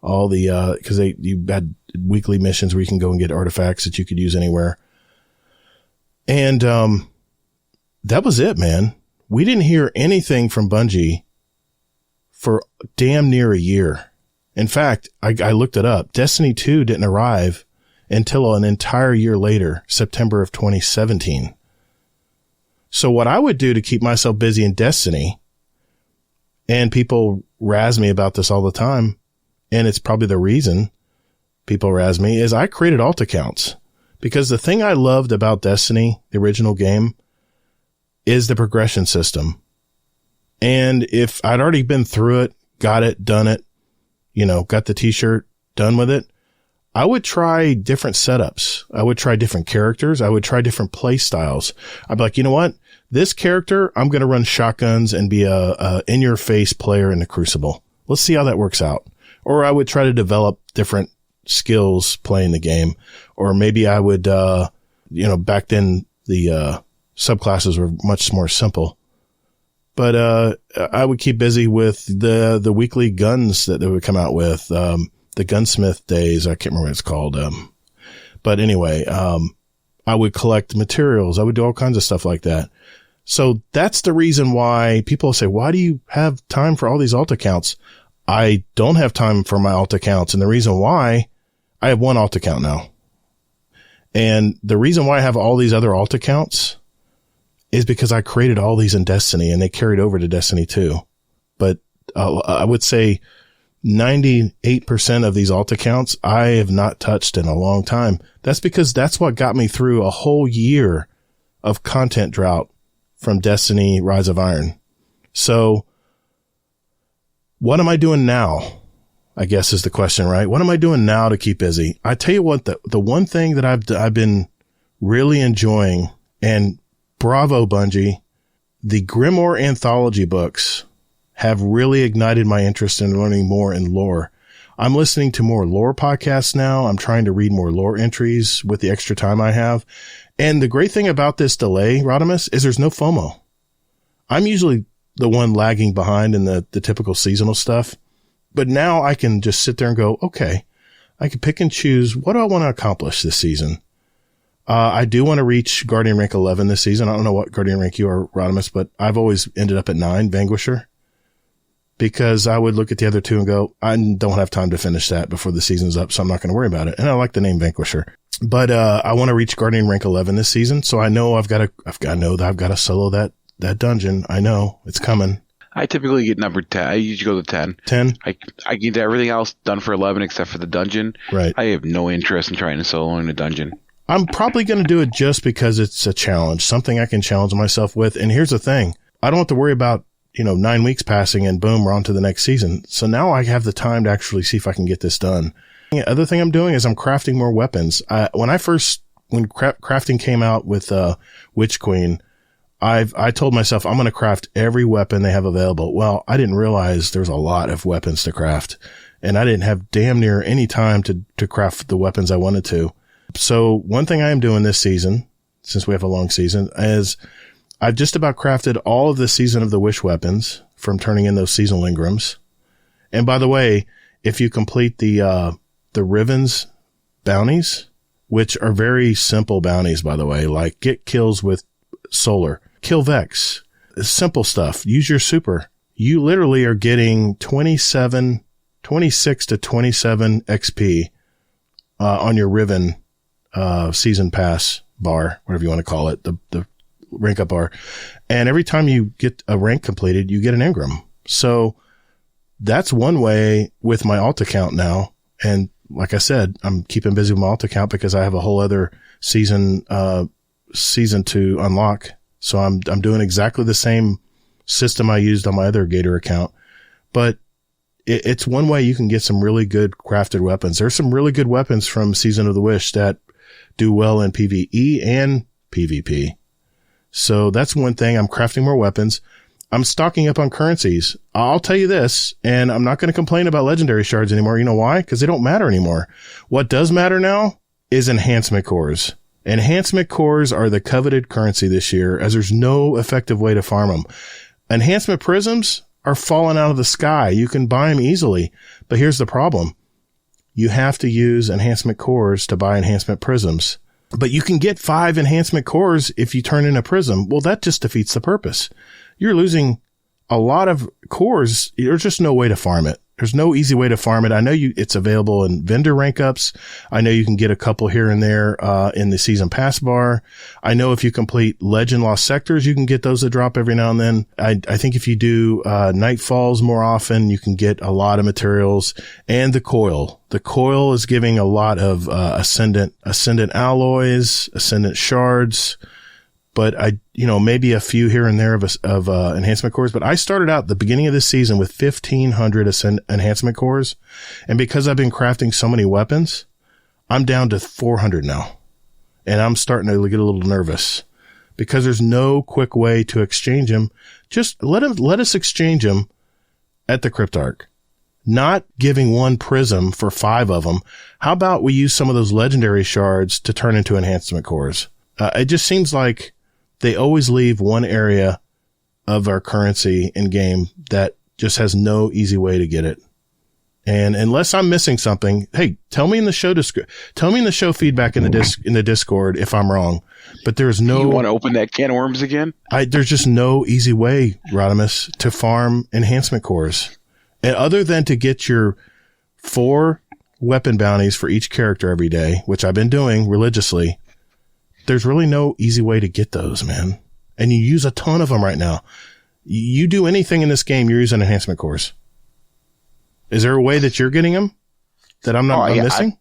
All the, cause you had weekly missions where you can go and get artifacts that you could use anywhere. And, that was it, man. We didn't hear anything from Bungie for damn near a year. In fact, I looked it up. Destiny 2 didn't arrive until an entire year later, September of 2017. So what I would do to keep myself busy in Destiny, and people razz me about this all the time, and it's probably the reason people razz me, is I created alt accounts. Because the thing I loved about Destiny, the original game, is the progression system. And if I'd already been through it, got it, done it, got the t-shirt, done with it, I would try different setups. I would try different characters. I would try different play styles. I'd be like, you know what? This character, I'm going to run shotguns and be a in-your-face player in the Crucible. Let's see how that works out. Or I would try to develop different skills playing the game. Or maybe I would, back then the subclasses were much more simple. But I would keep busy with the weekly guns that they would come out with. The gunsmith days. I can't remember what it's called. But anyway, I would collect materials. I would do all kinds of stuff like that. So that's the reason why people say, why do you have time for all these alt accounts? I don't have time for my alt accounts. And the reason why, I have one alt account now. And the reason why I have all these other alt accounts is because I created all these in Destiny and they carried over to Destiny 2. But I would say 98% of these alt accounts I have not touched in a long time. That's because that's what got me through a whole year of content drought from Destiny Rise of Iron. So what am I doing now? I guess is the question, right? What am I doing now to keep busy? I tell you what, the one thing that I've been really enjoying, and bravo Bungie, the Grimoire anthology books have really ignited my interest in learning more in lore. I'm listening to more lore podcasts now. I'm trying to read more lore entries with the extra time I have. And the great thing about this delay, Rodimus, is there's no FOMO. I'm usually the one lagging behind in the typical seasonal stuff. But now I can just sit there and go, okay, I can pick and choose. What do I want to accomplish this season? I do want to reach Guardian rank 11 this season. I don't know what Guardian rank you are, Rodimus, but I've always ended up at 9, Vanquisher. Because I would look at the other two and go, I don't have time to finish that before the season's up, so I'm not going to worry about it. And I like the name Vanquisher. But I want to reach Guardian rank 11 this season, so I know I've got to solo that dungeon. I know it's coming. I typically get number 10. I usually go to 10. 10? I get everything else done for 11 except for the dungeon. Right. I have no interest in trying to solo in a dungeon. I'm probably going to do it just because it's a challenge, something I can challenge myself with. And here's the thing. I don't have to worry about 9 weeks passing and boom, we're on to the next season. So now I have the time to actually see if I can get this done. The other thing I'm doing is I'm crafting more weapons. When crafting came out with, Witch Queen, I told myself I'm going to craft every weapon they have available. Well, I didn't realize there's a lot of weapons to craft and I didn't have damn near any time to craft the weapons I wanted to. So one thing I am doing this season, since we have a long season, is I've just about crafted all of the Season of the Wish weapons from turning in those seasonal Ingrams. And by the way, if you complete the Riven's bounties, which are very simple bounties, by the way, like get kills with Solar, kill Vex, simple stuff, use your super. You literally are getting 26 to 27 XP, on your Riven, season pass bar, whatever you want to call it, the rank up bar. And every time you get a rank completed, you get an Ingram. So that's one way with my alt account now. And like I said, I'm keeping busy with my alt account because I have a whole other season to unlock. So I'm doing exactly the same system I used on my other Gator account, but it's one way you can get some really good crafted weapons. There's some really good weapons from Season of the Wish that do well in PvE and PvP. So that's one thing. I'm crafting more weapons. I'm stocking up on currencies. I'll tell you this, and I'm not going to complain about legendary shards anymore. You know why? Because they don't matter anymore. What does matter now is enhancement cores. Enhancement cores are the coveted currency this year, as there's no effective way to farm them. Enhancement prisms are falling out of the sky. You can buy them easily, but here's the problem. You have to use enhancement cores to buy enhancement prisms. But you can get 5 enhancement cores if you turn in a prism. Well, that just defeats the purpose. You're losing a lot of cores. There's just no way to farm it. There's no easy way to farm it. I know it's available in vendor rank ups. I know you can get a couple here and there, in the season pass bar. I know if you complete Legend Lost Sectors, you can get those to drop every now and then. I think if you do, Nightfalls more often, you can get a lot of materials. And the coil. The coil is giving a lot of, ascendant alloys, ascendant shards, but maybe a few here and there of enhancement cores. But I started out the beginning of this season with 1,500 enhancement cores. And because I've been crafting so many weapons, I'm down to 400 now. And I'm starting to get a little nervous because there's no quick way to exchange them. Just let us exchange them at the Cryptarch. Not giving one prism for 5 of them. How about we use some of those legendary shards to turn into enhancement cores? It just seems like they always leave one area of our currency in game that just has no easy way to get it. And unless I'm missing something, hey, tell me in the show feedback in the Discord if I'm wrong. But there's no. You want to open that can of worms again? There's just no easy way, Rodimus, to farm enhancement cores. And other than to get your 4 weapon bounties for each character every day, which I've been doing religiously, there's really no easy way to get those, man. And you use a ton of them right now. You do anything in this game, you're using enhancement cores. Is there a way that you're getting them that I'm missing?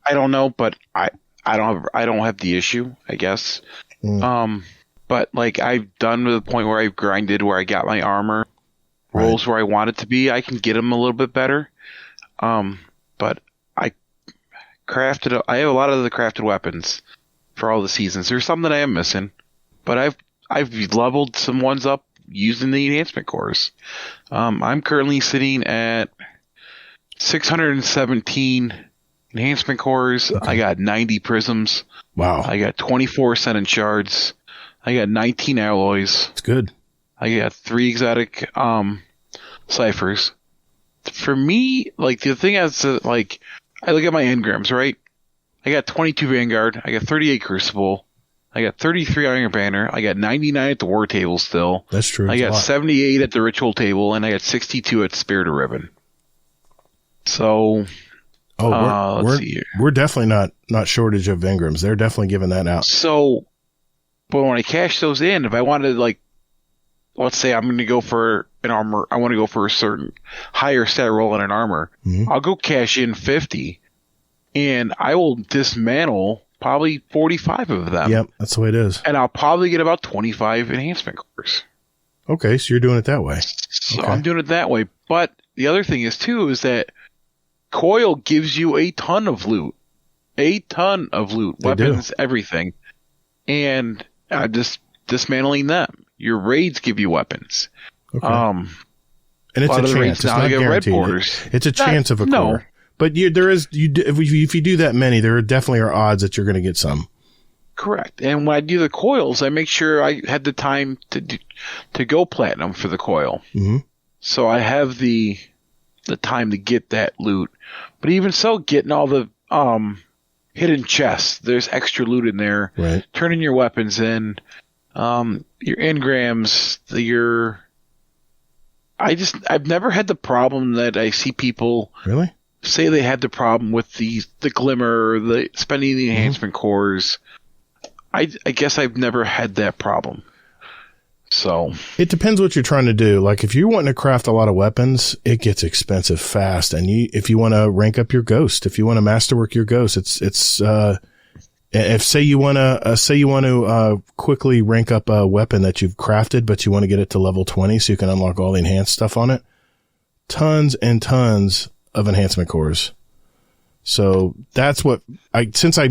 I don't know, but I don't have the issue, I guess. But like I've done to the point where I've grinded, where I got my armor rolls where I want it to be. I can get them a little bit better. But I have a lot of the crafted weapons for all the seasons. There's some that I am missing, but I've leveled some ones up using the enhancement cores. I'm currently sitting at 617 enhancement cores. Okay. I got 90 prisms. Wow. I got 24 ascendant shards. I got 19 alloys. It's good. I got 3 exotic ciphers. For me, like the thing is, like I look at my engrams, right? I got 22 Vanguard. I got 38 Crucible. I got 33 Iron Banner. I got 99 at the War Table still. That's true. I got 78 at the Ritual Table, and I got 62 at Spirit of Ribbon. So, let's see here. We're definitely not shortage of engrams. They're definitely giving that out. So, but when I cash those in, if I wanted, like, let's say I'm going to go for an armor, I want to go for a certain higher stat roll on an armor, I'll go cash in 50, and I will dismantle probably 45 of them. Yep, that's the way it is. And I'll probably get about 25 enhancement cores. Okay, so you're doing it that way. So I'm doing it that way. But the other thing is, too, is that Coil gives you a ton of loot. Weapons, everything. And I'm just dismantling them. Your raids give you weapons. Okay. And it's a chance. It's not guaranteed. It's a chance of a core. But if you do that many, there definitely are odds that you're going to get some. Correct. And when I do the coils, I make sure I had the time to go platinum for the coil. Mm-hmm. So I have the time to get that loot. But even so, getting all the hidden chests, there's extra loot in there. Right. Turning your weapons in, your engrams, I've never had the problem that I see people really say they had the problem with the glimmer, the spending the enhancement cores. I guess I've never had that problem. So it depends what you're trying to do. Like if you're wanting to craft a lot of weapons, it gets expensive fast. And if you want to rank up your ghost, if you want to masterwork your ghost, if say you want to quickly rank up a weapon that you've crafted, but you want to get it to level 20 so you can unlock all the enhanced stuff on it, tons and tons of enhancement cores. So that's what since I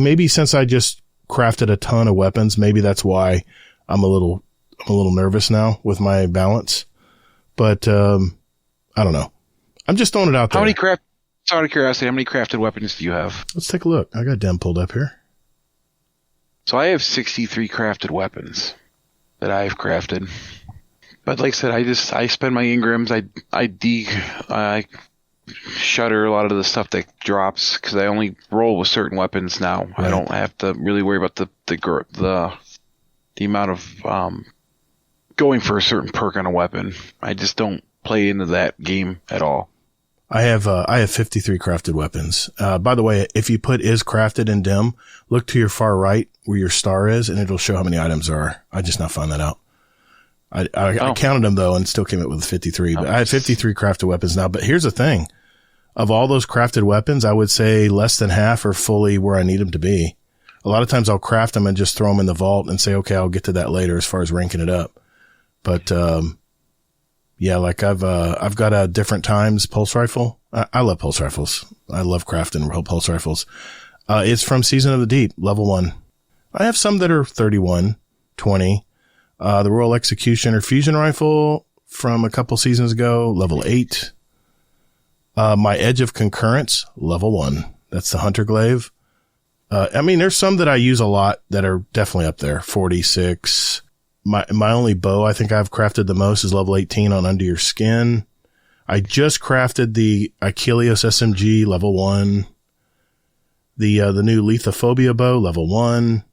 just crafted a ton of weapons, maybe that's why I'm a little nervous now with my balance, but I don't know. I'm just throwing it out there. Out of curiosity, how many crafted weapons do you have? Let's take a look. I got Dem pulled up here. So I have 63 crafted weapons that I've crafted. But like I said, I spend my engrams. I shutter a lot of the stuff that drops because I only roll with certain weapons now. Right. I don't have to really worry about the amount of going for a certain perk on a weapon. I just don't play into that game at all. I have 53 crafted weapons. By the way, if you put is crafted in Dim, look to your far right where your star is, and it'll show how many items there are. I just now found that out. I counted them though, and still came up with 53. But I have 53 crafted weapons now. But here's the thing: of all those crafted weapons, I would say less than half are fully where I need them to be. A lot of times I'll craft them and just throw them in the vault and say, okay, I'll get to that later as far as ranking it up. But, yeah, like I've got a different times pulse rifle. I love pulse rifles. I love crafting real pulse rifles. It's from Season of the Deep, level 1. I have some that are 31, 20. The Royal Executioner fusion rifle from a couple seasons ago, level 8. My Edge of Concurrence, level 1. That's the Hunter Glaive. I mean, there's some that I use a lot that are definitely up there. 46. My only bow I think I've crafted the most is level 18 on Under Your Skin. I just crafted the Achilleos SMG, level 1. The new Lethophobia bow, level 1.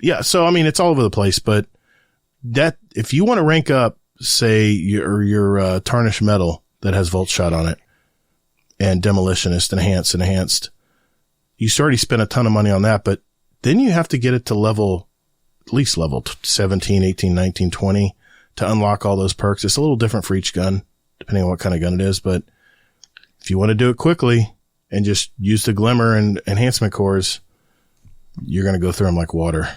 Yeah, so I mean, it's all over the place, but that, if you want to rank up, say, your Tarnished Metal that has Volt Shot on it, and Demolitionist, enhanced, you already spent a ton of money on that, but then you have to get it to at least level 17, 18, 19, 20 to unlock all those perks. It's a little different for each gun, depending on what kind of gun it is, but if you want to do it quickly and just use the Glimmer and enhancement cores, you're going to go through them like water.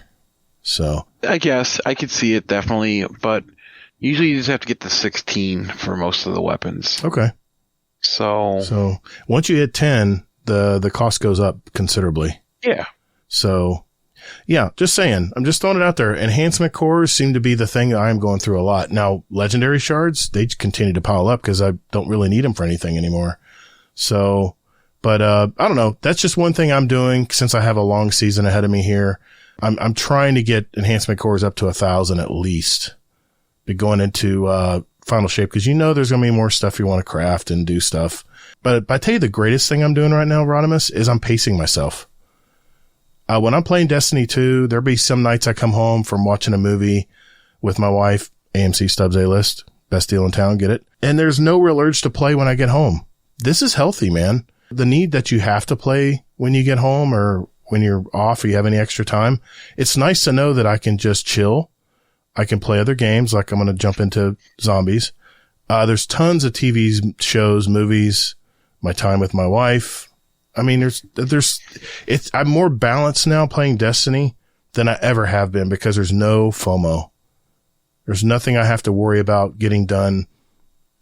So I guess I could see it definitely, but usually you just have to get to 16 for most of the weapons. Okay. So once you hit 10, the cost goes up considerably. Yeah. So yeah, just saying, I'm just throwing it out there. Enhancement cores seem to be the thing that I'm going through a lot. Now, legendary shards, they continue to pile up because I don't really need them for anything anymore. So, but, I don't know. That's just one thing I'm doing since I have a long season ahead of me here. I'm trying to get enhancement cores up to 1,000 at least. Be going into, final shape, because there's going to be more stuff you want to craft and do stuff. But I tell you, the greatest thing I'm doing right now, Rodimus, is I'm pacing myself. When I'm playing Destiny 2, there'll be some nights I come home from watching a movie with my wife, AMC Stubbs A-List, best deal in town, get it? And there's no real urge to play when I get home. This is healthy, man. The need that you have to play when you get home or when you're off or you have any extra time, it's nice to know that I can just chill. I can play other games, like I'm going to jump into zombies. There's tons of TV shows, movies, my time with my wife. I mean, I'm more balanced now playing Destiny than I ever have been because there's no FOMO. There's nothing I have to worry about getting done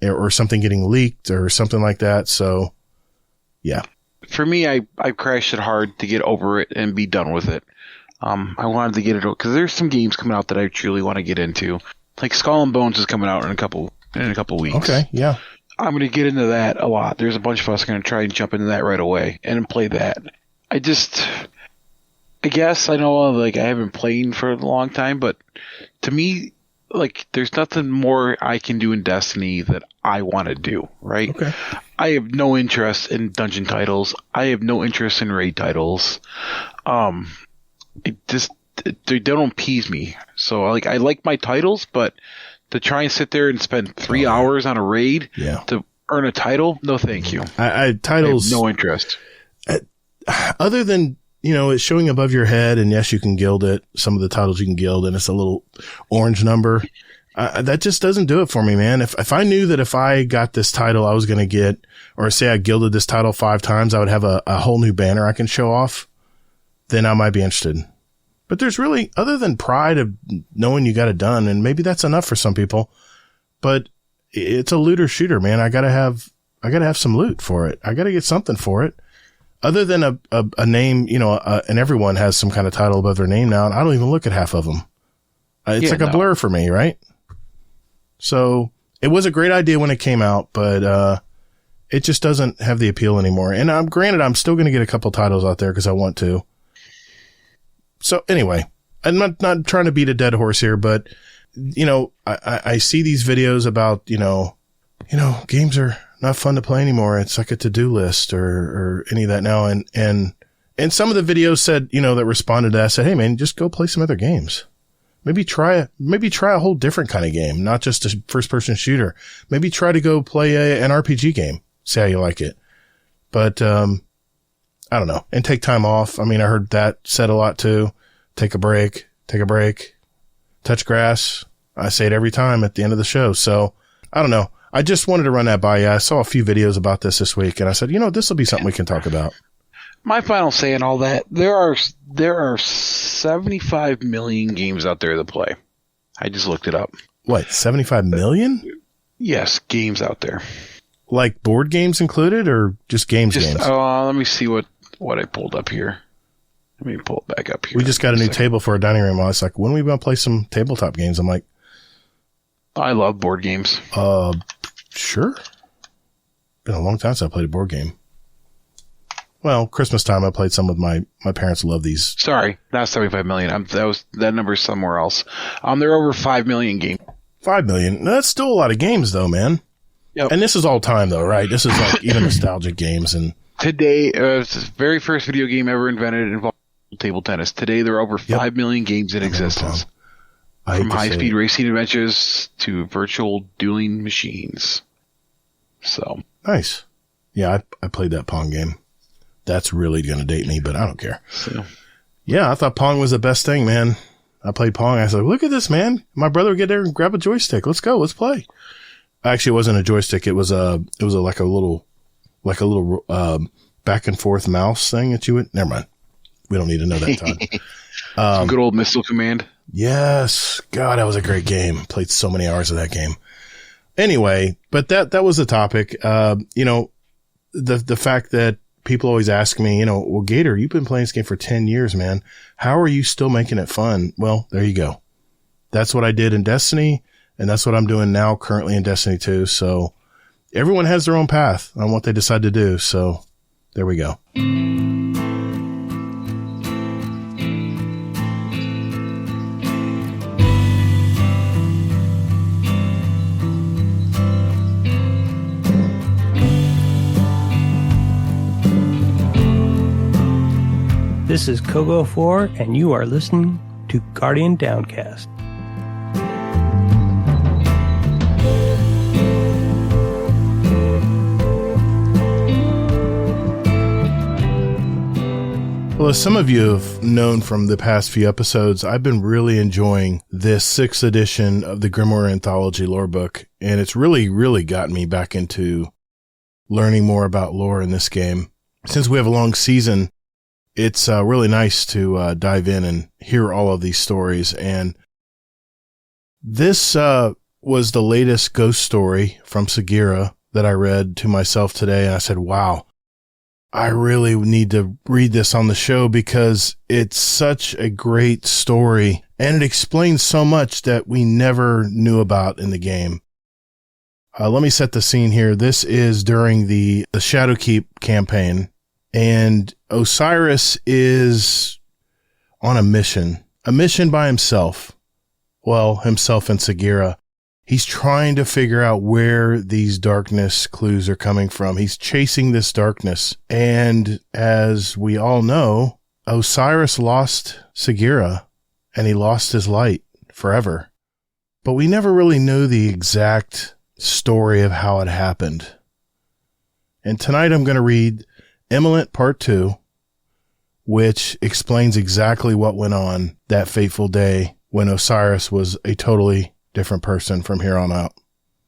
or something getting leaked or something like that. So yeah. For me, I crashed it hard to get over it and be done with it. I wanted to get it because there's some games coming out that I truly want to get into. Like Skull and Bones is coming out in a couple weeks. Okay, yeah. I'm going to get into that a lot. There's a bunch of us going to try and jump into that right away and play that. I guess I know, like, I haven't played for a long time, but to me, like, there's nothing more I can do in Destiny that I want to do, right? Okay. I have no interest in dungeon titles. I have no interest in raid titles. They don't appease me. So, like, I like my titles, but to try and sit there and spend 3 hours on a raid to earn a title, no thank you. Titles, I have no interest. Other than, it's showing above your head, and yes, you can guild it. Some of the titles you can guild, and it's a little orange number. That just doesn't do it for me, man. If I knew that if I got this title I was going to get, or say I gilded this title 5 times, I would have a whole new banner I can show off, then I might be interested. But there's really, other than pride of knowing you got it done, and maybe that's enough for some people, but it's a looter shooter, man. I gotta have some loot for it. I gotta get something for it. Other than a name, and everyone has some kind of title above their name now, and I don't even look at half of them. It's a blur for me, right? So it was a great idea when it came out, but it just doesn't have the appeal anymore. And granted, I'm still going to get a couple titles out there because I want to. So anyway, I'm not trying to beat a dead horse here, but I see these videos about, games are not fun to play anymore. It's like a to-do list or any of that now. And some of the videos said, that responded to that said, hey man, just go play some other games. Maybe try a whole different kind of game, not just a first person shooter. Maybe try to go play an RPG game. See how you like it. But, I don't know, and take time off. I mean, I heard that said a lot too. Take a break, touch grass. I say it every time at the end of the show. So I don't know. I just wanted to run that by you. I saw a few videos about this week and I said, this will be something we can talk about. My final say and all that, there are 75 million games out there to play. I just looked it up. What, 75 million? Yes, games out there. Like board games included, or just games? Let me see what I pulled up here. Let me pull it back up here. We just got a new table for our dining room. I was like, when are we going to play some tabletop games? I'm like, I love board games. Sure. Been a long time since I played a board game. Well, Christmas time I played some with my parents. Love these. Sorry, not 75 million. That number's somewhere else. There are over 5 million games. 5 million. That's still a lot of games, though, man. Yep. And this is all time, though, right? This is like even nostalgic games. And today, it's the very first video game ever invented involving table tennis. Today, there are over 5 million games in existence. From high-speed racing adventures to virtual dueling machines. So nice. Yeah, I played that Pong game. That's really going to date me, but I don't care. So. Yeah, I thought Pong was the best thing, man. I played Pong. I said, look at this, man. My brother would get there and grab a joystick. Let's go. Let's play. Actually, it wasn't a joystick. It was a little back and forth mouse thing that you would. Never mind. We don't need to know that, Todd. Some good old Missile Command. Yes. God, that was a great game. Played so many hours of that game. Anyway, but that was the topic. The fact that people always ask me, well, Gator, you've been playing this game for 10 years, man. How are you still making it fun? Well, there you go. That's what I did in Destiny, and that's what I'm doing now currently in Destiny 2. So everyone has their own path on what they decide to do. So there we go. This is Kogo4, and you are listening to Guardian Downcast. Well, as some of you have known from the past few episodes, I've been really enjoying this 6th edition of the Grimoire Anthology lore book, and it's really, really gotten me back into learning more about lore in this game. Since we have a long season, it's really nice to dive in and hear all of these stories. And this was the latest ghost story from Sagira that I read to myself today. And I said, wow, I really need to read this on the show because it's such a great story. And it explains so much that we never knew about in the game. Let me set the scene here. This is during the Shadowkeep campaign. And Osiris is on a mission by himself. Well, himself and Sagira. He's trying to figure out where these darkness clues are coming from. He's chasing this darkness. And as we all know, Osiris lost Sagira and he lost his light forever. But we never really knew the exact story of how it happened. And tonight I'm going to read Emelant Part 2, which explains exactly what went on that fateful day when Osiris was a totally different person from here on out.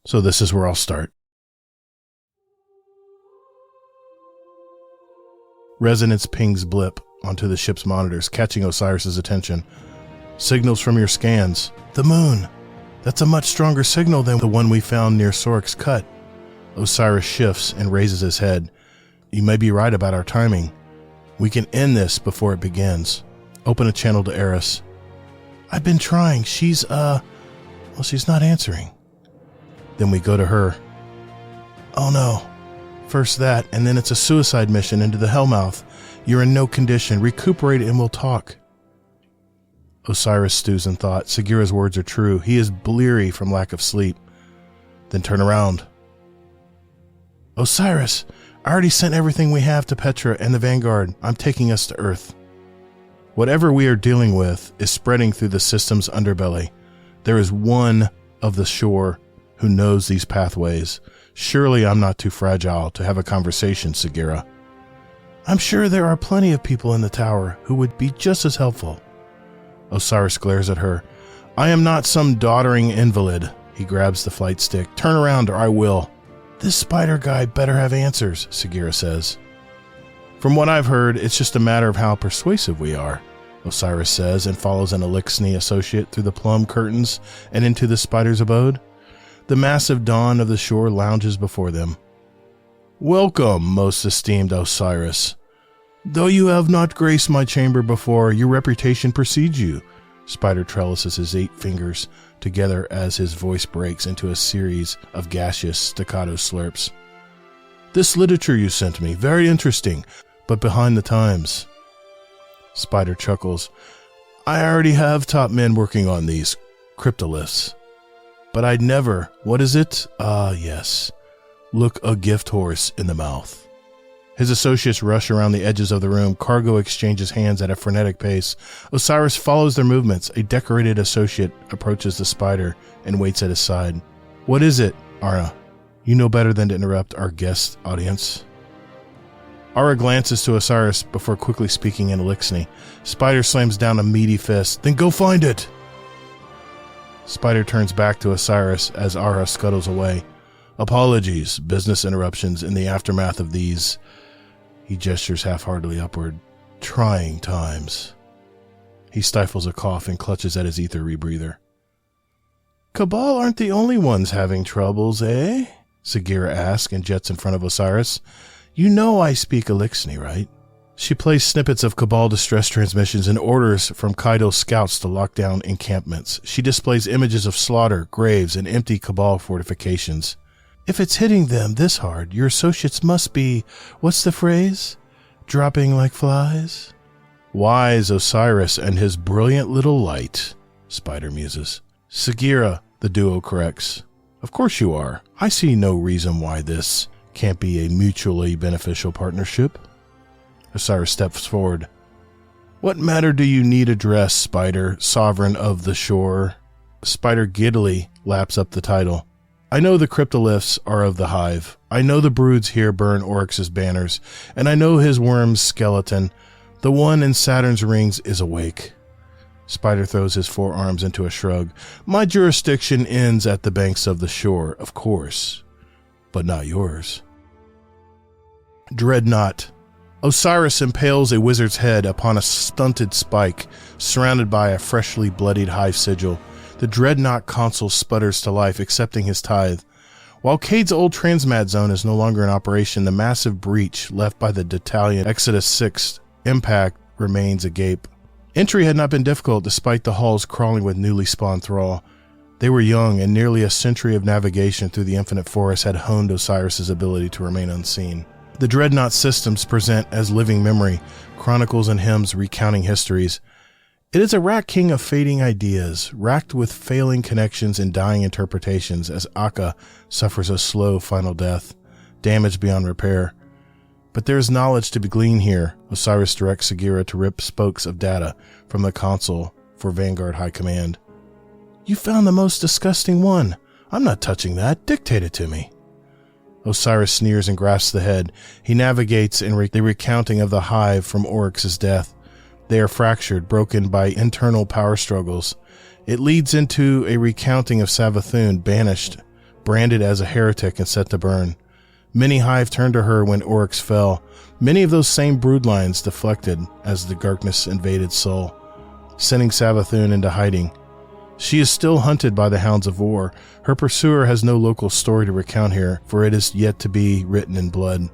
So this is where I'll start. Resonance pings blip onto the ship's monitors, catching Osiris's attention. Signals from your scans. The moon. That's a much stronger signal than the one we found near Sorik's Cut. Osiris shifts and raises his head. You may be right about our timing. We can end this before it begins. Open a channel to Eris. I've been trying. She's not answering. Then we go to her. Oh no. First that, and then it's a suicide mission into the Hellmouth. You're in no condition. Recuperate and we'll talk. Osiris stews in thought. Sagira's words are true. He is bleary from lack of sleep. Then turn around. Osiris, I already sent everything we have to Petra and the Vanguard. I'm taking us to Earth. Whatever we are dealing with is spreading through the system's underbelly. There is one of the shore who knows these pathways. Surely I'm not too fragile to have a conversation, Sagira. I'm sure there are plenty of people in the tower who would be just as helpful. Osiris glares at her. I am not some doddering invalid. He grabs the flight stick. Turn around or I will. This spider guy better have answers, Sagira says. From what I've heard, it's just a matter of how persuasive we are, Osiris says, and follows an Elixni associate through the plum curtains and into the spider's abode. The massive dawn of the shore lounges before them. Welcome, most esteemed Osiris. Though you have not graced my chamber before, your reputation precedes you. Spider trellises his 8 fingers together as his voice breaks into a series of gaseous staccato slurps. This literature you sent me, very interesting, but behind the times. Spider chuckles. I already have top men working on these cryptoliths. But I'd never, what is it? Ah, yes. Look a gift horse in the mouth. His associates rush around the edges of the room. Cargo exchanges hands at a frenetic pace. Osiris follows their movements. A decorated associate approaches the spider and waits at his side. What is it, Ara? You know better than to interrupt our guest audience. Ara glances to Osiris before quickly speaking in Elixni. Spider slams down a meaty fist. Then go find it! Spider turns back to Osiris as Ara scuttles away. Apologies, business interruptions in the aftermath of these... He gestures half-heartedly upward. Trying times. He stifles a cough and clutches at his ether rebreather. Cabal aren't the only ones having troubles, eh? Sagira asks and jets in front of Osiris. You know I speak Elixni, right? She plays snippets of Cabal distress transmissions and orders from Kaido's scouts to lock down encampments. She displays images of slaughter, graves, and empty Cabal fortifications. If it's hitting them this hard, your associates must be, what's the phrase? Dropping like flies? Wise Osiris and his brilliant little light, Spider muses. Sagira, the duo corrects. Of course you are. I see no reason why this can't be a mutually beneficial partnership. Osiris steps forward. What matter do you need address, Spider, sovereign of the shore? Spider giddily laps up the title. I know the cryptoliths are of the hive. I know the broods here burn Oryx's banners, and I know his worm's skeleton. The one in Saturn's rings is awake. Spider throws his forearms into a shrug. My jurisdiction ends at the banks of the shore, of course, but not yours. Dreadnought. Osiris impales a wizard's head upon a stunted spike, surrounded by a freshly bloodied hive sigil. The Dreadnought console sputters to life, accepting his tithe. While Cade's old transmat zone is no longer in operation, the massive breach left by the Detalion Exodus 6 impact remains agape. Entry had not been difficult despite the halls crawling with newly spawned thrall. They were young, and nearly a century of navigation through the infinite forest had honed Osiris's ability to remain unseen. The Dreadnought systems present as living memory, chronicles and hymns recounting histories. It is a rat king of fading ideas, racked with failing connections and dying interpretations as Akka suffers a slow final death, damaged beyond repair. But there is knowledge to be gleaned here. Osiris directs Sagira to rip spokes of data from the console for Vanguard High Command. You found the most disgusting one. I'm not touching that. Dictate it to me. Osiris sneers and grasps the head. He navigates in the recounting of the hive from Oryx's death. They are fractured, broken by internal power struggles. It leads into a recounting of Savathun, banished, branded as a heretic and set to burn. Many hive turned to her when Oryx fell. Many of those same broodlines deflected as the darkness invaded Sol, sending Savathun into hiding. She is still hunted by the hounds of war. Her pursuer has no local story to recount here, for it is yet to be written in blood.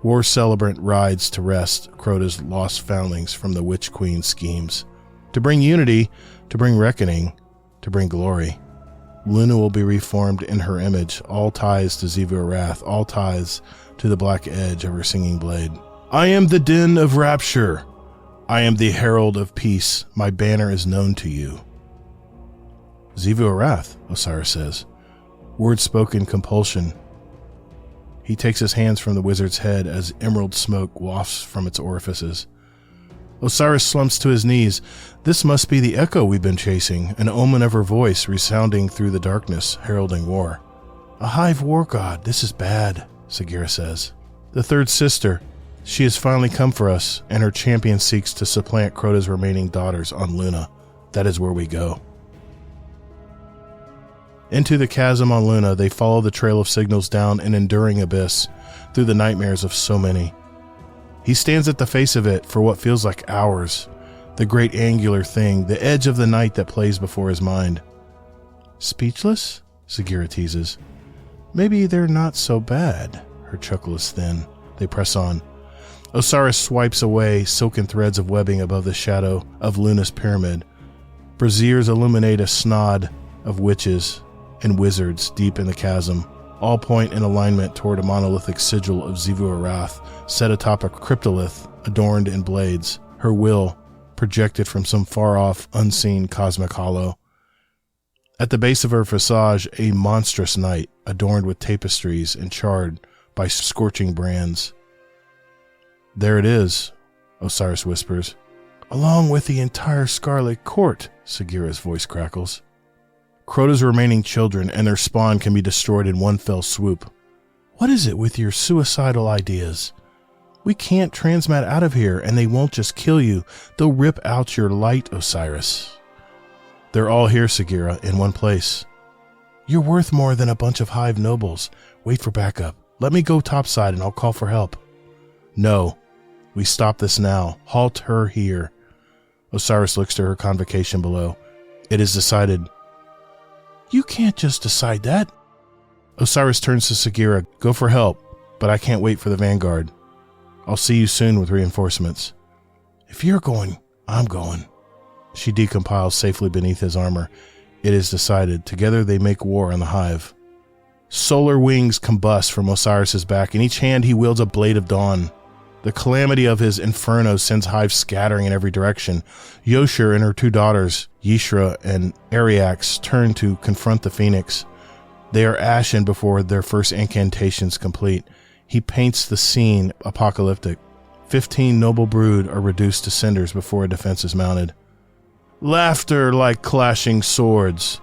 War celebrant rides to rest Crota's lost foundlings from the Witch Queen's schemes. To bring unity, to bring reckoning, to bring glory. Luna will be reformed in her image, all ties to Xivu Arath, all ties to the black edge of her singing blade. I am the din of rapture. I am the herald of peace. My banner is known to you. Xivu Arath, Osiris says. Words spoken compulsion. He takes his hands from the wizard's head as emerald smoke wafts from its orifices. Osiris slumps to his knees. This must be the echo we've been chasing, an omen of her voice resounding through the darkness, heralding war. A hive war god, this is bad, Sagira says. The third sister. She has finally come for us, and her champion seeks to supplant Crota's remaining daughters on Luna. That is where we go. Into the chasm on Luna, they follow the trail of signals down an enduring abyss, through the nightmares of so many. He stands at the face of it for what feels like hours, the great angular thing, the edge of the night that plays before his mind. Speechless? Sagira teases. Maybe they're not so bad. Her chuckle is thin. They press on. Osiris swipes away silken threads of webbing above the shadow of Luna's pyramid. Braziers illuminate a snod of witches and wizards deep in the chasm. All point in alignment toward a monolithic sigil of Xivu Arath set atop a cryptolith adorned in blades, her will projected from some far-off, unseen cosmic hollow. At the base of her visage, a monstrous knight adorned with tapestries and charred by scorching brands. There it is, Osiris whispers. Along with the entire Scarlet Court, Sagira's voice crackles. Crota's remaining children and their spawn can be destroyed in one fell swoop. What is it with your suicidal ideas? We can't transmat out of here, and they won't just kill you. They'll rip out your light, Osiris. They're all here, Sagira, in one place. You're worth more than a bunch of hive nobles. Wait for backup. Let me go topside and I'll call for help. No. We stop this now. Halt her here. Osiris looks to her convocation below. It is decided. You can't just decide that. Osiris turns to Sagira. Go for help, but I can't wait for the vanguard. I'll see you soon with reinforcements. If you're going, I'm going. She decompiles safely beneath his armor. It is decided. Together they make war on the hive. Solar wings combust from Osiris's back. In each hand he wields a blade of dawn. The calamity of his inferno sends hives scattering in every direction. Yoshir and her two daughters, Yishra and Ariax, turn to confront the phoenix. They are ashen before their first incantations complete. He paints the scene apocalyptic. 15 noble brood are reduced to cinders before a defense is mounted. Laughter like clashing swords.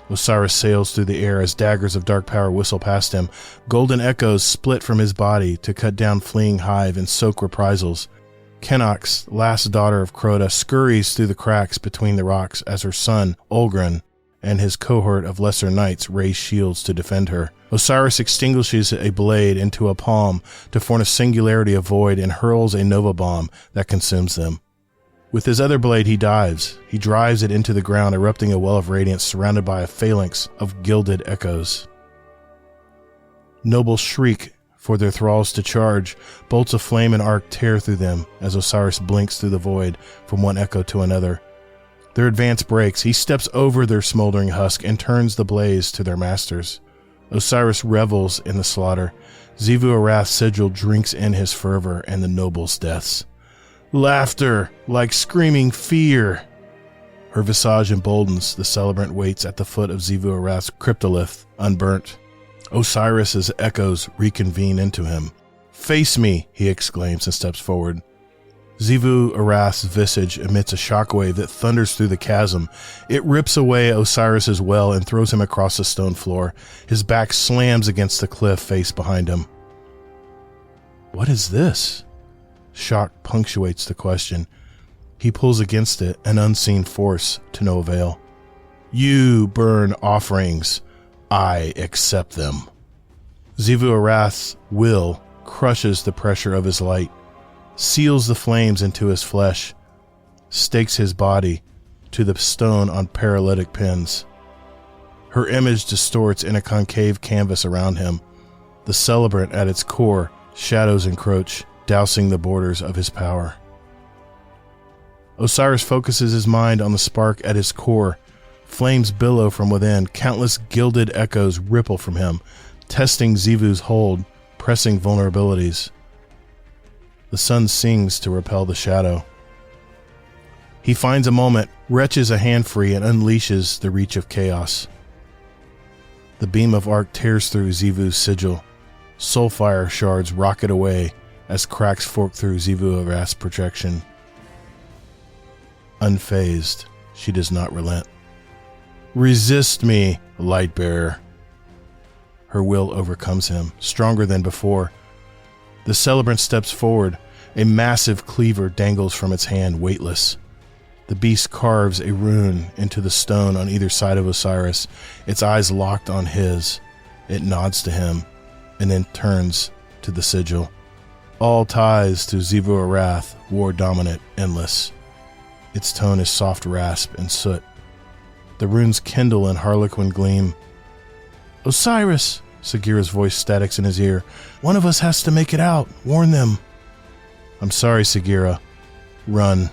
Osiris sails through the air as daggers of dark power whistle past him. Golden echoes split from his body to cut down fleeing hive and soak reprisals. Kenox, last daughter of Crota, scurries through the cracks between the rocks as her son, Olgren, and his cohort of lesser knights raise shields to defend her. Osiris extinguishes a blade into a palm to form a singularity of void and hurls a nova bomb that consumes them. With his other blade he dives. He drives it into the ground, erupting a well of radiance surrounded by a phalanx of gilded echoes. Nobles shriek for their thralls to charge. Bolts of flame and arc tear through them as Osiris blinks through the void from one echo to another. Their advance breaks. He steps over their smoldering husk and turns the blaze to their masters. Osiris revels in the slaughter. Xivu Arath's sigil drinks in his fervor and the nobles' deaths. Laughter like screaming fear. Her visage emboldens. The celebrant waits at the foot of Xivu Arath's cryptolith, unburnt. Osiris's echoes reconvene into him. Face me, he exclaims and steps forward. Xivu Arath's visage emits a shockwave that thunders through the chasm. It rips away Osiris's well and throws him across the stone floor. His back slams against the cliff face behind him. What is this? Shock punctuates the question. He pulls against it, an unseen force, to no avail. You burn offerings. I accept them. Xivu Arath's will crushes the pressure of his light, seals the flames into his flesh, stakes his body to the stone on paralytic pins. Her image distorts in a concave canvas around him. The celebrant at its core, shadows encroach, dousing the borders of his power. Osiris focuses his mind on the spark at his core. Flames billow from within. Countless gilded echoes ripple from him, testing Xivu's hold, pressing vulnerabilities. The sun sings to repel the shadow. He finds a moment, wrenches a hand free, and unleashes the reach of chaos. The beam of arc tears through Xivu's sigil. Soulfire shards rocket away as cracks fork through Xivu Arath's projection. Unfazed, she does not relent. Resist me, Lightbearer. Her will overcomes him, stronger than before. The celebrant steps forward. A massive cleaver dangles from its hand, weightless. The beast carves a rune into the stone on either side of Osiris, its eyes locked on his. It nods to him, and then turns to the sigil. All ties to Xivu Arath, war dominant, endless. Its tone is soft rasp and soot. The runes kindle in harlequin gleam. Osiris! Sagira's voice statics in his ear. One of us has to make it out. Warn them. I'm sorry, Sagira. Run.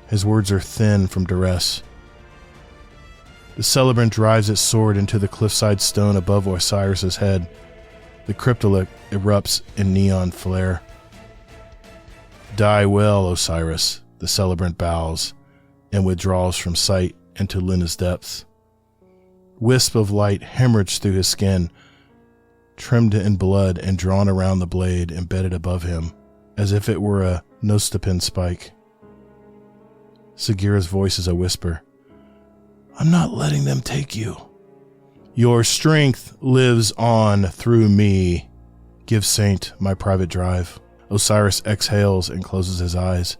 His words are thin from duress. The celebrant drives its sword into the cliffside stone above Osiris's head. The cryptolith erupts in neon flare. Die well, Osiris, the celebrant bows and withdraws from sight into Lina's depths. Wisp of light hemorrhaged through his skin, trimmed in blood and drawn around the blade embedded above him, as if it were a nostopin spike. Sagira's voice is a whisper. I'm not letting them take you. Your strength lives on through me. Give Saint my private drive. Osiris exhales and closes his eyes.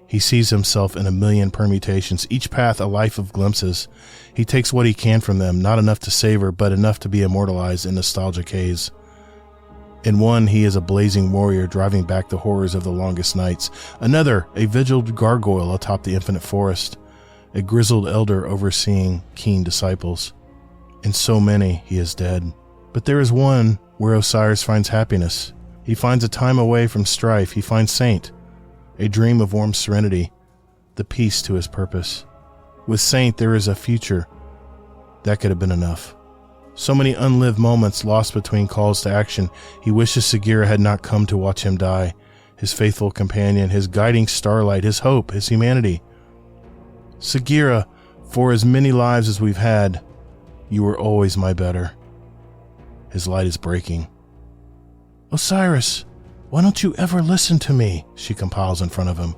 He sees himself in a million permutations, each path a life of glimpses. He takes what he can from them, not enough to savor, but enough to be immortalized in nostalgic haze. In one, he is a blazing warrior driving back the horrors of the longest nights. Another, a vigiled gargoyle atop the infinite forest. A grizzled elder overseeing keen disciples. In so many, he is dead. But there is one where Osiris finds happiness. He finds a time away from strife. He finds Saint. A dream of warm serenity, the peace to his purpose. With Saint, there is a future. That could have been enough. So many unlived moments lost between calls to action. He wishes Sagira had not come to watch him die. His faithful companion, his guiding starlight, his hope, his humanity. Sagira, for as many lives as we've had, you were always my better. His light is breaking. Osiris, why don't you ever listen to me? She compiles in front of him.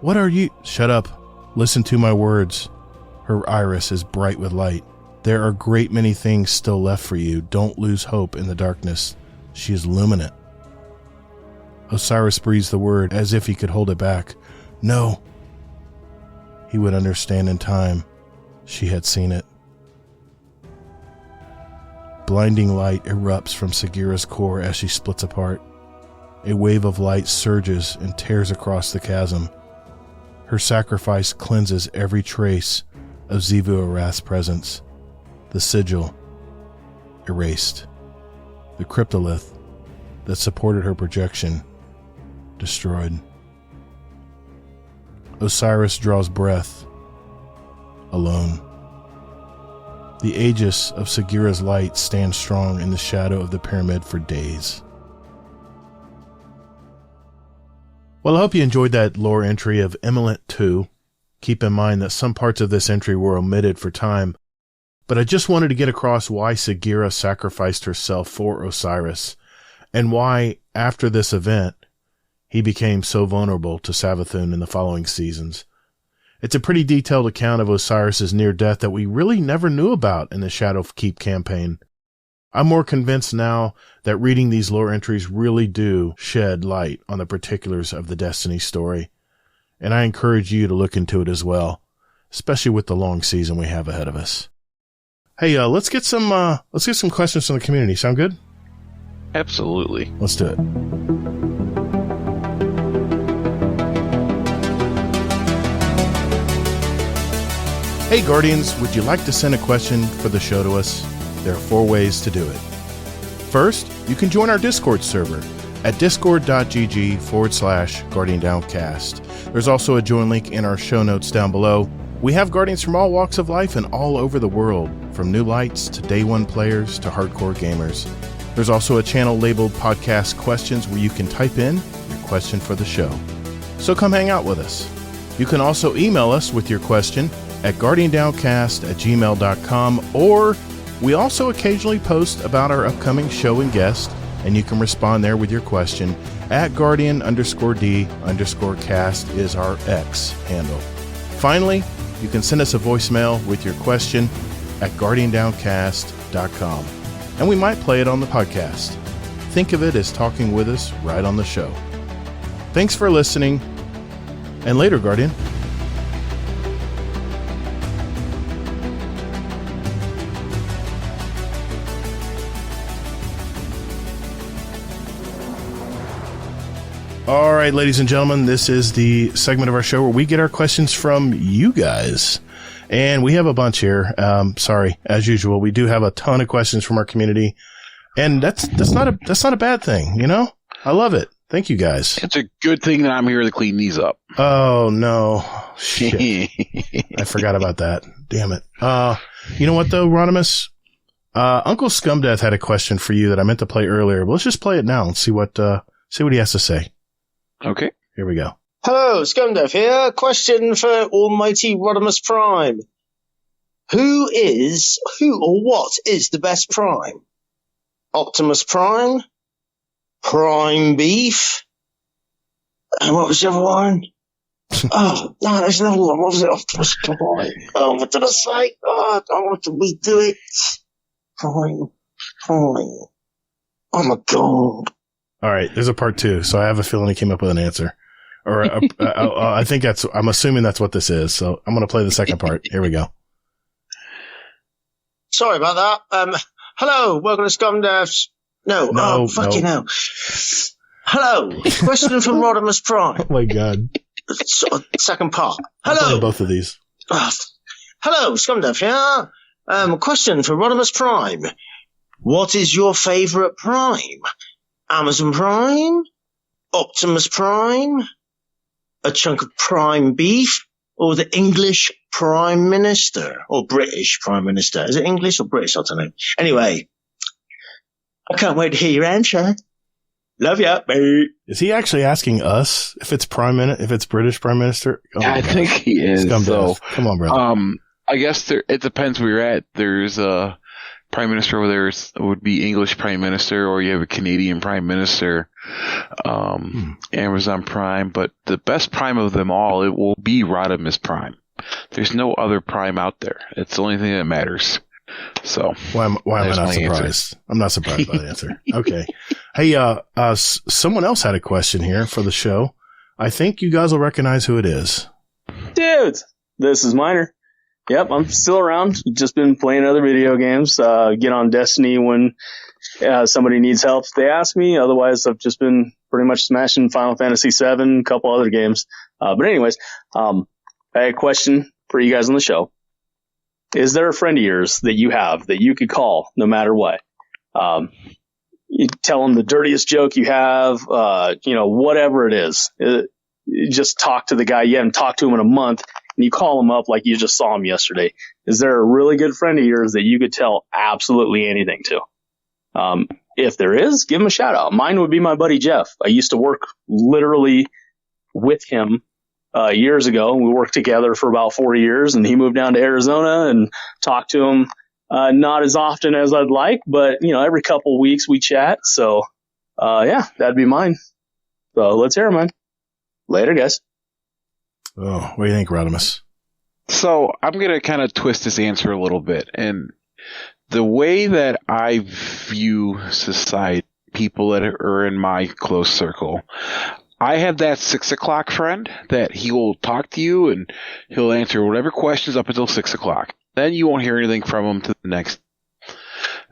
What are you? Shut up. Listen to my words. Her iris is bright with light. There are a great many things still left for you. Don't lose hope in the darkness. She is luminant. Osiris breathes the word as if he could hold it back. No. He would understand in time. She had seen it. Blinding light erupts from Sagira's core as she splits apart. A wave of light surges and tears across the chasm. Her sacrifice cleanses every trace of Xivu Arath's presence. The sigil, erased. The cryptolith that supported her projection, destroyed. Osiris draws breath, alone. The aegis of Sagira's light stands strong in the shadow of the pyramid for days. Well, I hope you enjoyed that lore entry of Emolent 2. Keep in mind that some parts of this entry were omitted for time, but I just wanted to get across why Sagira sacrificed herself for Osiris, and why, after this event, he became so vulnerable to Savathun in the following seasons. It's a pretty detailed account of Osiris's near death that we really never knew about in the Shadowkeep campaign. I'm more convinced now that reading these lore entries really do shed light on the particulars of the Destiny story, and I encourage you to look into it as well, especially with the long season we have ahead of us. Hey, let's get some questions from the community. Sound good? Absolutely. Let's do it. Hey Guardians, would you like to send a question for the show to us? There are 4 ways to do it. First, you can join our Discord server at discord.gg/Guardian Downcast. There's also a join link in our show notes down below. We have Guardians from all walks of life and all over the world, from new lights to day one players to hardcore gamers. There's also a channel labeled Podcast Questions where you can type in your question for the show. So come hang out with us. You can also email us with your question at guardiandowncast@gmail.com, or we also occasionally post about our upcoming show and guest, and you can respond there with your question at Guardian_D_cast is our X handle. Finally, you can send us a voicemail with your question at guardiandowncast.com, and we might play it on the podcast. Think of it as talking with us right on the show. Thanks for listening, and later, Guardian. All right, ladies and gentlemen, this is the segment of our show where we get our questions from you guys. And we have a bunch here. Sorry, as usual, we do have a ton of questions from our community. And that's not a bad thing, you know? I love it. Thank you guys. It's a good thing that I'm here to clean these up. Oh, no. Shit. I forgot about that. Damn it. You know what, though, Rodimus? Uncle Scumdeath had a question for you that I meant to play earlier. But let's just play it now and see what he has to say. Okay. Here we go. Hello, Scumdeath here. Question for Almighty Rodimus Prime. Who or what is the best Prime? Optimus Prime? Prime Beef? And what was the other one? Oh, no, there's another one. What was it? Optimus Prime. Oh, what did I say? Oh, I want to redo it. Prime. Oh my God. All right, there's a part 2, so I have a feeling he came up with an answer. Or I'm assuming that's what this is, so I'm going to play the second part. Here we go. Sorry about that. Hello, welcome to Scumdeath's. No. Hello, question from Rodimus Prime. Oh my God. Second part. I'll Hello. play both of these. Hello, Scumdeath here. Question for Rodimus Prime. What is your favourite Prime? Amazon Prime? Optimus Prime? A chunk of Prime Beef? Or the English Prime Minister? Or British Prime Minister? Is it English or British? I don't know. Anyway, I can't wait to hear your answer. Love ya, mate. Is he actually asking us if it's British Prime Minister? Oh, I think he is. So, come on, brother. I guess it depends where you're at. There's a Prime Minister over there would be English Prime Minister, or you have a Canadian Prime Minister, Amazon Prime. But the best Prime of them all, it will be Rodimus Prime. There's no other Prime out there. It's the only thing that matters. So why am I not surprised? Answer. I'm not surprised by the answer. Okay. Hey, someone else had a question here for the show. I think you guys will recognize who it is. Dudes, this is Miner. Yep, I'm still around. Just been playing other video games. Get on Destiny when somebody needs help. They ask me. Otherwise, I've just been pretty much smashing Final Fantasy VII, a couple other games. But anyways, I had a question for you guys on the show. Is there a friend of yours that you have that you could call no matter what? You tell them the dirtiest joke you have, whatever it is. Just talk to the guy. You haven't talked to him in a month, and you call him up like you just saw him yesterday. Is there a really good friend of yours that you could tell absolutely anything to? If there is, give him a shout out. Mine would be my buddy Jeff. I used to work literally with him years ago. We worked together for about 4 years, and he moved down to Arizona, and talked to him not as often as I'd like, but every couple weeks we chat. So that'd be mine. So let's hear it, man. Later, guys. Oh, what do you think, Rodimus? So I'm going to kind of twist this answer a little bit. And the way that I view society, people that are in my close circle, I have that 6 o'clock friend that he will talk to you and he'll answer whatever questions up until 6 o'clock. Then you won't hear anything from him to the next.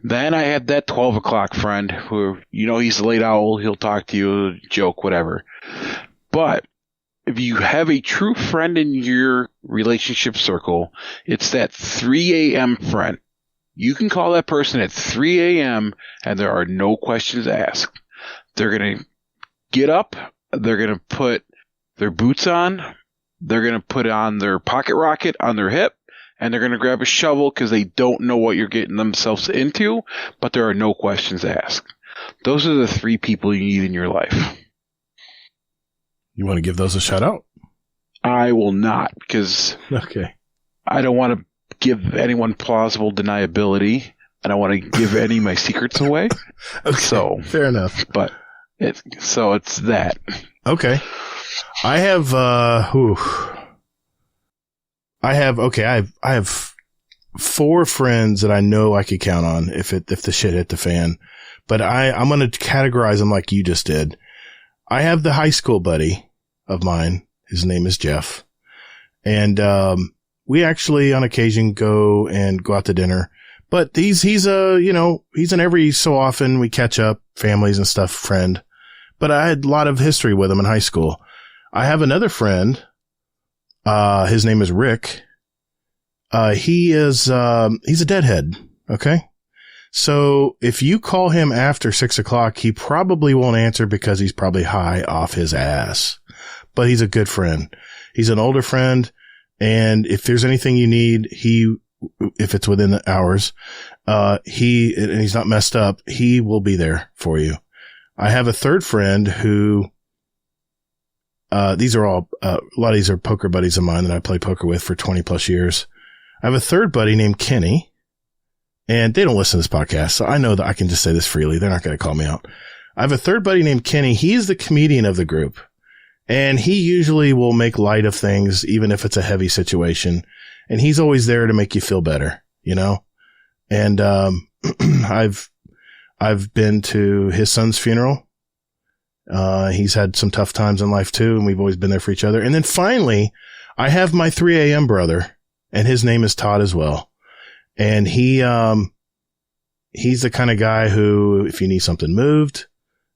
Then I have that 12 o'clock friend who, he's a late owl. He'll talk to you, joke, whatever. But if you have a true friend in your relationship circle, it's that 3 a.m. friend. You can call that person at 3 a.m. and there are no questions asked. They're going to get up. They're going to put their boots on. They're going to put on their pocket rocket on their hip. And they're going to grab a shovel because they don't know what you're getting themselves into. But there are no questions asked. Those are the 3 people you need in your life. You want to give those a shout out? I will not, because I don't want to give anyone plausible deniability. I don't want to give any of my secrets away. Okay, so fair enough. But it's that. Okay. I have I have 4 friends that I know I could count on if the shit hit the fan. But I'm going to categorize them like you just did. I have the high school buddy of mine. His name is Jeff. And, we actually on occasion go out to dinner, but he's an every so often we catch up, families and stuff friend. but I had a lot of history with him in high school. I have another friend. His name is Rick. He's a deadhead. Okay. So if you call him after 6 o'clock, he probably won't answer because he's probably high off his ass, but he's a good friend. He's an older friend. And if there's anything you need, if it's within the hours, and he's not messed up, he will be there for you. I have a third friend who, these are all, a lot of these are poker buddies of mine that I play poker with for 20 plus years. I have a third buddy named Kenny. And they don't listen to this podcast, so I know that I can just say this freely. They're not going to call me out. I have a third buddy named Kenny. He's the comedian of the group. And he usually will make light of things, even if it's a heavy situation. And he's always there to make you feel better, you know? And I've been to his son's funeral. He's had some tough times in life, too, and we've always been there for each other. And then finally, I have my 3 a.m. brother, and his name is Todd as well. And he's the kind of guy who, if you need something moved,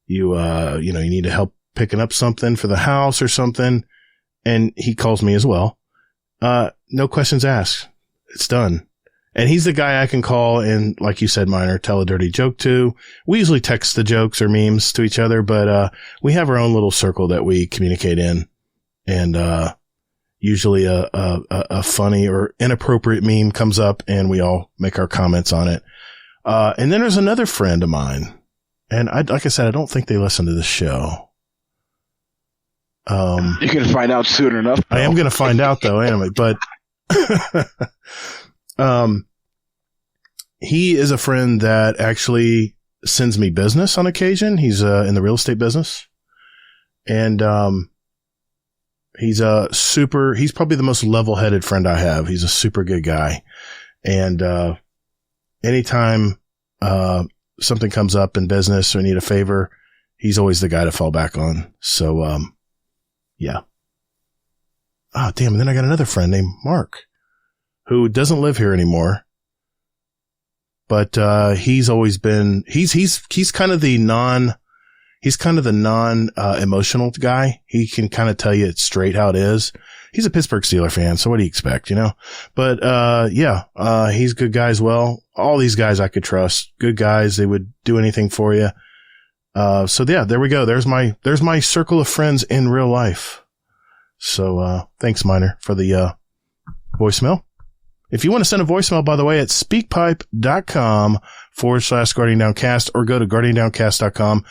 you need help picking up something for the house or something, and he calls me as well. No questions asked. It's done. And he's the guy I can call and, like you said, Miner, tell a dirty joke to. We usually text the jokes or memes to each other, but, we have our own little circle that we communicate in. And, usually a funny or inappropriate meme comes up and we all make our comments on it. And then there's another friend of mine. And like I said, I don't think they listen to this show. You're going to find out soon enough. I am going to find out though, anyway, but, he is a friend that actually sends me business on occasion. He's, in the real estate business. And, he's probably the most level-headed friend I have. He's a super good guy. And, anytime, something comes up in business or I need a favor, he's always the guy to fall back on. So, yeah. Oh, damn. And then I got another friend named Mark who doesn't live here anymore. But, he's always been, he's kind of the emotional guy. He can kind of tell you it straight how it is. He's a Pittsburgh Steelers fan, so what do you expect, you know? But, he's a good guy as well. All these guys I could trust. Good guys. They would do anything for you. So yeah, there we go. There's my circle of friends in real life. So, thanks, Miner, for the, voicemail. If you want to send a voicemail, by the way, at speakpipe.com/Guardian Downcast or go to guardiandowncast.com.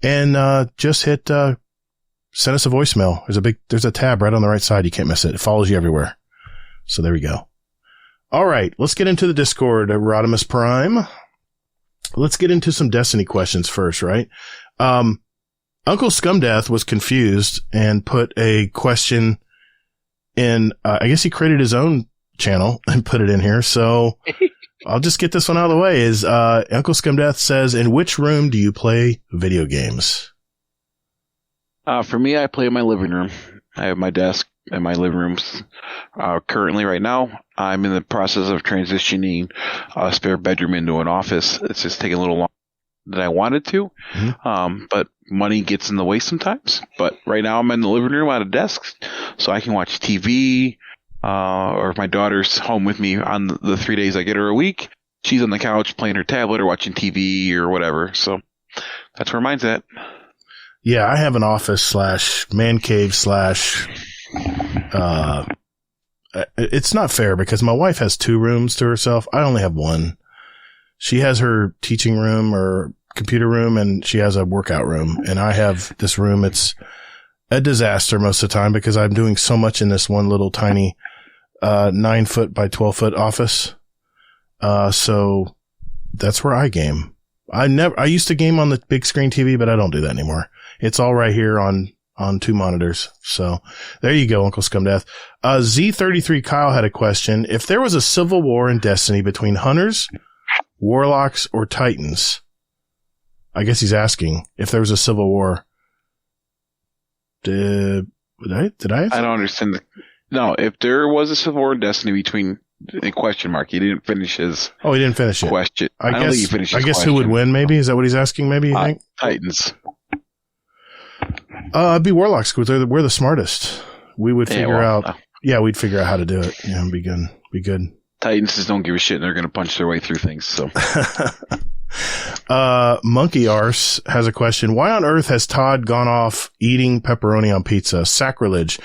And, just hit, send us a voicemail. There's a tab right on the right side. You can't miss it. It follows you everywhere. So there we go. All right. Let's get into the Discord, Rodimus Prime. Let's get into some Destiny questions first, right? Uncle Scumdeath was confused and put a question in, I guess he created his own channel and put it in here. So I'll just get this one out of the way. Uncle Scumdeath says, in which room do you play video games? For me, I play in my living room. I have my desk and my living rooms. Currently, right now, I'm in the process of transitioning a spare bedroom into an office. It's just taking a little longer than I wanted to. Mm-hmm. But money gets in the way sometimes. But right now, I'm in the living room at a desk, so I can watch TV. Or if my daughter's home with me on the 3 days I get her a week, she's on the couch playing her tablet or watching TV or whatever. So that's where mine's at. Yeah, I have an office / man cave / it's not fair because my wife has 2 rooms to herself. I only have 1. She has her teaching room or computer room and she has a workout room. And I have this room. It's a disaster most of the time because I'm doing so much in this one little tiny 9-foot by 12-foot office. So that's where I game. I used to game on the big screen TV, but I don't do that anymore. It's all right here on 2 monitors. So there you go, Uncle Scumdeath. Z33 Kyle had a question. If there was a civil war in Destiny between hunters, warlocks, or titans, I guess he's asking if there was a civil war. Did I? I don't understand. No, if there was a civil war in Destiny between a question mark, he didn't finish his. Oh, he didn't finish it. Question. I guess who would win? Maybe is that what he's asking? Maybe you think Titans. It'd be warlocks because we're the smartest. We would figure out. Yeah, we'd figure out how to do it. Yeah, it'd be good. Titans just don't give a shit, and they're going to punch their way through things. So, Monkey Arse has a question. Why on earth has Todd gone off eating pepperoni on pizza? Sacrilege.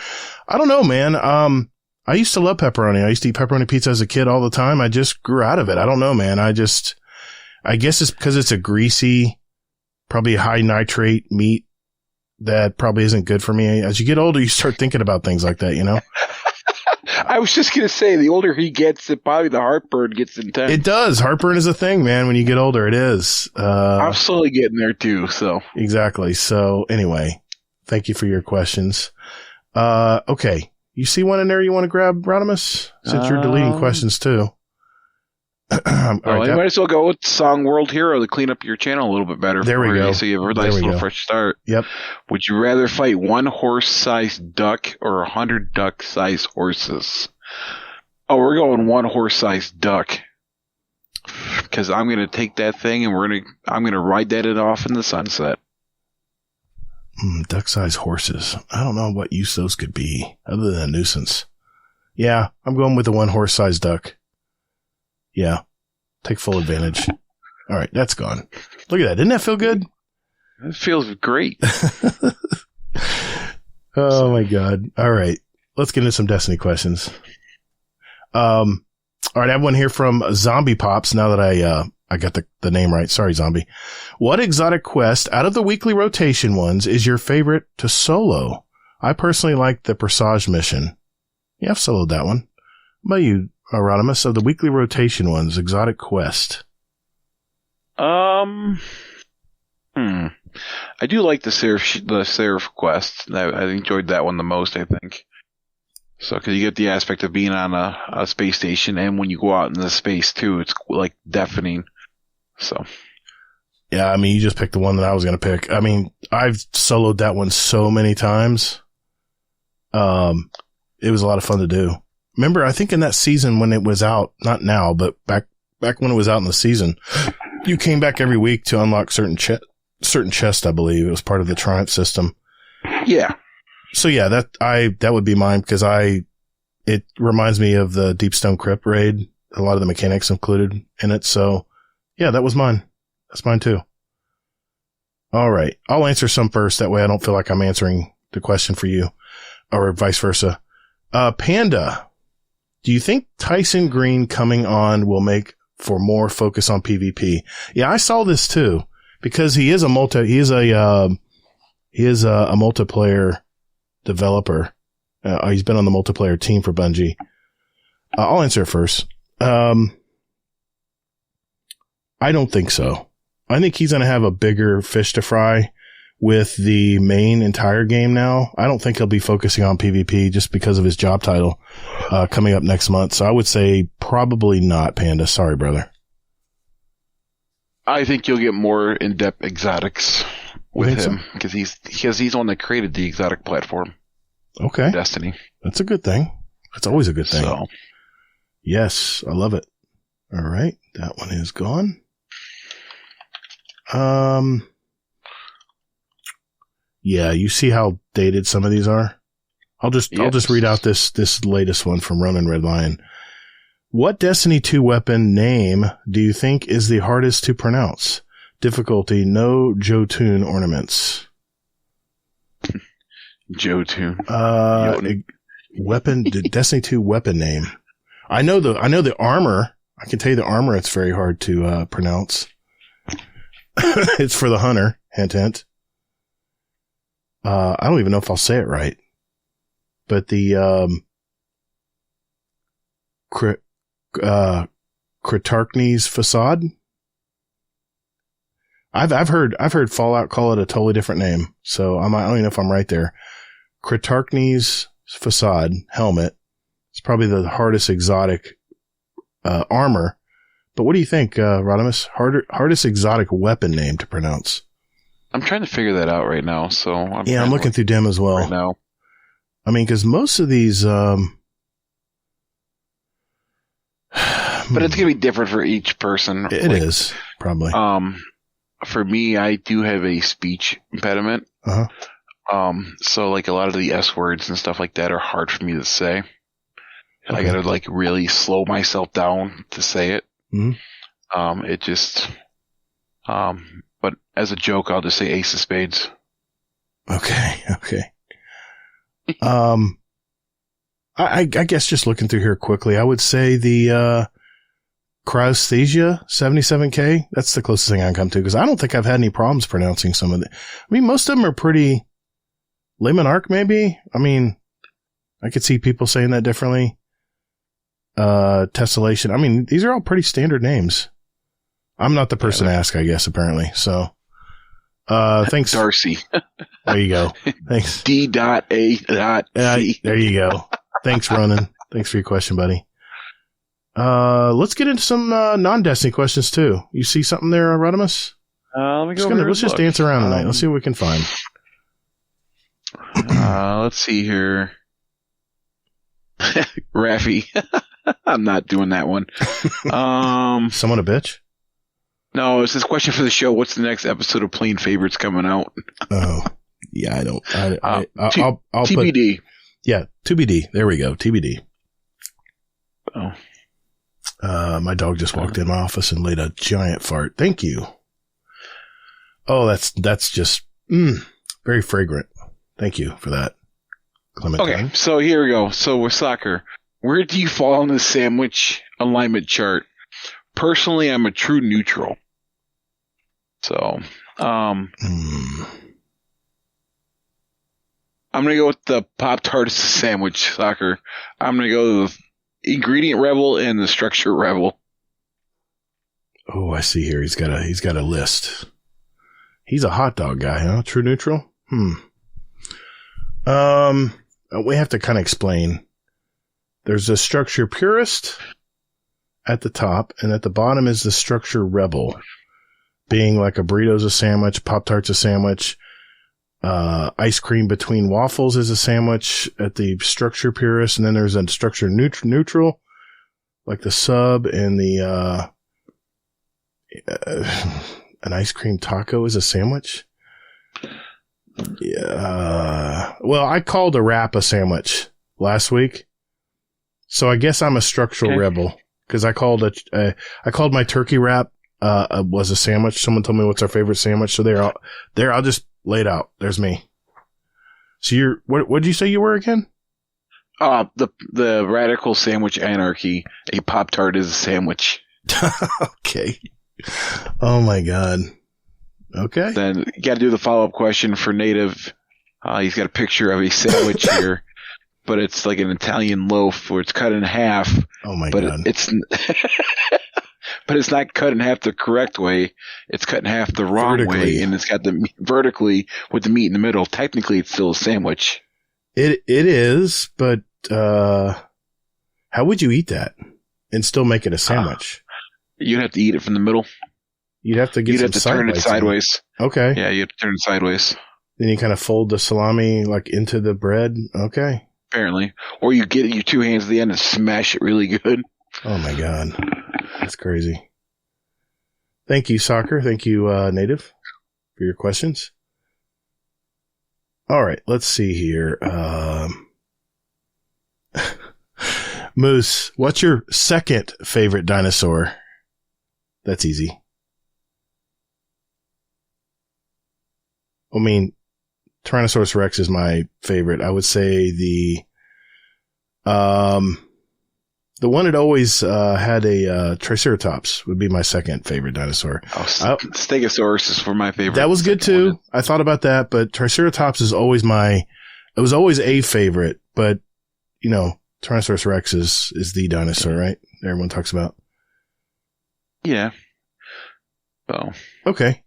I don't know, man. I used to love pepperoni. I used to eat pepperoni pizza as a kid all the time. I just grew out of it. I don't know, man. I guess it's because it's a greasy, probably high nitrate meat that probably isn't good for me. As you get older, you start thinking about things like that, you know? I was just going to say, the older he gets, probably the heartburn gets intense. It does. Heartburn is a thing, man. When you get older, it is. I'm slowly getting there too, so. Exactly. So anyway, thank you for your questions. Okay. You see one in there you want to grab, Rodimus? Since you're deleting questions too. Right, you might as well go with Song World Hero to clean up your channel a little bit better. There we go. So you have a nice little fresh start. Yep. Would you rather fight one horse-sized duck or 100 duck-sized horses? Oh, we're going one horse-sized duck. Because I'm going to take that thing and I'm going to ride that off in the sunset. Duck-sized horses. I don't know what use those could be other than a nuisance. Yeah, I'm going with the one horse-sized duck. Yeah, take full advantage. All right, that's gone. Look at that. Didn't that feel good? It feels great. Oh, my God. All right, let's get into some Destiny questions. All right, I have one here from Zombie Pops now that I got the name right. Sorry, Zombie. What exotic quest out of the weekly rotation ones is your favorite to solo? I personally like the Presage mission. Yeah, I've soloed that one. What about you, Rodimus? Of the weekly rotation ones, exotic quest. I do like the Seraph quest. I enjoyed that one the most, I think. So, because you get the aspect of being on a space station, and when you go out in the space too, it's like deafening. So, yeah, I mean, you just picked the one that I was going to pick. I mean, I've soloed that one so many times. It was a lot of fun to do. Remember, I think in that season when it was out, not now, but back when it was out in the season, you came back every week to unlock certain chests, I believe. It was part of the Triumph system. Yeah. So yeah, that would be mine because it reminds me of the Deepstone Crypt raid. A lot of the mechanics included in it. So yeah, that was mine. That's mine too. All right. I'll answer some first. That way I don't feel like I'm answering the question for you or vice versa. Panda, do you think Tyson Green coming on will make for more focus on PvP? Yeah, I saw this too because he is a multiplayer developer. He's been on the multiplayer team for Bungie. I'll answer it first. I don't think so. I think he's going to have a bigger fish to fry with the main entire game now. I don't think he'll be focusing on PvP just because of his job title coming up next month. So I would say probably not, Panda. Sorry, brother. I think you'll get more in-depth exotics with him because he's the one that created the exotic platform. Okay. Destiny. That's a good thing. That's always a good thing. So. Yes, I love it. All right. That one is gone. Yeah, you see how dated some of these are? I'll just read out this latest one from Ronan Red Lion. What Destiny 2 weapon name do you think is the hardest to pronounce? Difficulty, no Jotun ornaments. Jotun. Weapon, Destiny 2 weapon name. I know the armor. I can tell you the armor. It's very hard to pronounce. It's for the hunter. Hint, hint. I don't even know if I'll say it right, but the Kritarknes facade. I've heard Fallout call it a totally different name, so I don't even know if I'm right there. Kritarknes facade helmet. It's probably the hardest exotic armor. But what do you think, Rodimus? Hardest exotic weapon name to pronounce? I'm trying to figure that out right now. So I'm looking through them as well right now. I mean, because most of these, but it's gonna be different for each person. It is probably. For me, I do have a speech impediment. So like a lot of the S words and stuff like that are hard for me to say. And I Okay. gotta like really slow myself down to say it. Mhm. It just, but as a joke, I'll just say Ace of Spades. Okay. I guess just looking through here quickly, I would say the Cryosthesia 77K. That's the closest thing I can come to because I don't think I've had any problems pronouncing some of it. I mean, most of them are pretty. Lemonarch, maybe. I mean, I could see people saying that differently. Tessellation. I mean, these are all pretty standard names. I'm not the person to ask, I guess, apparently. So, thanks. Darcy. There you go. Thanks. D.A.C. There you go. Thanks, Ronan. Thanks for your question, buddy. Let's get into some non-Destiny questions, too. You see something there, Rodimus? Let me go. Let's just dance around tonight. Let's see what we can find. Let's see here. Raffi. I'm not doing that one. Someone a bitch? No, it's this question for the show. What's the next episode of Plain Favorites coming out? Oh, yeah, I don't. I'll TBD. put, yeah, TBD. There we go. TBD. Oh. My dog just walked in my office and laid a giant fart. Thank you. Oh, that's just very fragrant. Thank you for that, Clementine. Okay, so here we go. So with soccer, where do you fall on the sandwich alignment chart? Personally, I'm a true neutral. So, I'm going to go with the Pop-Tart sandwich, soccer. I'm going to go with the ingredient rebel and the structure rebel. Oh, I see here. He's got a list. He's a hot dog guy, huh? True neutral? We have to kind of explain. There's a structure purist at the top, and at the bottom is the structure rebel, being like a burrito's a sandwich, Pop-Tart's a sandwich, ice cream between waffles is a sandwich at the structure purist, and then there's a structure neutral, like the sub and the an ice cream taco is a sandwich. Yeah. Well, I called a wrap a sandwich last week, so I guess I'm a structural rebel because I called my turkey wrap was a sandwich. Someone told me what's our favorite sandwich, so there. I'll just lay it out. There's me. So you're what did you say you were again? The radical sandwich anarchy. A Pop-Tart is a sandwich. Okay. Oh my God. Okay. Then you got to do the follow-up question for Native. He's got a picture of a sandwich here, but it's like an Italian loaf where it's cut in half. Oh my but God. But it's not cut in half the correct way. It's cut in half the wrong way, and it's got the vertically with the meat in the middle. Technically, it's still a sandwich. It is, but how would you eat that and still make it a sandwich? You'd have to eat it from the middle. You'd have to turn it sideways. Okay. Yeah, you have to turn it sideways. Then you kind of fold the salami like into the bread. Okay. Apparently. Or you get your two hands at the end and smash it really good. Oh my God. That's crazy. Thank you, Soccer. Thank you, Native, for your questions. All right. Let's see here. Moose, what's your second favorite dinosaur? That's easy. I mean, Tyrannosaurus Rex is my favorite. I would say the one that always had a Triceratops would be my second favorite dinosaur. Stegosaurus is for my favorite. That was good too. I thought about that, but Triceratops is always it was always a favorite, but you know, Tyrannosaurus Rex is the dinosaur, right? Everyone talks about. Yeah. Oh. Okay.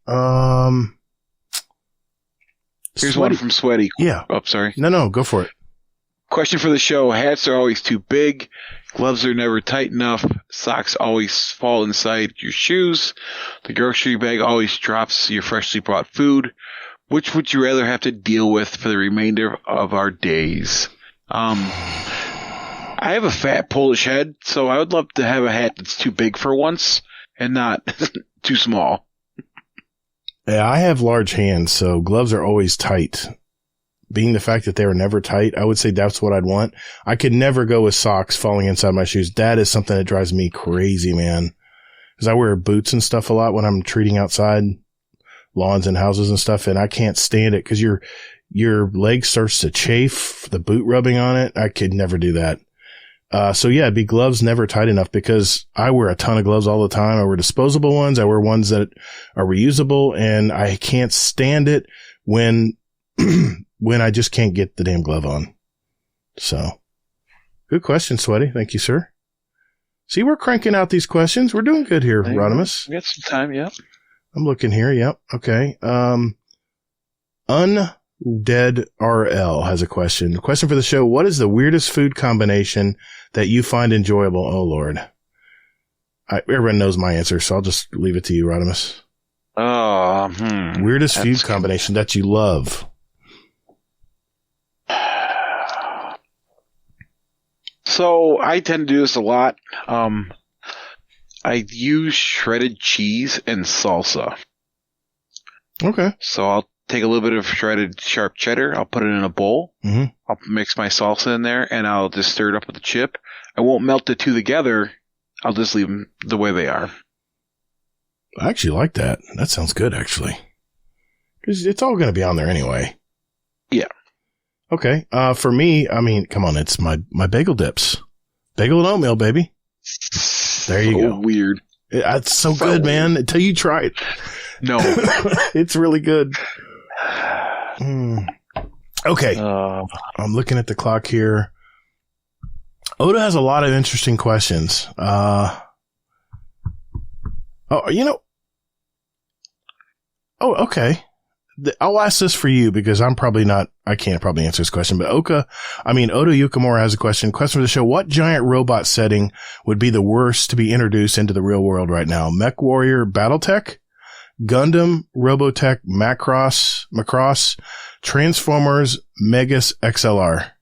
Here's one from Sweaty. Yeah. Oh, sorry. No, go for it. Question for the show. Hats are always too big. Gloves are never tight enough. Socks always fall inside your shoes. The grocery bag always drops your freshly brought food. Which would you rather have to deal with for the remainder of our days? I have a fat Polish head, so I would love to have a hat that's too big for once and not too small. Yeah, I have large hands, so gloves are always tight. being the fact that they were never tight, I would say that's what I'd want. I could never go with socks falling inside my shoes. That is something that drives me crazy, man. Because I wear boots and stuff a lot when I'm treating outside lawns and houses and stuff, and I can't stand it because your leg starts to chafe, the boot rubbing on it. I could never do that. So yeah, it'd be gloves never tight enough because I wear a ton of gloves all the time. I wear disposable ones. I wear ones that are reusable, and I can't stand it when I just can't get the damn glove on. So good question, Sweaty. Thank you, sir. See, we're cranking out these questions. We're doing good here, Rodimus. We got some time, yeah. I'm looking here. Yep. Okay. Undead RL has a question. The question for the show: what is the weirdest food combination that you find enjoyable? Oh Lord, everyone knows my answer, so I'll just leave it to you, Rodimus. Weirdest food combination that you love. So I tend to do this a lot. I use shredded cheese and salsa. Okay. So I'll take a little bit of shredded sharp cheddar. I'll put it in a bowl. Mm-hmm. I'll mix my salsa in there, and I'll just stir it up with the chip. I won't melt the two together. I'll just leave them the way they are. I actually like that. That sounds good, actually. Because it's all going to be on there anyway. Yeah. Okay. For me, I mean, come on, it's my bagel dips. Bagel and oatmeal, baby. There you go. Weird. It's so good, man. Until you try it. No. It's really good. Okay. I'm looking at the clock here. Oda has a lot of interesting questions. Okay. I'll ask this for you because I can't probably answer this question, but Oda Yukamura has a question. Question for the show: what giant robot setting would be the worst to be introduced into the real world right now? Mech Warrior Battletech, Gundam, Robotech, Macross, Transformers, Megas XLR.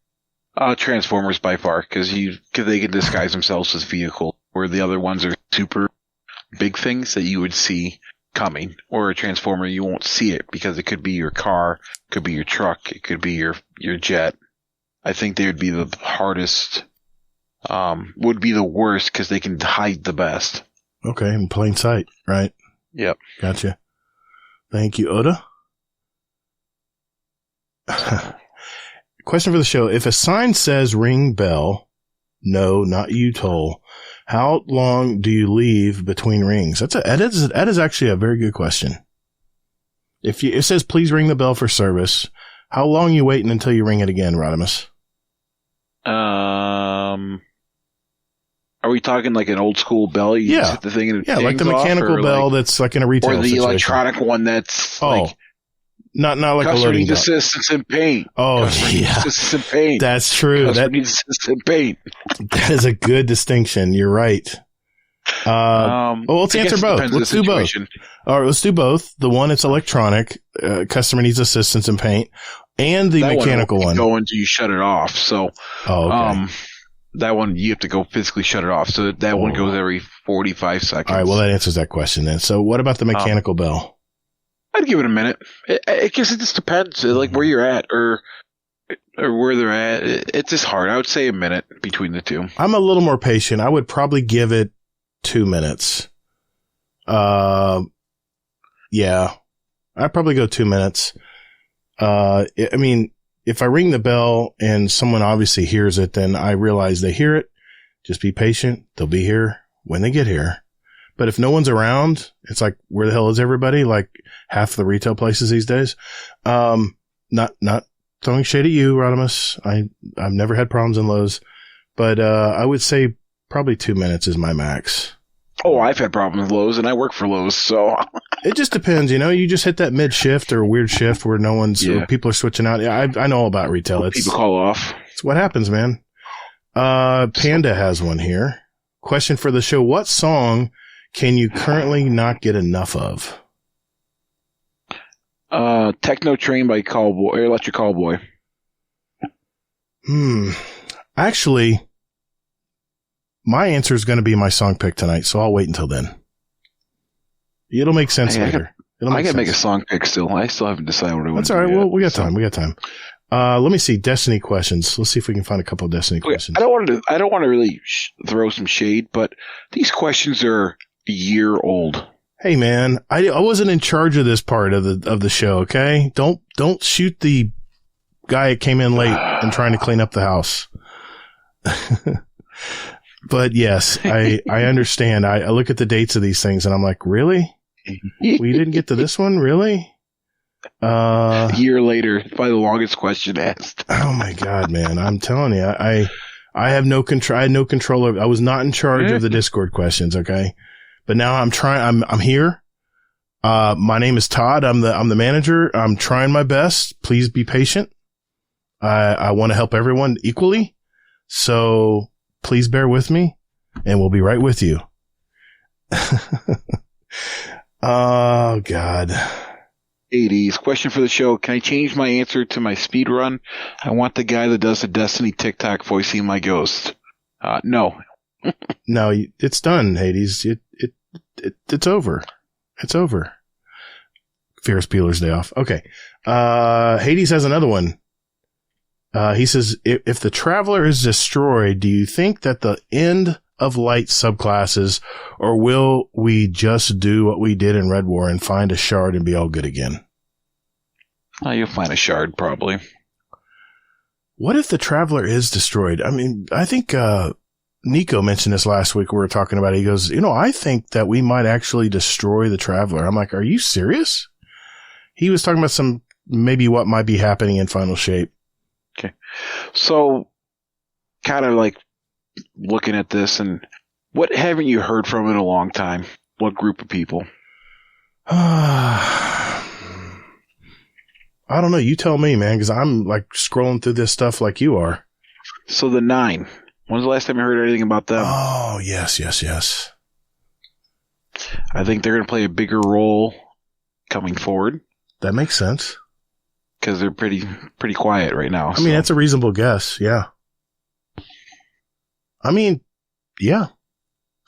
Transformers by far, because they can disguise themselves as vehicle, where the other ones are super big things that you would see coming, or a Transformer you won't see it because it could be your car, could be your truck, it could be your jet. I think they would be the hardest, would be the worst because they can hide the best. Okay, in plain sight, right? Yep. Gotcha. Thank you, Oda. Question for the show: if a sign says "ring bell," no, not you toll, how long do you leave between rings? That is actually a very good question. If it says "please ring the bell for service," how long are you waiting until you ring it again, Rodimus? Are we talking like an old school bell? You just hit the thing and it like the mechanical bell that's like in a retail or the situation. Electronic one that's like not like a loading bell. Assistance in paint. Oh, Assistance in paint. That's true. Customer needs assistance in paint. That is a good distinction. You're right. Let's answer both. Let's do both. All right, let's do both. The one that's electronic, customer needs assistance in paint, and the mechanical one. Go until you shut it off. So, okay. That one you have to go physically shut it off. So that one goes every 45 seconds. All right. Well, that answers that question then. So, what about the mechanical bell? I'd give it a minute. I guess it just depends, like where you're at or where they're at. It's just hard. I would say a minute between the two. I'm a little more patient. I would probably give it 2 minutes. Yeah, I'd probably go 2 minutes. I mean, if I ring the bell and someone obviously hears it, then I realize they hear it. Just be patient. They'll be here when they get here. But if no one's around, it's like, where the hell is everybody? Like half the retail places these days. Not throwing shade at you, Rodimus. I've never had problems in Lowe's, but I would say probably 2 minutes is my max. Oh, I've had problems with Lowe's, and I work for Lowe's, so it just depends. You just hit that mid shift or weird shift where no one's, or people are switching out. Yeah, I know all about retail. People call off. It's what happens, man. Panda has one here. Question for the show: what song can you currently not get enough of? Techno Train by Callboy, or Electric Callboy. Actually, my answer is going to be my song pick tonight, so I'll wait until then. It'll make sense later. I got to make a song pick still. I still haven't decided what I want to do. That's all right. Well, we got time. We got time. Let me see. Destiny questions. Let's see if we can find a couple of Destiny questions. I don't want to really throw some shade, but these questions are a year old. Hey man, I wasn't in charge of this part of the show. Okay, don't shoot the guy that came in late and trying to clean up the house. But yes, I understand. I look at the dates of these things and I'm like, really? We didn't get to this one, really? A year later, probably the longest question asked. Oh my God, man! I'm telling you, I have no control. I had no control over. I was not in charge of the Discord questions. Okay, but now I'm trying. I'm here. My name is Todd. I'm the manager. I'm trying my best. Please be patient. I want to help everyone equally, so please bear with me, and we'll be right with you. Oh God. 80s. Question for the show. Can I change my answer to my speed run? I want the guy that does the Destiny TikTok voicing my ghost. No. No, it's done, Hades. It's over. It's over. Ferris Bueller's Day Off. Okay. Hades has another one. He says, if the Traveler is destroyed, do you think that the end of light subclasses, or will we just do what we did in Red War and find a shard and be all good again? You'll find a shard, probably. What if the Traveler is destroyed? I mean, I think Nico mentioned this last week. We were talking about it. He goes, I think that we might actually destroy the Traveler. I'm like, are you serious? He was talking about maybe what might be happening in Final Shape. Okay. So, kind of like looking at this, and what haven't you heard from in a long time? What group of people? I don't know. You tell me, man, because I'm like scrolling through this stuff like you are. So the 9. When's the last time you heard anything about them? Oh, yes. I think they're going to play a bigger role coming forward. That makes sense. Because they're pretty quiet right now. I mean, that's a reasonable guess. Yeah. I mean, yeah.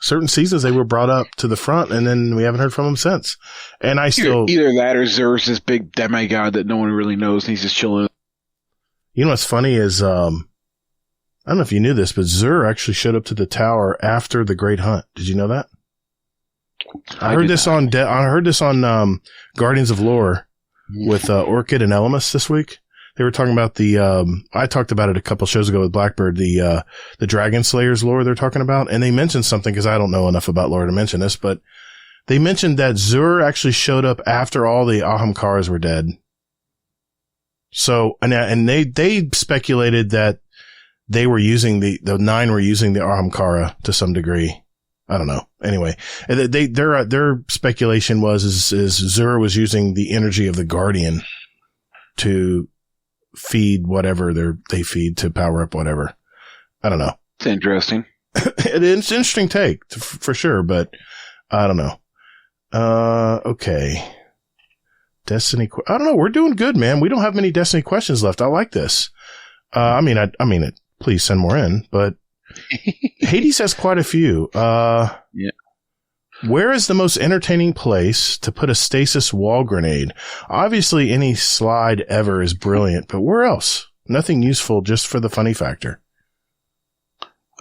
Certain seasons they were brought up to the front, and then we haven't heard from them since. And either that or Zer's this big demigod that no one really knows, and he's just chilling. You know what's funny is I don't know if you knew this, but Zer actually showed up to the tower after the Great Hunt. Did you know that? I heard this on Guardians of Lore with Orchid and Elemus this week. They were talking about I talked about it a couple shows ago with Blackbird, the Dragon Slayers lore they're talking about. And they mentioned something, because I don't know enough about lore to mention this, but they mentioned that Zur actually showed up after all the Ahamkaras were dead. So, and they speculated that they were using the 9 were using the Ahamkara to some degree. I don't know. Anyway, their speculation is Zur was using the energy of the Guardian to feed whatever they feed to power up whatever. I don't know. It's interesting. It's an interesting take for sure, but I don't know. Okay. Destiny. I don't know. We're doing good, man. We don't have many Destiny questions left. I like this. I mean, please send more in, but Hades has quite a few. Yeah. Where is the most entertaining place to put a stasis wall grenade? Obviously, any slide ever is brilliant, but where else? Nothing useful, just for the funny factor.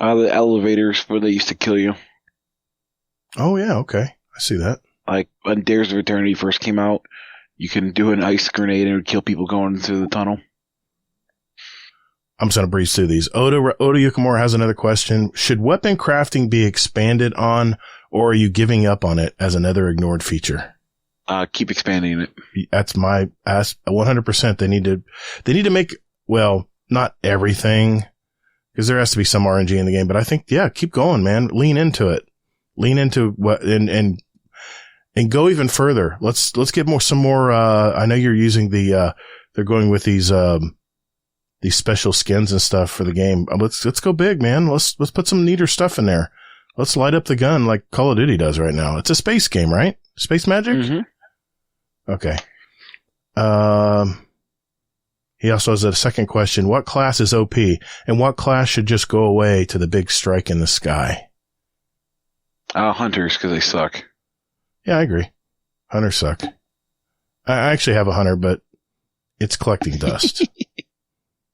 The elevators where they used to kill you. Oh, yeah, okay. I see that. Like, when Dares of Eternity first came out, you can do an ice grenade and it would kill people going through the tunnel. I'm just going to breeze through these. Oda Yukamura has another question. Should weapon crafting be expanded on, or are you giving up on it as another ignored feature? Keep expanding it. That's my ask. 100%. They need to make, well, not everything, because there has to be some RNG in the game, but I think, yeah, keep going, man. Lean into it. Lean into what, and go even further. Let's get some more, I know you're using they're going with these special skins and stuff for the game. Let's go big, man. Let's put some neater stuff in there. Let's light up the gun like Call of Duty does right now. It's a space game, right? Space Magic? Mm-hmm. Okay. He also has a second question. What class is OP, and what class should just go away to the big strike in the sky? Hunters, because they suck. Yeah, I agree. Hunters suck. I actually have a hunter, but it's collecting dust.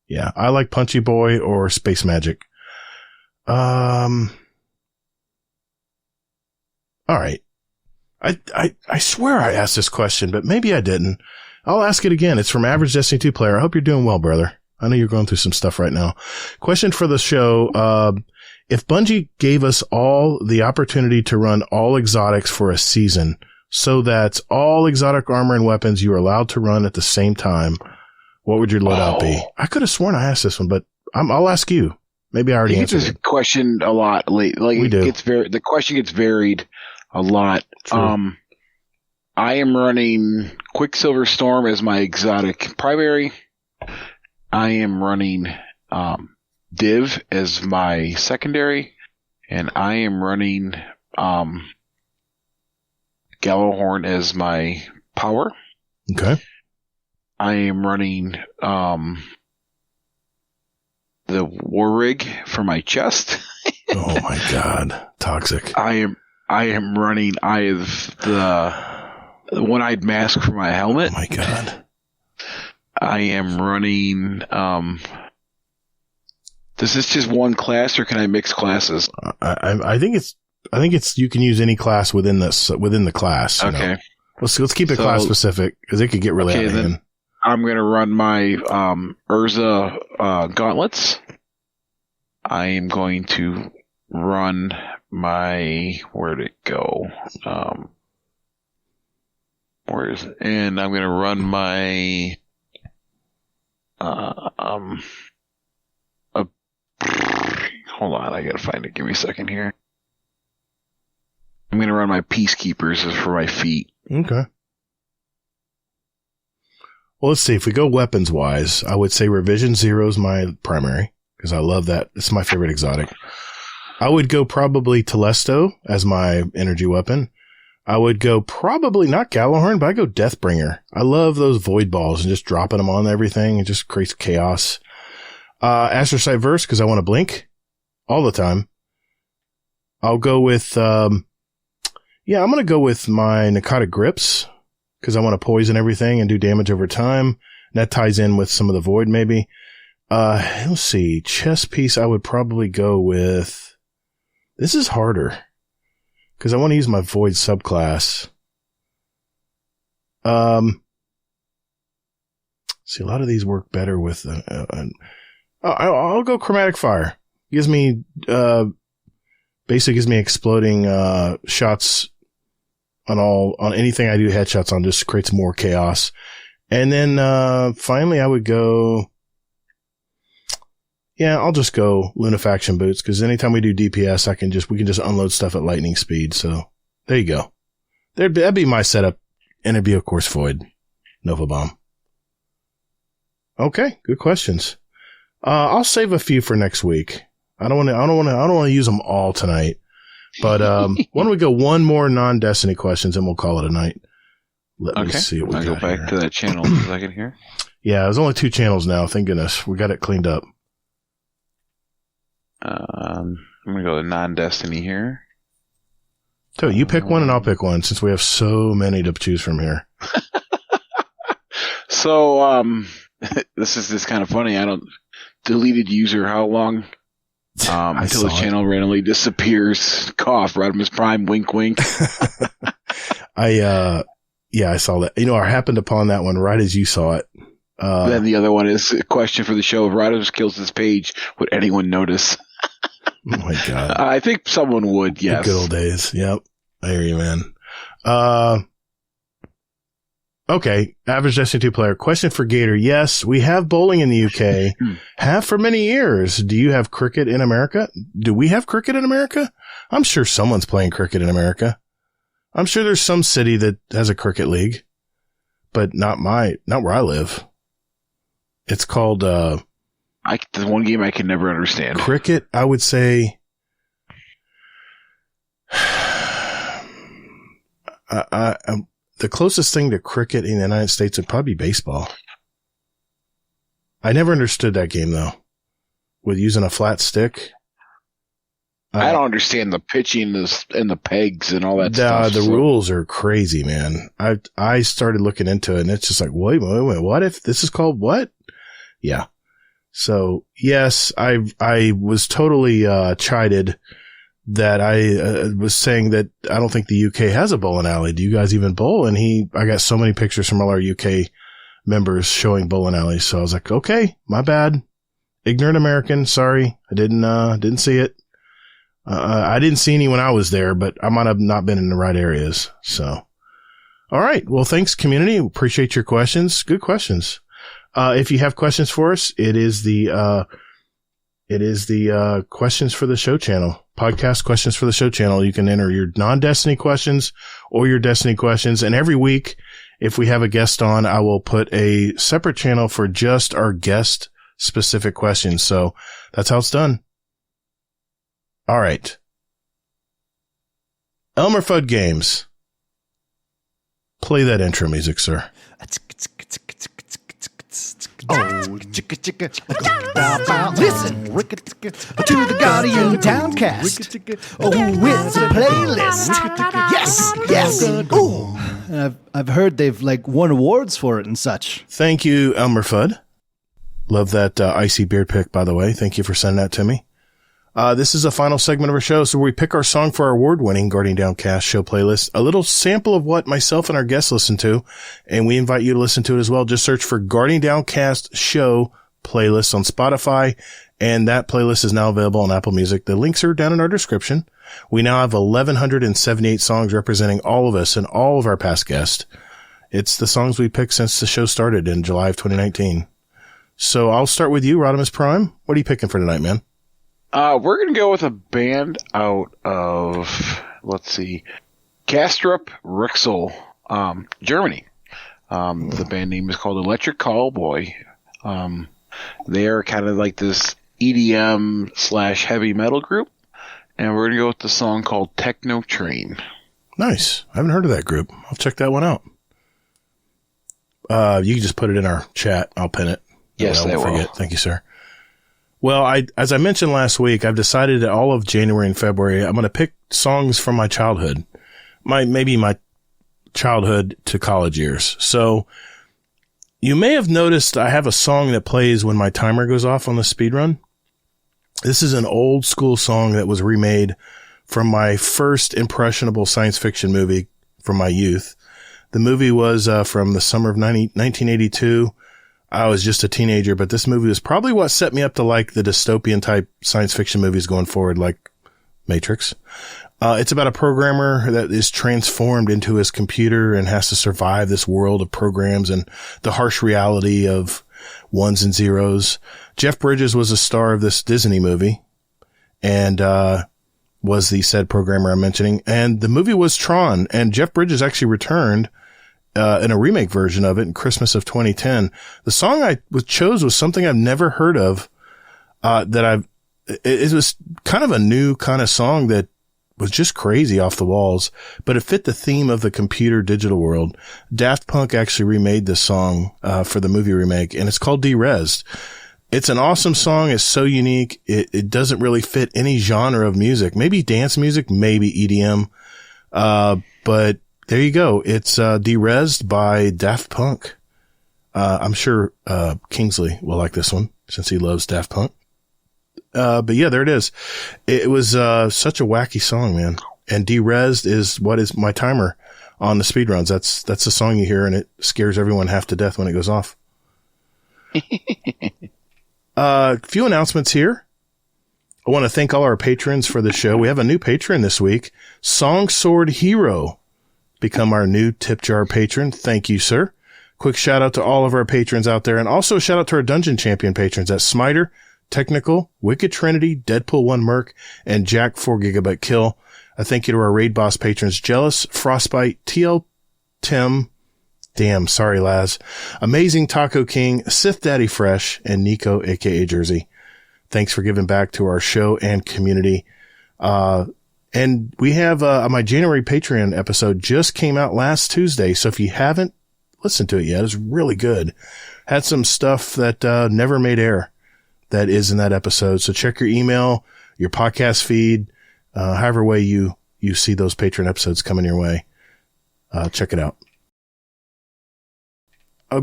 Yeah, I like Punchy Boy or Space Magic. All right. I swear I asked this question, but maybe I didn't. I'll ask it again. It's from Average Destiny 2 Player. I hope you're doing well, brother. I know you're going through some stuff right now. Question for the show. If Bungie gave us all the opportunity to run all exotics for a season, so that's all exotic armor and weapons you are allowed to run at the same time, what would your loadout be? I could have sworn I asked this one, but I'll ask you. Maybe I already answered it. Question a lot late. Like we do. The question gets varied a lot. True. I am running Quicksilver Storm as my exotic primary. I am running Div as my secondary, and I am running Gallowhorn as my power. Okay. I am running the War Rig for my chest. Oh my God, toxic. I am running the one-eyed mask for my helmet. Oh my God. I am running. Does this just one class, or can I mix classes? I think it's you can use any class within the class. Okay. Know? Let's keep it class specific because it could get really out of hand. I'm gonna run my Urza gauntlets. I am going to run my where'd it go? And I'm gonna run my hold on, I gotta find it. Give me a second here. I'm gonna run my Peacekeepers as for my feet. Okay. Well, let's see. If we go weapons wise, I would say Revision Zero is my primary because I love that. It's my favorite exotic. I would go probably Telesto as my energy weapon. I would go probably not Gallowhorn, but I go Deathbringer. I love those void balls and just dropping them on everything. It just creates chaos. Astrocyte Verse because I want to blink all the time. I'll go with, I'm going to go with my Narcotic Grips because I want to poison everything and do damage over time. And that ties in with some of the void maybe. Let's see. Chest piece, I would probably go with, this is harder because I want to use my void subclass. See, a lot of these work better with, I'll go Chromatic Fire. Gives me, basically gives me exploding, shots on anything I do headshots on, just creates more chaos. And then, finally I would go, I'll just go Lunafaction Boots, because anytime we do DPS, we can just unload stuff at lightning speed. So there you go. That'd be my setup. And it'd be, of course, Void. Nova Bomb. Okay. Good questions. I'll save a few for next week. I don't want to use them all tonight. But, why don't we go one more non-Destiny questions and we'll call it a night. Let me see what we got. I'll go back to that channel for a second here. Yeah, there's only 2 channels now. Thank goodness. We got it cleaned up. I'm going to go to non-Destiny here. So you pick one and I'll pick one since we have so many to choose from here. So, this is just kind of funny. I don't deleted user how long until the channel randomly disappears. Cough. Rodimus Prime. Wink. Wink. I saw that. I happened upon that one right as you saw it. Then the other one is a question for the show. If Rodimus kills his page, would anyone notice? Oh my God. I think someone would. Yes. The good old days. Yep. I hear you, man. Okay. Average Destiny 2 player. Question for Gator. Yes, we have bowling in the UK. Have for many years. Do you have cricket in America? Do we have cricket in America? I'm sure someone's playing cricket in America. I'm sure there's some city that has a cricket league, but not where I live. It's called, the one game I can never understand. Cricket, I would say, the closest thing to cricket in the United States would probably be baseball. I never understood that game though. With using a flat stick. I don't understand the pitching and the pegs and all that stuff. The rules are crazy, man. I started looking into it and it's just like, wait, what if this is called what? Yeah. So yes, I was totally chided that I was saying that I don't think the UK has a bowling alley. Do you guys even bowl? And I got so many pictures from all our UK members showing bowling alleys. So I was like, okay, my bad. Ignorant American. Sorry. I didn't see it. I didn't see any when I was there, but I might have not been in the right areas. So, all right. Well, thanks, community. Appreciate your questions. Good questions. If you have questions for us, it is the questions for the show channel. Podcast questions for the show channel. You can enter your non-Destiny questions or your Destiny questions. And every week, if we have a guest on, I will put a separate channel for just our guest specific questions. So that's how it's done. All right. Elmer Fudd Games. Play that intro music, sir. Listen to the Guardian Downcast. Oh, it's a playlist. Yes. Oh, and I've heard they've won awards for it and such. Thank you, Elmer Fudd. Love that icy beard pick, by the way. Thank you for sending that to me. This is a final segment of our show, so we pick our song for our award-winning Guardian Downcast show playlist, a little sample of what myself and our guests listen to, and we invite you to listen to it as well. Just search for Guardian Downcast show playlist on Spotify, and that playlist is now available on Apple Music. The links are down in our description. We now have 1,178 songs representing all of us and all of our past guests. It's the songs we picked since the show started in July of 2019. So I'll start with you, Rodimus Prime. What are you picking for tonight, man? We're going to go with a band out of, let's see, Kastrup, Rixel, Germany. The band name is called Electric Callboy. They are kind of like this EDM / heavy metal group. And we're going to go with the song called Techno Train. Nice. I haven't heard of that group. I'll check that one out. You can just put it in our chat. I'll pin it. Yes, I will. Thank you, sir. Well, as I mentioned last week, I've decided that all of January and February, I'm going to pick songs from my childhood, maybe my childhood to college years. So you may have noticed I have a song that plays when my timer goes off on the speedrun. This is an old school song that was remade from my first impressionable science fiction movie from my youth. The movie was from the summer of 1982. I was just a teenager, but this movie was probably what set me up to like the dystopian type science fiction movies going forward, like Matrix. It's about a programmer that is transformed into his computer and has to survive this world of programs and the harsh reality of ones and zeros. Jeff Bridges was a star of this Disney movie and was the said programmer I'm mentioning. And the movie was Tron, and Jeff Bridges actually returned in a remake version of it in Christmas of 2010. The song I chose was something I've never heard of, it was kind of a new kind of song that was just crazy off the walls, but it fit the theme of the computer digital world. Daft Punk actually remade this song, for the movie remake, and it's called Derezed. It's an awesome song. It's so unique. It doesn't really fit any genre of music, maybe dance music, maybe EDM. But there you go. It's Derezed by Daft Punk. I'm sure Kingsley will like this one since he loves Daft Punk. But yeah, there it is. It was such a wacky song, man. And Derezed is what is my timer on the speedruns. That's the song you hear, and it scares everyone half to death when it goes off. Few announcements here. I want to thank all our patrons for the show. We have a new patron this week, Song Sword Hero. Become our new tip jar patron. Thank you, sir. Quick shout out to all of our patrons out there, and also shout out to our Dungeon Champion patrons at Smiter, Technical, Wicked Trinity, Deadpool 1 Merc, and Jack 4 Gigabyte Kill. A thank you to our Raid Boss patrons, Jealous, Frostbite, TL Tim, damn, sorry Laz, Amazing Taco King, Sith Daddy Fresh, and Nico, aka Jersey. Thanks for giving back to our show and community. And we have, my January Patreon episode just came out last Tuesday. So if you haven't listened to it yet, it's really good. Had some stuff that, never made air that is in that episode. So check your email, your podcast feed, however way you see those Patreon episodes coming your way. Check it out.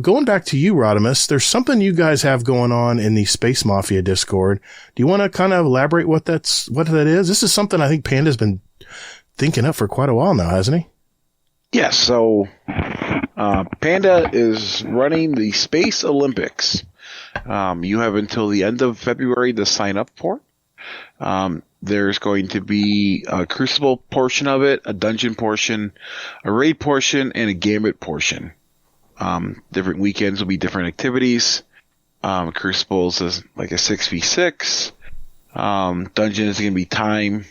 going back to you, Rodimus, there's something you guys have going on in the Space Mafia Discord. Do you want to kind of elaborate what that is? This is something I think Panda's been thinking up for quite a while now, hasn't he? Yes. So Panda is running the Space Olympics. You have until the end of February to sign up for it. There's going to be a Crucible portion of it, a dungeon portion, a raid portion, and a gambit portion. Different weekends will be different activities. Crucibles is like a 6v6. Dungeon is going to be time.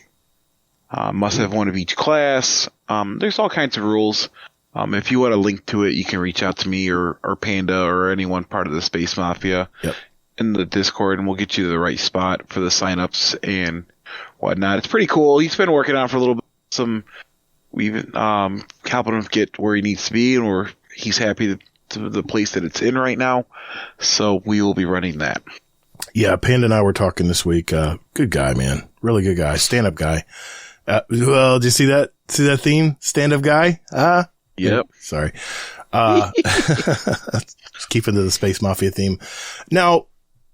Must have one of each class. There's all kinds of rules. If you want a link to it, you can reach out to me or Panda or anyone part of the Space Mafia in the Discord, and we'll get you to the right spot for the signups and whatnot. It's pretty cool. He's been working on it for a little bit. We've helping him get where he needs to be, and he's happy to the place that it's in right now. So we will be running that. Yeah, Panda and I were talking this week. Good guy, man. Really good guy. Stand-up guy. Well, did you see that? See that theme? Stand-up guy? Yep. Sorry. Keeping to the Space Mafia theme. Now,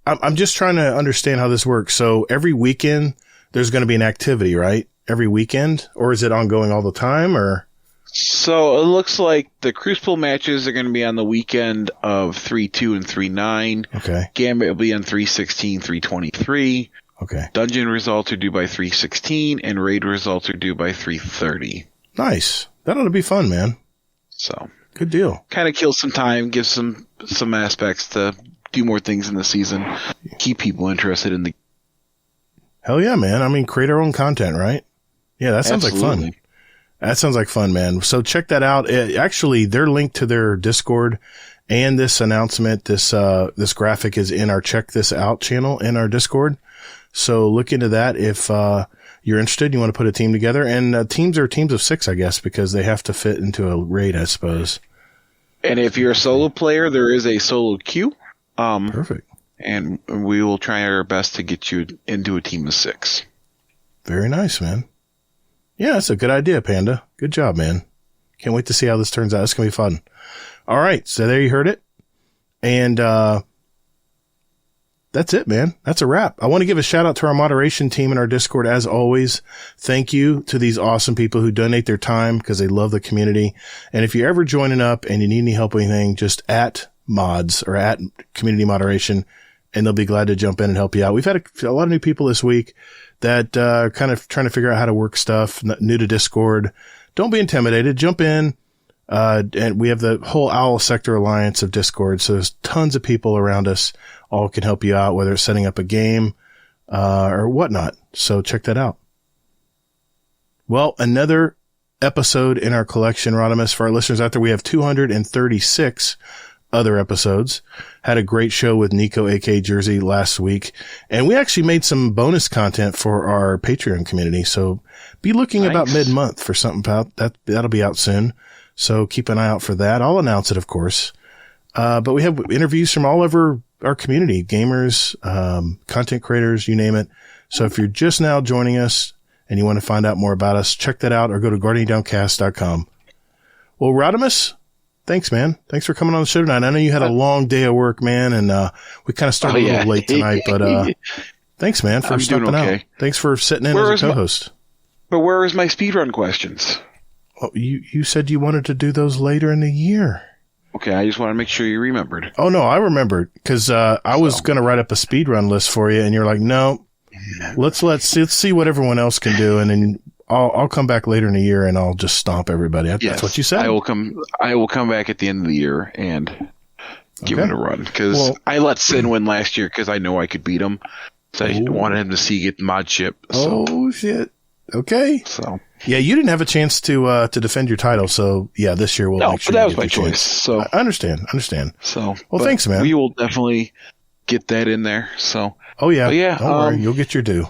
I'm just trying to understand how this works. So every weekend, there's going to be an activity, right? Every weekend? Or is it ongoing all the time, or? So it looks like the Crucible matches are going to be on the weekend of 3/2 and 3/9. Okay. Gambit will be on 3/16, 3/23. Okay. Dungeon results are due by 3/16, and raid results are due by 3/30. Nice. That ought to be fun, man. So good deal. Kind of kills some time, gives some aspects to do more things in the season, keep people interested in the. Hell yeah, man. I mean, create our own content, right? Yeah, that sounds like fun. That sounds like fun, man. So check that out. Actually, their link to their Discord and this announcement, this graphic is in our Check This Out channel in our Discord. So look into that if you're interested. You want to put a team together, and teams are teams of 6, I guess, because they have to fit into a raid, I suppose. And if you're a solo player, there is a solo queue. Perfect. And we will try our best to get you into a team of 6. Very nice, man. Yeah, that's a good idea, Panda. Good job, man. Can't wait to see how this turns out. It's going to be fun. All right. So there you heard it. And that's it, man. That's a wrap. I want to give a shout out to our moderation team in our Discord. As always, thank you to these awesome people who donate their time because they love the community. And if you're ever joining up and you need any help with anything, just at mods or at community moderation, and they'll be glad to jump in and help you out. We've had a lot of new people this week that kind of trying to figure out how to work stuff, new to Discord. Don't be intimidated. Jump in. And we have the whole Owl Sector Alliance of Discord. So there's tons of people around us. All can help you out, whether it's setting up a game or whatnot. So check that out. Well, another episode in our collection, Rodimus. For our listeners out there, we have 236 other episodes. Had a great show with Nico, AK Jersey, last week. And we actually made some bonus content for our Patreon community. So be looking about mid-month for something about that. That'll be out soon. So keep an eye out for that. I'll announce it, of course. But we have interviews from all over our community, gamers, content creators, you name it. So if you're just now joining us and you want to find out more about us, check that out or go to guardiandowncast.com. Well, Rodimus, thanks, man. Thanks for coming on the show tonight. I know you had a long day of work, man, and we kind of started a little late tonight, but thanks, man, for stopping out. Thanks for sitting in as a co-host. But where is my speedrun questions? Well, you said you wanted to do those later in the year. Okay, I just want to make sure you remembered. Oh, no, I remembered, because I was going to write up a speedrun list for you, and you're like, no, let's see what everyone else can do, and then I'll come back later in the year, and I'll just stomp everybody. That's what you said. I will come back at the end of the year and give it a run, because I let Sin win last year because I know I could beat him. So I wanted him to see get the mod ship. So. Oh, shit. Okay. So. Yeah, you didn't have a chance to defend your title, so yeah, this year we'll make sure. No, but that was my choice. So I understand. So, well, thanks, man. We will definitely get that in there. So, don't worry, you'll get your due.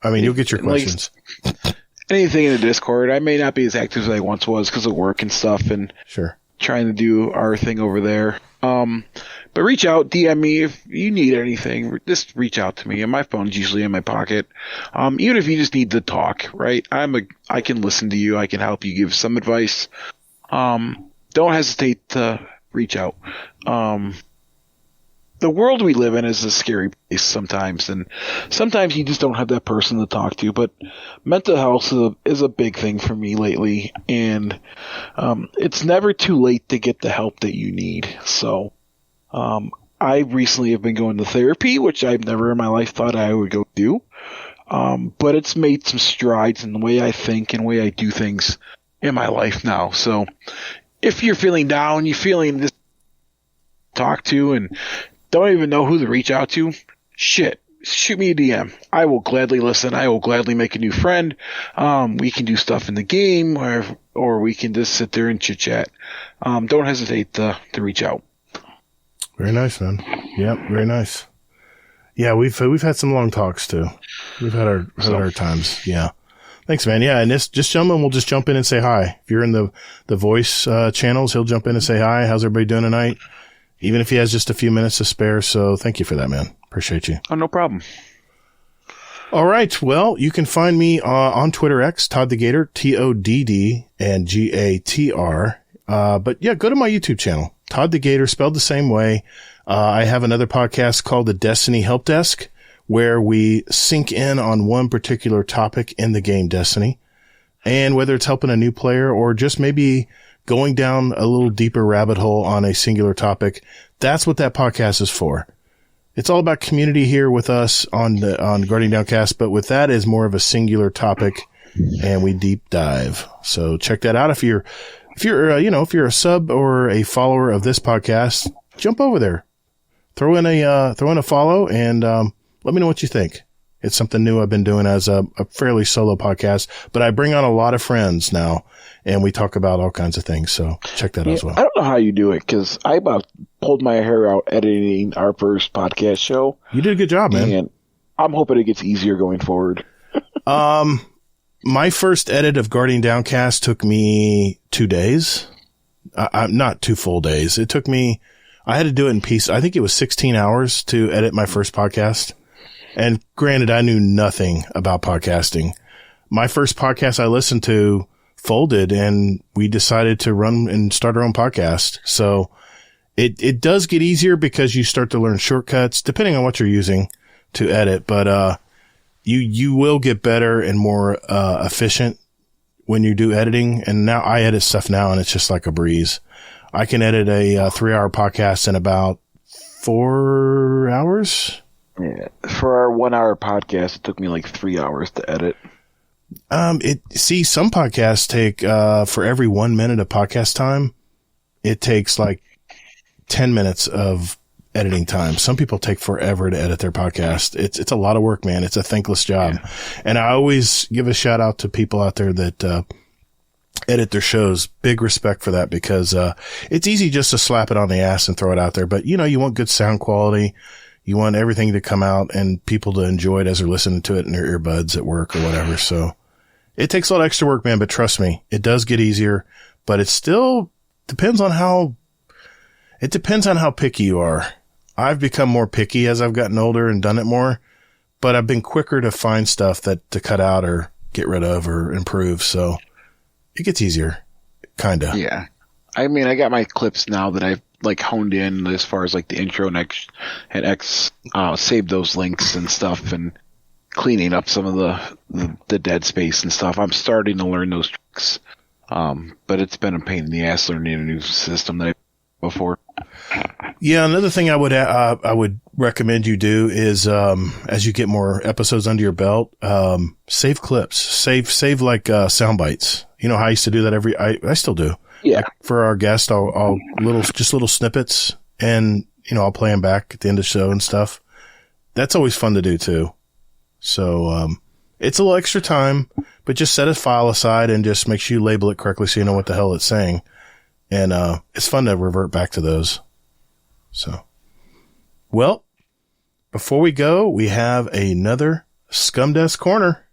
I mean, you'll get your questions. Anything in the Discord, I may not be as active as I once was because of work and stuff, and trying to do our thing over there. But reach out, DM me if you need anything. Just reach out to me, and my phone's usually in my pocket. Even if you just need to talk, right? I can listen to you. I can help you give some advice. Don't hesitate to reach out. The world we live in is a scary place sometimes, and sometimes you just don't have that person to talk to. But mental health is a big thing for me lately, and it's never too late to get the help that you need. So I recently have been going to therapy, which I've never in my life thought I would go do. But it's made some strides in the way I think and the way I do things in my life now. So if you're feeling down, you're feeling this talk to and don't even know who to reach out to, shoot me a DM. I will gladly listen. I will gladly make a new friend. We can do stuff in the game or we can just sit there and chit chat. Don't hesitate to reach out. Very nice, man. Yep, very nice. Yeah, we've had some long talks too. We've had our times. Yeah. Thanks, man. Yeah, and just someone will just jump in and say hi. If you're in the voice channels, he'll jump in and say hi. How's everybody doing tonight? Even if he has just a few minutes to spare. So thank you for that, man. Appreciate you. Oh, no problem. All right. Well, you can find me on Twitter X, Todd the Gator, TODD and GATR. But yeah, go to my YouTube channel, Todd the Gator, spelled the same way. I have another podcast called the Destiny Help Desk, where we sink in on one particular topic in the game Destiny. And whether it's helping a new player or just maybe going down a little deeper rabbit hole on a singular topic, that's what that podcast is for. It's all about community here with us on Guardian Downcast, but with that is more of a singular topic, and we deep dive. So check that out. If you're a sub or a follower of this podcast, jump over there, throw in a follow, and let me know what you think. It's something new I've been doing as a fairly solo podcast, but I bring on a lot of friends now, and we talk about all kinds of things. So check that out as well. I don't know how you do it, because I about pulled my hair out editing our first podcast show. You did a good job, man. And I'm hoping it gets easier going forward. My first edit of Guardian Downcast took me 2 days. Not 2 full days. It took me, I had to do it in pieces. I think it was 16 hours to edit my first podcast. And granted, I knew nothing about podcasting. My first podcast I listened to folded, and we decided to run and start our own podcast. So it does get easier because you start to learn shortcuts depending on what you're using to edit. But, you will get better and more, efficient when you do editing. And now I edit stuff now, and it's just like a breeze. I can edit a 3-hour podcast in about 4 hours. Yeah. For our 1-hour podcast, it took me like 3 hours to edit. Some podcasts take, for every 1 minute of podcast time, it takes like 10 minutes of editing time. Some people take forever to edit their podcast. It's a lot of work, man. It's a thankless job. Yeah. And I always give a shout out to people out there that, edit their shows. Big respect for that, because, it's easy just to slap it on the ass and throw it out there. But you want good sound quality. You want everything to come out and people to enjoy it as they're listening to it in their earbuds at work or whatever. So it takes a lot of extra work, man, but trust me, it does get easier, but it still depends on how picky you are. I've become more picky as I've gotten older and done it more, but I've been quicker to find stuff to cut out or get rid of or improve. So it gets easier, kind of. Yeah. I mean, I got my clips now that I've like honed in as far as like the intro and saved those links and stuff and cleaning up some of the dead space and stuff. I'm starting to learn those tricks. But it's been a pain in the ass learning a new system that I before. Yeah. Another thing I would recommend you do is, as you get more episodes under your belt, save clips, save like, sound bites. You know how I used to do that I still do. Yeah. Like for our guest, I'll little snippets, and, I'll play them back at the end of the show and stuff. That's always fun to do too. So, it's a little extra time, but just set a file aside and just make sure you label it correctly so you know what the hell it's saying. And, it's fun to revert back to those. So, well, before we go, we have another Scumdesk Corner.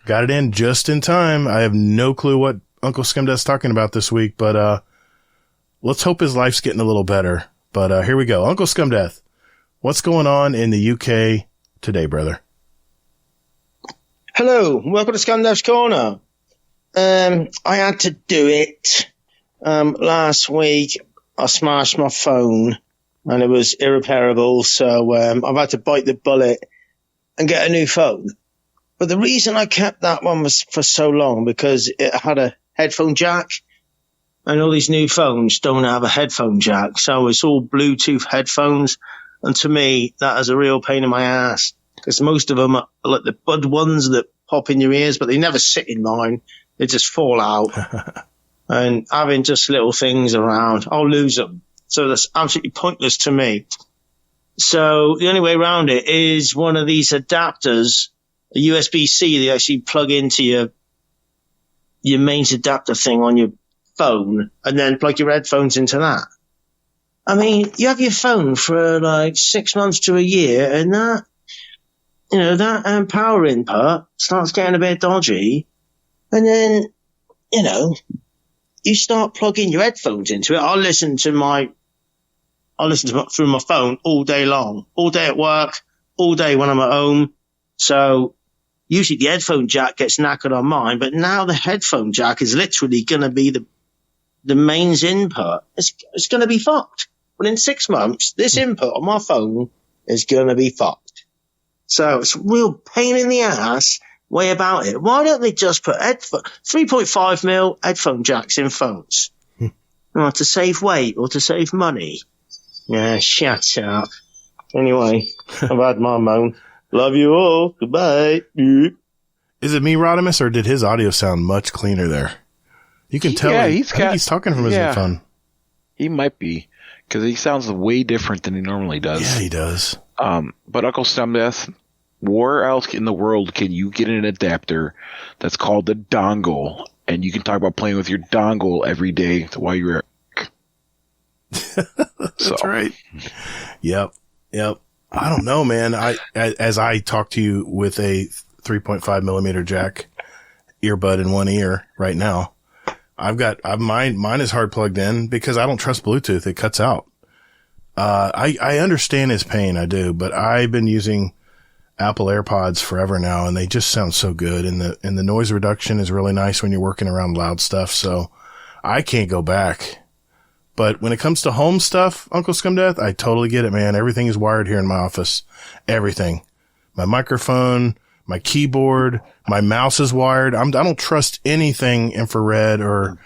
Got it in just in time. I have no clue what Uncle Scumdesk's talking about this week, but let's hope his life's getting a little better. But here we go. Uncle Scumdesk, what's going on in the UK today, brother? Hello, welcome to Scumdesk Corner. I had to do it last week. I smashed my phone and it was irreparable. So I've had to bite the bullet and get a new phone. But the reason I kept that one was for so long because it had a headphone jack. And all these new phones don't have a headphone jack. So it's all Bluetooth headphones. And to me, that is a real pain in my ass. Because most of them are like the bud ones that pop in your ears, but they never sit in mine. They just fall out. And having just little things around, I'll lose them. So that's absolutely pointless to me. So the only way around it is one of these adapters, a USB-C, they actually plug into your mains adapter thing on your phone and then plug your headphones into that. I mean, you have your phone for like 6 months to a year and that, you know, that power input starts getting a bit dodgy. And then, you know, you start plugging your headphones into it. I listen through my phone all day long, all day at work, all day when I'm at home. So usually the headphone jack gets knackered on mine, but now the headphone jack is literally going to be the mains input. It's going to be fucked. But in 6 months, this input on my phone is going to be fucked. So it's a real pain in the ass way about it. Why don't they just put 3.5mm headphone jacks in phones? To save weight or to save money? Yeah, shut up. Anyway, I've had my moan. Love you all. Goodbye. Is it me, Rodimus, or did his audio sound much cleaner there? You can tell. Yeah, I think he's talking from his phone. He might be, because he sounds way different than he normally does. Yeah, he does. But Uncle Stumdeath, where else in the world can you get an adapter that's called the dongle, and you can talk about playing with your dongle every day while you're at work? That's right. Yep. I don't know, man. As I talk to you with a 3.5mm jack earbud in one ear right now, mine is hard plugged in because I don't trust Bluetooth. It cuts out. I understand his pain. I do, but I've been using Apple AirPods forever now and they just sound so good. And the noise reduction is really nice when you're working around loud stuff. So I can't go back. But when it comes to home stuff, Uncle Scumdeath, I totally get it, man. Everything is wired here in my office. Everything. My microphone, my keyboard, my mouse is wired. I don't trust anything infrared or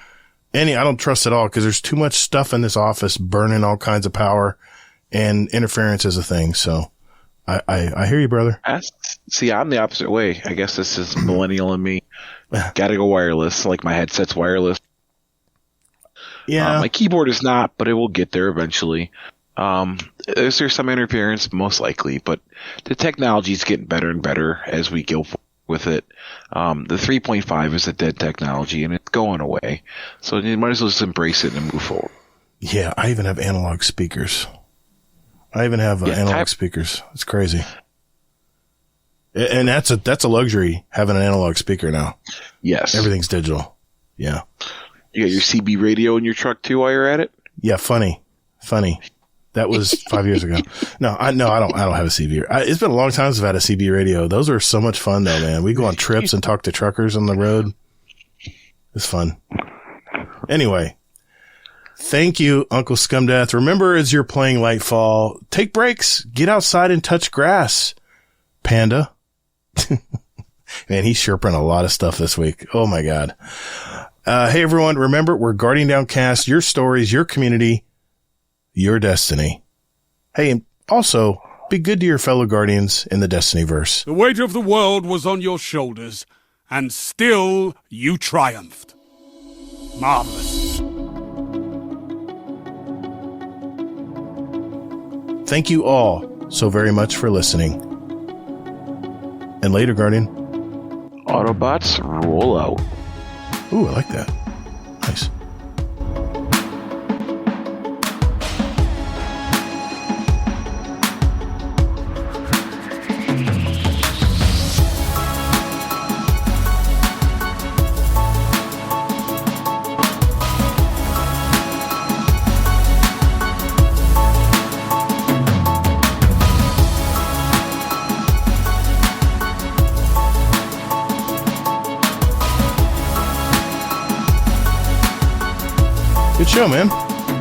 I don't trust it all because there's too much stuff in this office burning all kinds of power and interference is a thing. So I hear you, brother. See, I'm the opposite way. I guess this is millennial in me. Gotta go wireless. Like my headset's wireless. Yeah. My keyboard is not, but it will get there eventually. Is there some interference? Most likely, but the technology is getting better and better as we go with it. The 3.5 is a dead technology and it's going away. So you might as well just embrace it and move forward. Yeah. I even have analog speakers. Analog speakers. It's crazy. And that's a luxury having an analog speaker now. Yes. Everything's digital. Yeah. You got your CB radio in your truck too while you're at it? Yeah, funny. That was 5 years ago. No, I don't have a CB. It's been a long time since I've had a CB radio. Those are so much fun though, man. We go on trips and talk to truckers on the road. It's fun. Anyway, thank you, Uncle Scumdeath. Remember, as you're playing Lightfall, take breaks, get outside and touch grass, Panda. Man, he's chirping a lot of stuff this week. Oh my God. Hey everyone, remember, we're Guardian Downcast, your stories, your community, your destiny. Hey, and also, be good to your fellow Guardians in the Destinyverse. The weight of the world was on your shoulders, and still you triumphed. Marvelous. Thank you all so very much for listening. And later, Guardian. Autobots, roll out. Ooh, I like that. Nice. Good show, man.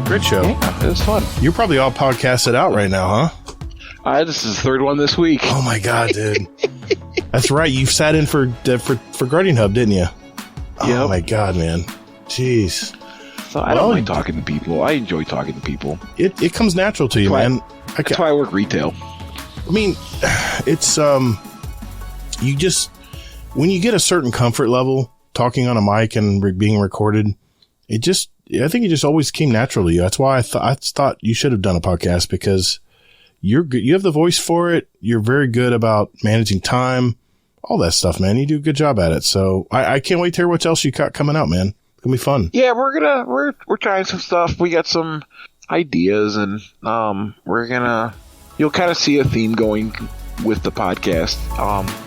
Great show. Yeah, it was fun. You're probably all podcasted out right now, huh? This is the third one this week. Oh my god, dude. That's right. You sat in for Guardian Hub, didn't you? Oh my god, man. Jeez. So I don't like talking to people. I enjoy talking to people. It comes natural to you, man. That's why I work retail. I mean, it's you just when you get a certain comfort level talking on a mic and being recorded, I think it just always came natural to you. That's why I thought you should have done a podcast, because you have the voice for it. You're very good about managing time, all that stuff, man. You do a good job at it. So I can't wait to hear what else you got coming out, man. It's gonna be fun. Yeah, we're trying some stuff. We got some ideas, and you'll kind of see a theme going with the podcast.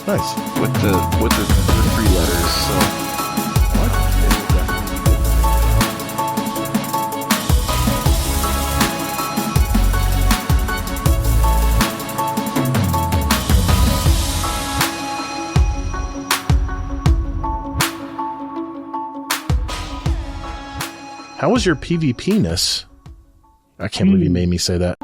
Nice. With the 3 letters. So. How was your PvP-ness? I can't believe you made me say that.